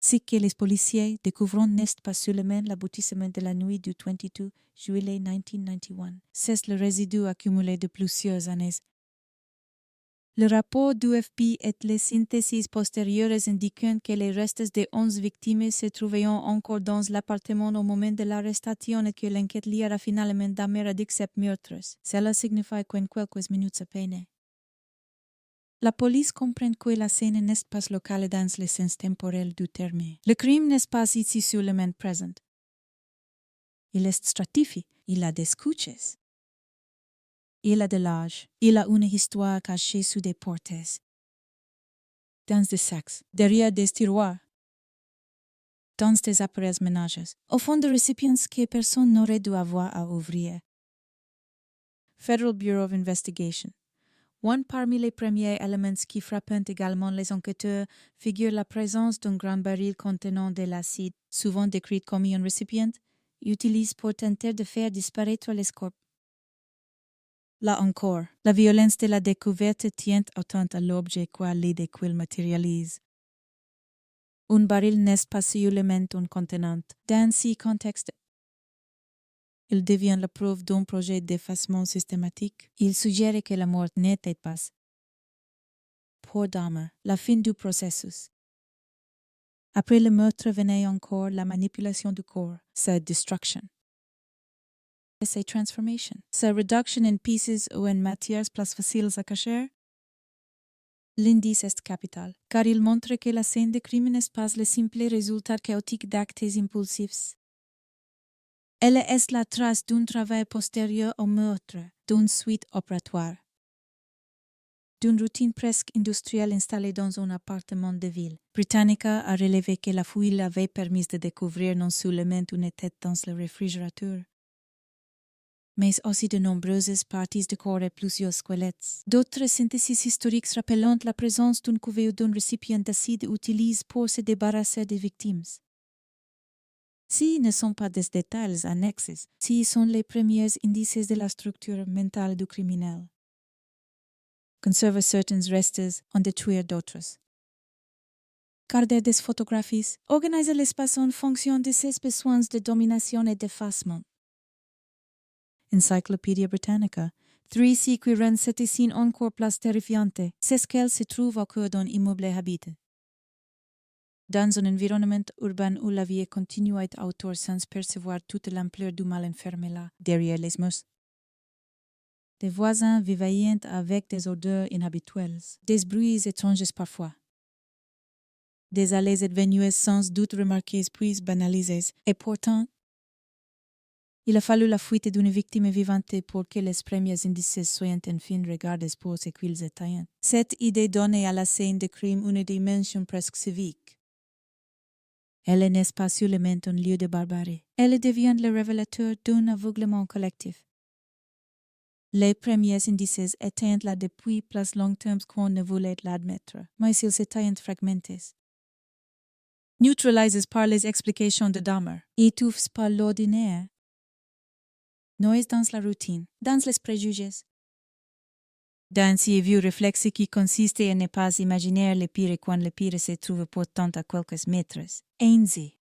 Ce que les policiers découvrent n'est pas seulement l'aboutissement de la nuit du 22 juillet 1991. C'est le résidu accumulé de plusieurs années. Le rapport du FBI et les synthèses postérieures indiquent que les restes de 11 victimes se trouvaient encore dans l'appartement au moment de l'arrestation et que l'enquête liera finalement damer d'except meurtres. Cela signifie qu'en quelques minutes à peine. La police comprend que la scène n'est pas locale dans le sens temporel du terme. Le crime n'est pas ici seulement présent. Il est stratifié, il a des couches. Il a de l'âge, il a une histoire cachée sous des portes. Dans des sacs, derrière des tiroirs. Dans des appareils ménagers, au fond de récipients que personne n'aurait dû avoir à ouvrir. Federal Bureau of Investigation. Un parmi les premiers éléments qui frappent également les enquêteurs figure la présence d'un grand baril contenant de l'acide, souvent décrit comme un récipient, utilisent pour tenter de faire disparaître les corps. Là encore, la violence de la découverte tient autant à l'objet qu'à l'idée qu'il matérialise. Un baril n'est pas seulement un contenant. Dans ce contexte, il devient la preuve d'un projet d'effacement systématique. Il suggère que la mort n'était pas, pour Dahmer, la fin du processus. Après le meurtre venait encore la manipulation du corps, sa destruction. Sa transformation, sa reduction in pieces ou en matières plus faciles à cacher. L'indice est capital, car il montre que la scène de crime n'est pas le simple résultat chaotique d'actes impulsifs. Elle est la trace d'un travail postérieur au meurtre, d'une suite opératoire, d'une routine presque industrielle installée dans un appartement de ville. Britannica a relevé que la fouille avait permis de découvrir non seulement une tête dans le réfrigérateur, mais aussi de nombreuses parties de corps et plusieurs squelettes. D'autres synthèses historiques rappelant la présence d'une couvée ou d'un récipient d'acide utilisés pour se débarrasser des victimes. S'ils ne sont pas des détails annexes, s'ils sont les premiers indices de la structure mentale du criminel. Conserver certains restes, en détruire d'autres. Garder des photographies, organiser l'espace en fonction de ses besoins de domination et d'effacement. Encyclopédia Britannica, 3 qui rend cette scène encore plus terrifiante, c'est qu'elle se trouve au cœur d'un immeuble habité. Dans un environnement urbain où la vie continue autour sans percevoir toute l'ampleur du mal enfermé là, derrière les murs. Des voisins vivaillant avec des odeurs inhabituelles, des bruits étranges parfois. Des allées et venues sans doute remarquées puis banalisées, et pourtant, il a fallu la fuite d'une victime vivante pour que les premiers indices soient enfin regardés pour ce qu'ils étaient. Cette idée donnait à la scène de crime une dimension presque civique. Elle n'est pas seulement un lieu de barbarie. Elle devient le révélateur d'un aveuglement collectif. Les premiers indices étaient là depuis plus longtemps qu'on ne voulait l'admettre, mais ils s'étaient fragmentés. Neutralisés par les explications de Dahmer, étouffés par l'ordinaire. Noise dans la routine, dans les préjugés. Dans ces vieux réflexes qui consistent à ne pas imaginer le pire quand le pire se trouve pourtant à quelques mètres. Ainsi.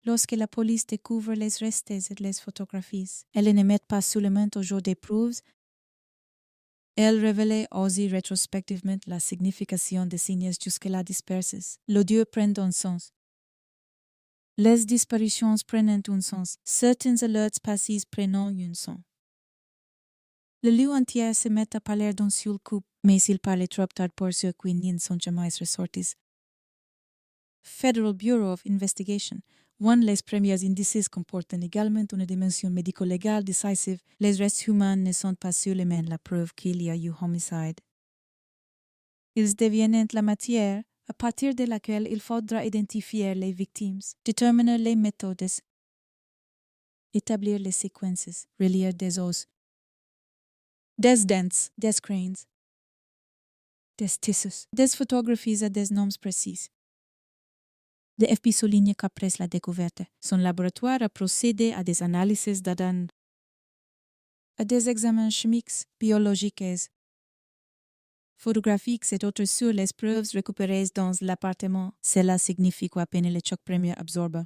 Lorsque la police découvre les restes et les photographies, elle ne met pas seulement au jour des preuves, elle révèle aussi rétrospectivement la signification des signes jusque-là disperses. L'odieux prend un sens. Les disparitions prennent un sens. Certains alertes passés prennent un sens. Le lieu entier se met à parler d'un seul coup, mais il parle trop tard pour ceux qui n'y sont jamais ressortis. Federal Bureau of Investigation. Les premiers indices comportent également une dimension médico-légale décisive. Les restes humains ne sont pas seulement la preuve qu'il y a eu homicide. Ils deviennent la matière à partir de laquelle il faudra identifier les victimes, déterminer les méthodes, établir les séquences, relire des os, des dents, des crânes, des tissus, des photographies et des noms précis. Le FBI souligne qu'après la découverte, son laboratoire a procédé à des analyses d'ADN, à des examens chimiques, biologiques, photographiques et d'autres sur les preuves récupérées dans l'appartement. Cela signifie qu'à peine le choc premier absorbe.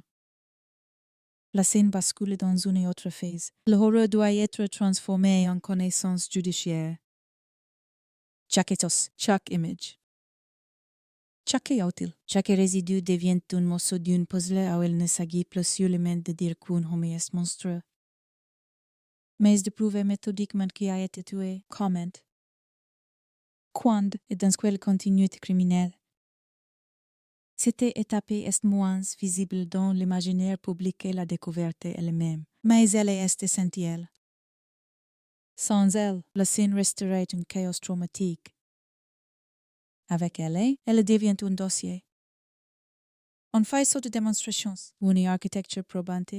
La scène bascule dans une autre phase. L'horreur doit être transformée en connaissance judiciaire. Chaque étos, chaque image. Chaque outil, chaque résidu devient un morceau d'une puzzle où il ne s'agit plus seulement de dire qu'un homme est monstrueux, mais de prouver méthodiquement qui a été tué, comment, quand et dans quelle continuité criminelle. Cette étape est moins visible dans l'imaginaire public que la découverte elle-même, mais elle est essentielle. Sans elle, la scène resterait un chaos traumatique. Avec elle devient un dossier. En faisceau de démonstrations, une architecture probante.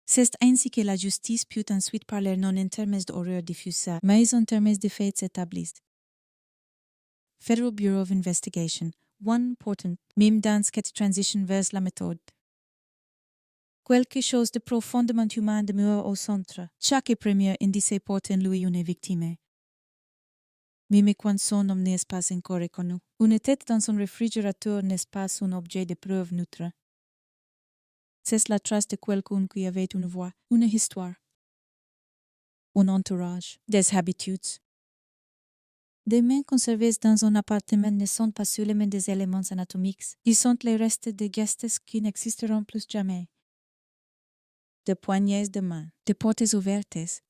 C'est ainsi que la justice peut ensuite parler non en termes d'horreur diffusée, mais en termes de faits établis. Federal Bureau of Investigation, one important, même dans cette transition vers la méthode. quelque chose de profondément humain demeure au centre. Chaque premier indice porte en lui une victime. Même quand son nom n'est pas encore reconnu. Une tête dans son réfrigérateur n'est pas un objet de preuve neutre. C'est la trace de quelqu'un qui avait une voix, une histoire, un entourage, des habitudes. Des mains conservées dans un appartement ne sont pas seulement des éléments anatomiques, ils sont les restes de gestes qui n'existeront plus jamais. De poignées de main, de portes ouvertes,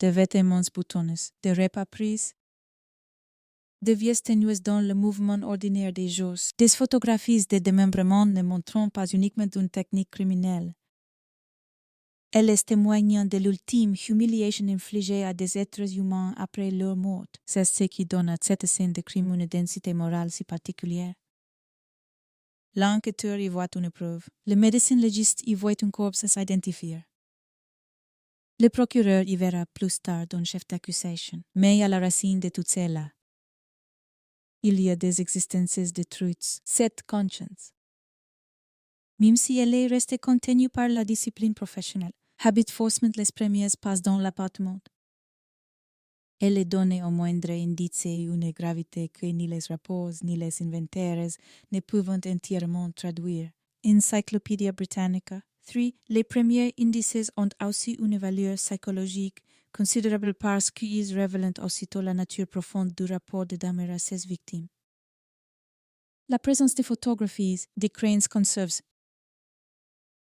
de vêtements boutonnés, de repas pris, de vies tenues dans le mouvement ordinaire des jours, des photographies de démembrement ne montrant pas uniquement une technique criminelle. Elles témoignent de l'ultime humiliation infligée à des êtres humains après leur mort. C'est ce qui donne à cette scène de crime une densité morale si particulière. L'enquêteur y voit une preuve. Le médecin légiste y voit un corps à s'identifier. Le procureur y verra plus tard un chef d'accusation. Mais à la racine de tout cela, il y a des existences détruites, cette conscience. Même si elle est restée contenue par la discipline professionnelle, habite forcément les premiers pas dans l'appartement. Elle est donnée au moindre indice une gravité que ni les rapports ni les inventaires ne peuvent entièrement traduire. Encyclopédia Britannica 3. Les premiers indices ont aussi une valeur psychologique considérable parce qu'ils révèlent aussitôt la nature profonde du rapport de Dahmer à ses victimes. La présence de photographies, de crânes conserves,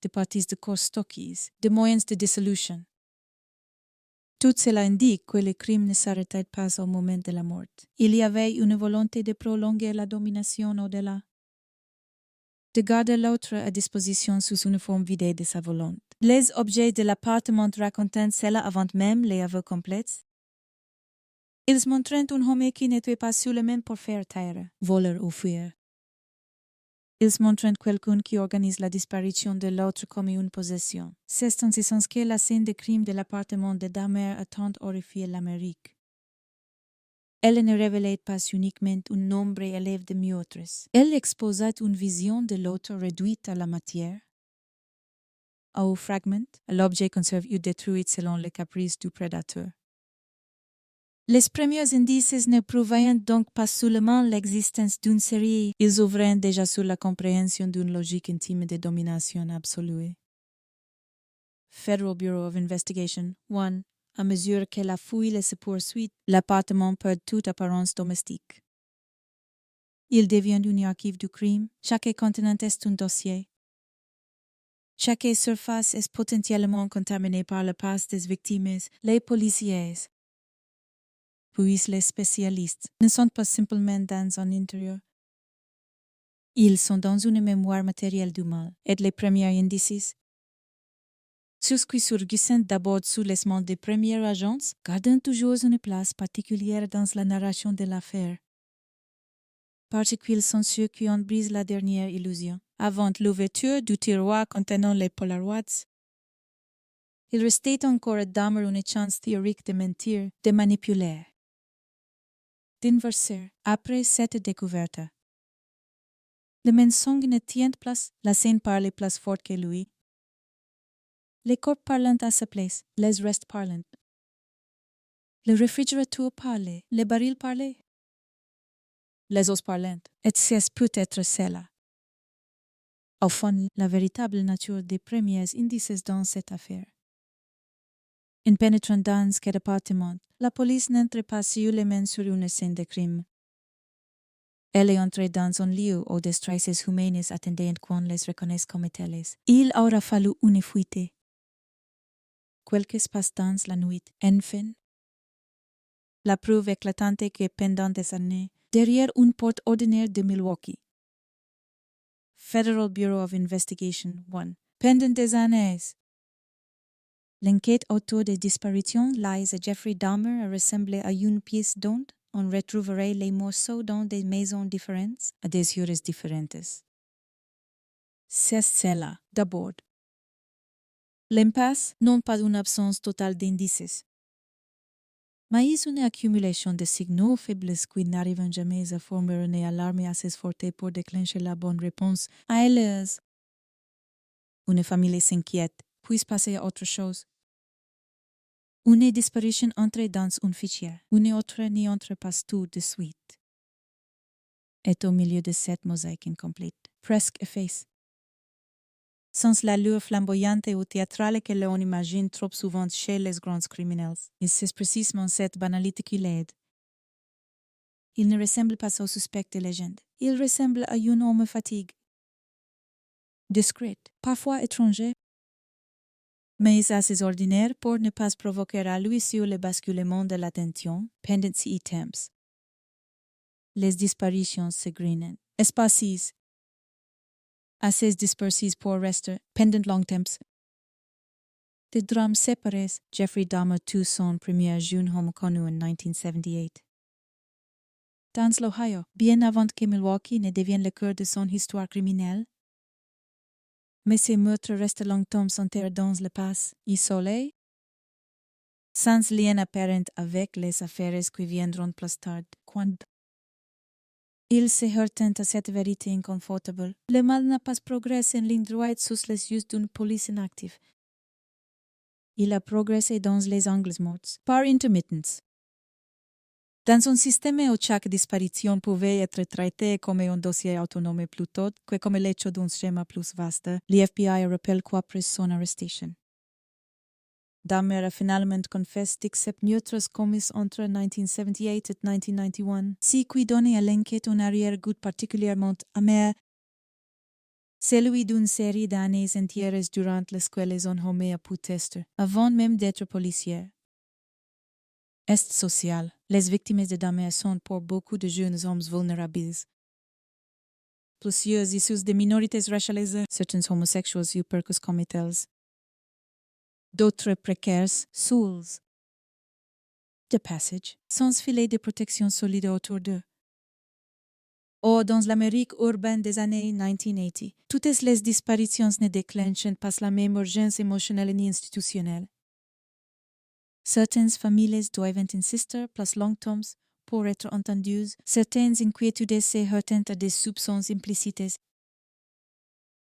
de parties de corps stockées, de moyens de dissolution. Tout cela indique que le crime ne s'arrêtait pas au moment de la mort. Il y avait une volonté de prolonger la domination au-delà, de garder l'autre à disposition sous une forme vidée de sa volonté. Les objets de l'appartement racontent cela avant même les aveux complets. Ils montrent un homme qui n'était pas seulement pour faire taire, voler ou fuir. Ils montrent quelqu'un qui organise la disparition de l'autre comme une possession. C'est en ce sens que la scène de crime de l'appartement de Dahmer a tant horrifié l'Amérique. Elle ne révélait pas uniquement un nombre élevé de meurtres. Elle exposait une vision de l'autre réduite à la matière, au fragment, à l'objet conservé ou détruit selon les caprices du prédateur. Les premiers indices ne prouvaient donc pas seulement l'existence d'une série, ils ouvraient déjà sur la compréhension d'une logique intime de domination absolue. Federal Bureau of Investigation 1. À mesure que la fouille se poursuit, l'appartement perd toute apparence domestique. Il devient une archive du crime, chaque contenant est un dossier. Chaque surface est potentiellement contaminée par la passe des victimes, les policiers. Puis les spécialistes ne sont pas simplement dans un intérieur. Ils sont dans une mémoire matérielle du mal. Et les premiers indices, ceux qui surgissent d'abord sous les mains des premières agences, gardent toujours une place particulière dans la narration de l'affaire. Parce qu'ils sont ceux qui en brisent la dernière illusion. Avant l'ouverture du tiroir contenant les Polaroids, il restait encore à Dahmer une chance théorique de mentir, de manipuler, d'inverser après cette découverte. Le mensonge ne tient place, la scène parle plus fort que lui. Les corps parlent à sa place, les restes parlent. Le réfrigérateur parlait, les barils parlaient. Les os parlent, et c'est peut-être cela. Au fond, la véritable nature des premiers indices dans cette affaire. En pénétrant dans cet appartement, la police n'entre pas seulement sur une scène de crime. Elle est entrée dans un lieu où des traces humaines attendaient qu'on les reconnaisse comme telles. Il aura fallu une fuite. Quelque passe dans la nuit, enfin. La preuve éclatante que pendant des années, derrière une porte ordinaire de Milwaukee. Federal Bureau of Investigation 1. Pendant des années, l'enquête autour des disparitions lies à Jeffrey Dahmer a ressemblé à une pièce dont on retrouverait les morceaux dans des maisons différentes à des heures différentes. C'est cela, d'abord. L'impasse, non pas une absence totale d'indices, mais une accumulation de signaux faibles qui n'arrivent jamais à former une alarme assez forte pour déclencher la bonne réponse à elles. Une famille s'inquiète, puis passer à autre chose. Une disparition entre dans un fichier. Une autre n'y entre pas tout de suite. Et au milieu de cette mosaïque incomplète, presque effacée. Sans l'allure flamboyante ou théâtrale que l'on imagine trop souvent chez les grands criminels, et c'est précisément cette banalité qui l'aide. Il ne ressemble pas au suspect de légende. Il ressemble à un homme fatigué. Discret, parfois étranger, mais assez ordinaire pour ne pas provoquer à lui sur le basculement de l'attention, pendency items. Les disparitions se grinent, espacies, assez disperses pour rester pendant long temps. Des drames séparés, Jeffrey Dahmer tue son premier jeune homme connu en 1978. Dans l'Ohio, bien avant que Milwaukee ne devienne le cœur de son histoire criminelle, mais ces meurtres restent longtemps enterrés dans le passé, isolés, sans lien apparent avec les affaires qui viendront plus tard. Quand ils se heurtent à cette vérité inconfortable, le mal n'a pas progressé en ligne droite sous les yeux d'une police inactive. Il a progressé dans les angles morts, par intermittence. Dans un système où chaque disparition pouvait être traitée comme un dossier autonome plutôt que comme l'hecho d'un schéma plus vaste, l'FBI rappelle qu'après son arrestation. Dahmer a finalement confessé d'except meurtres commis entre 1978 et 1991, ce qui donnait à l'enquête un arrière-goût particulièrement amer, celui d'une série d'années entières durant lesquelles on homait à putestre, avant même d'être policier. Est social, les victimes de Dahmer sont pour beaucoup de jeunes hommes vulnérables. Plusieurs issus de minorités racialisées, certains homosexuels ou percus comme tels. D'autres précaires, sous de passage, sans filet de protection solide autour d'eux. Or, dans l'Amérique urbaine des années 1980, toutes les disparitions ne déclenchent pas la même urgence émotionnelle ni institutionnelle. Certaines familles doivent insister plus longtemps pour être entendues, certaines inquiétudes se heurtent à des soupçons implicites,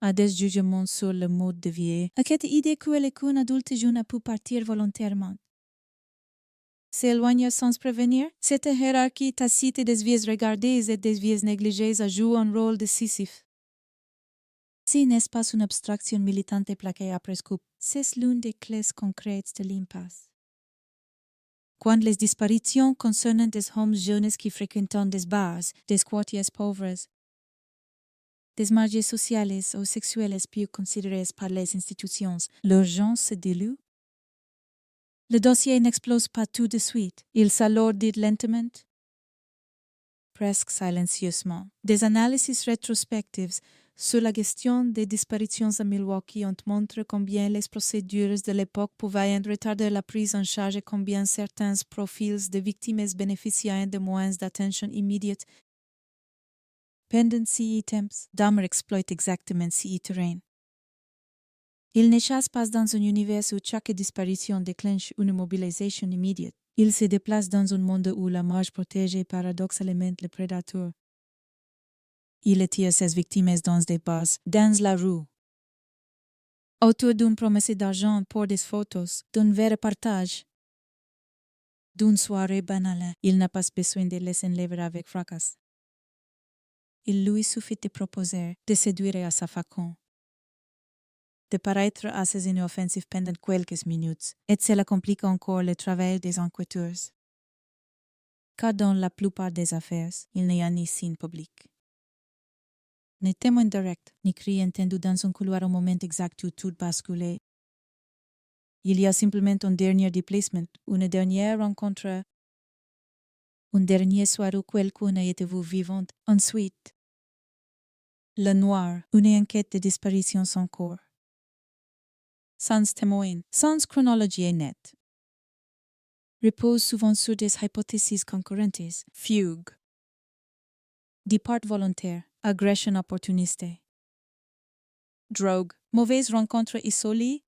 à des jugements sur le mode de vie, à cette idée qu'un adulte jeune a pu partir volontairement. S'éloigner sans prévenir, cette hiérarchie tacite des vies regardées et des vies négligées joue un rôle décisif. Si n'est pas une abstraction militante plaquée après coup, c'est l'une des clés concrètes de l'impasse. Quand les disparitions concernent des hommes jeunes qui fréquentent des bars, des quartiers pauvres, des marges sociales ou sexuelles peu considérées par les institutions, l'urgence se dilue. Le dossier n'explose pas tout de suite, il s'alourdit lentement, presque silencieusement. Des analyses rétrospectives sur la gestion des disparitions à Milwaukee ont montré combien les procédures de l'époque pouvaient retarder la prise en charge et combien certains profils de victimes bénéficiaient de moins d'attention immédiate. Pendency items, Dahmer exploite exactement ce terrain. Il ne chasse pas dans un univers où chaque disparition déclenche une mobilisation immédiate. Il se déplace dans un monde où la marge protège paradoxalement le prédateur. Il attire ses victimes dans des bars, dans la rue. Autour d'une promesse d'argent pour des photos, d'un vrai partage, d'une soirée banale, il n'a pas besoin de les enlever avec fracas. Il lui suffit de proposer, de séduire à sa façon, de paraître assez inoffensif pendant quelques minutes, et cela complique encore le travail des enquêteurs. Car dans la plupart des affaires, il n'y a ni signe public, ni témoin direct, ni cri entendu dans un couloir au moment exact où tout bascule. Il y a simplement un dernier déplacement, une dernière rencontre, un dernier soir où quelqu'un a été vu vivant. Ensuite, le noir, une enquête de disparition sans corps. Sans témoin, sans chronologie nette. Repose souvent sur des hypothèses concurrentes, fugue, départ volontaire, agression opportuniste, drogue, mauvaise rencontre isolée,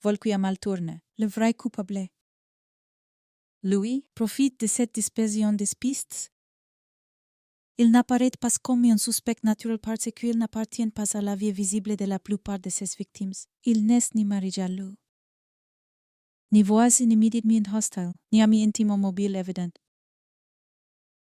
vol qui a mal tourné, le vrai coupable. Lui profite de cette dispersion des pistes Il n'apparaît pas comme un suspect naturel parce qu'il n'appartient pas à la vie visible de la plupart de ses victimes. Il n'est ni mari jaloux, ni voisin immédiatement hostile, ni ami intime mobile évident.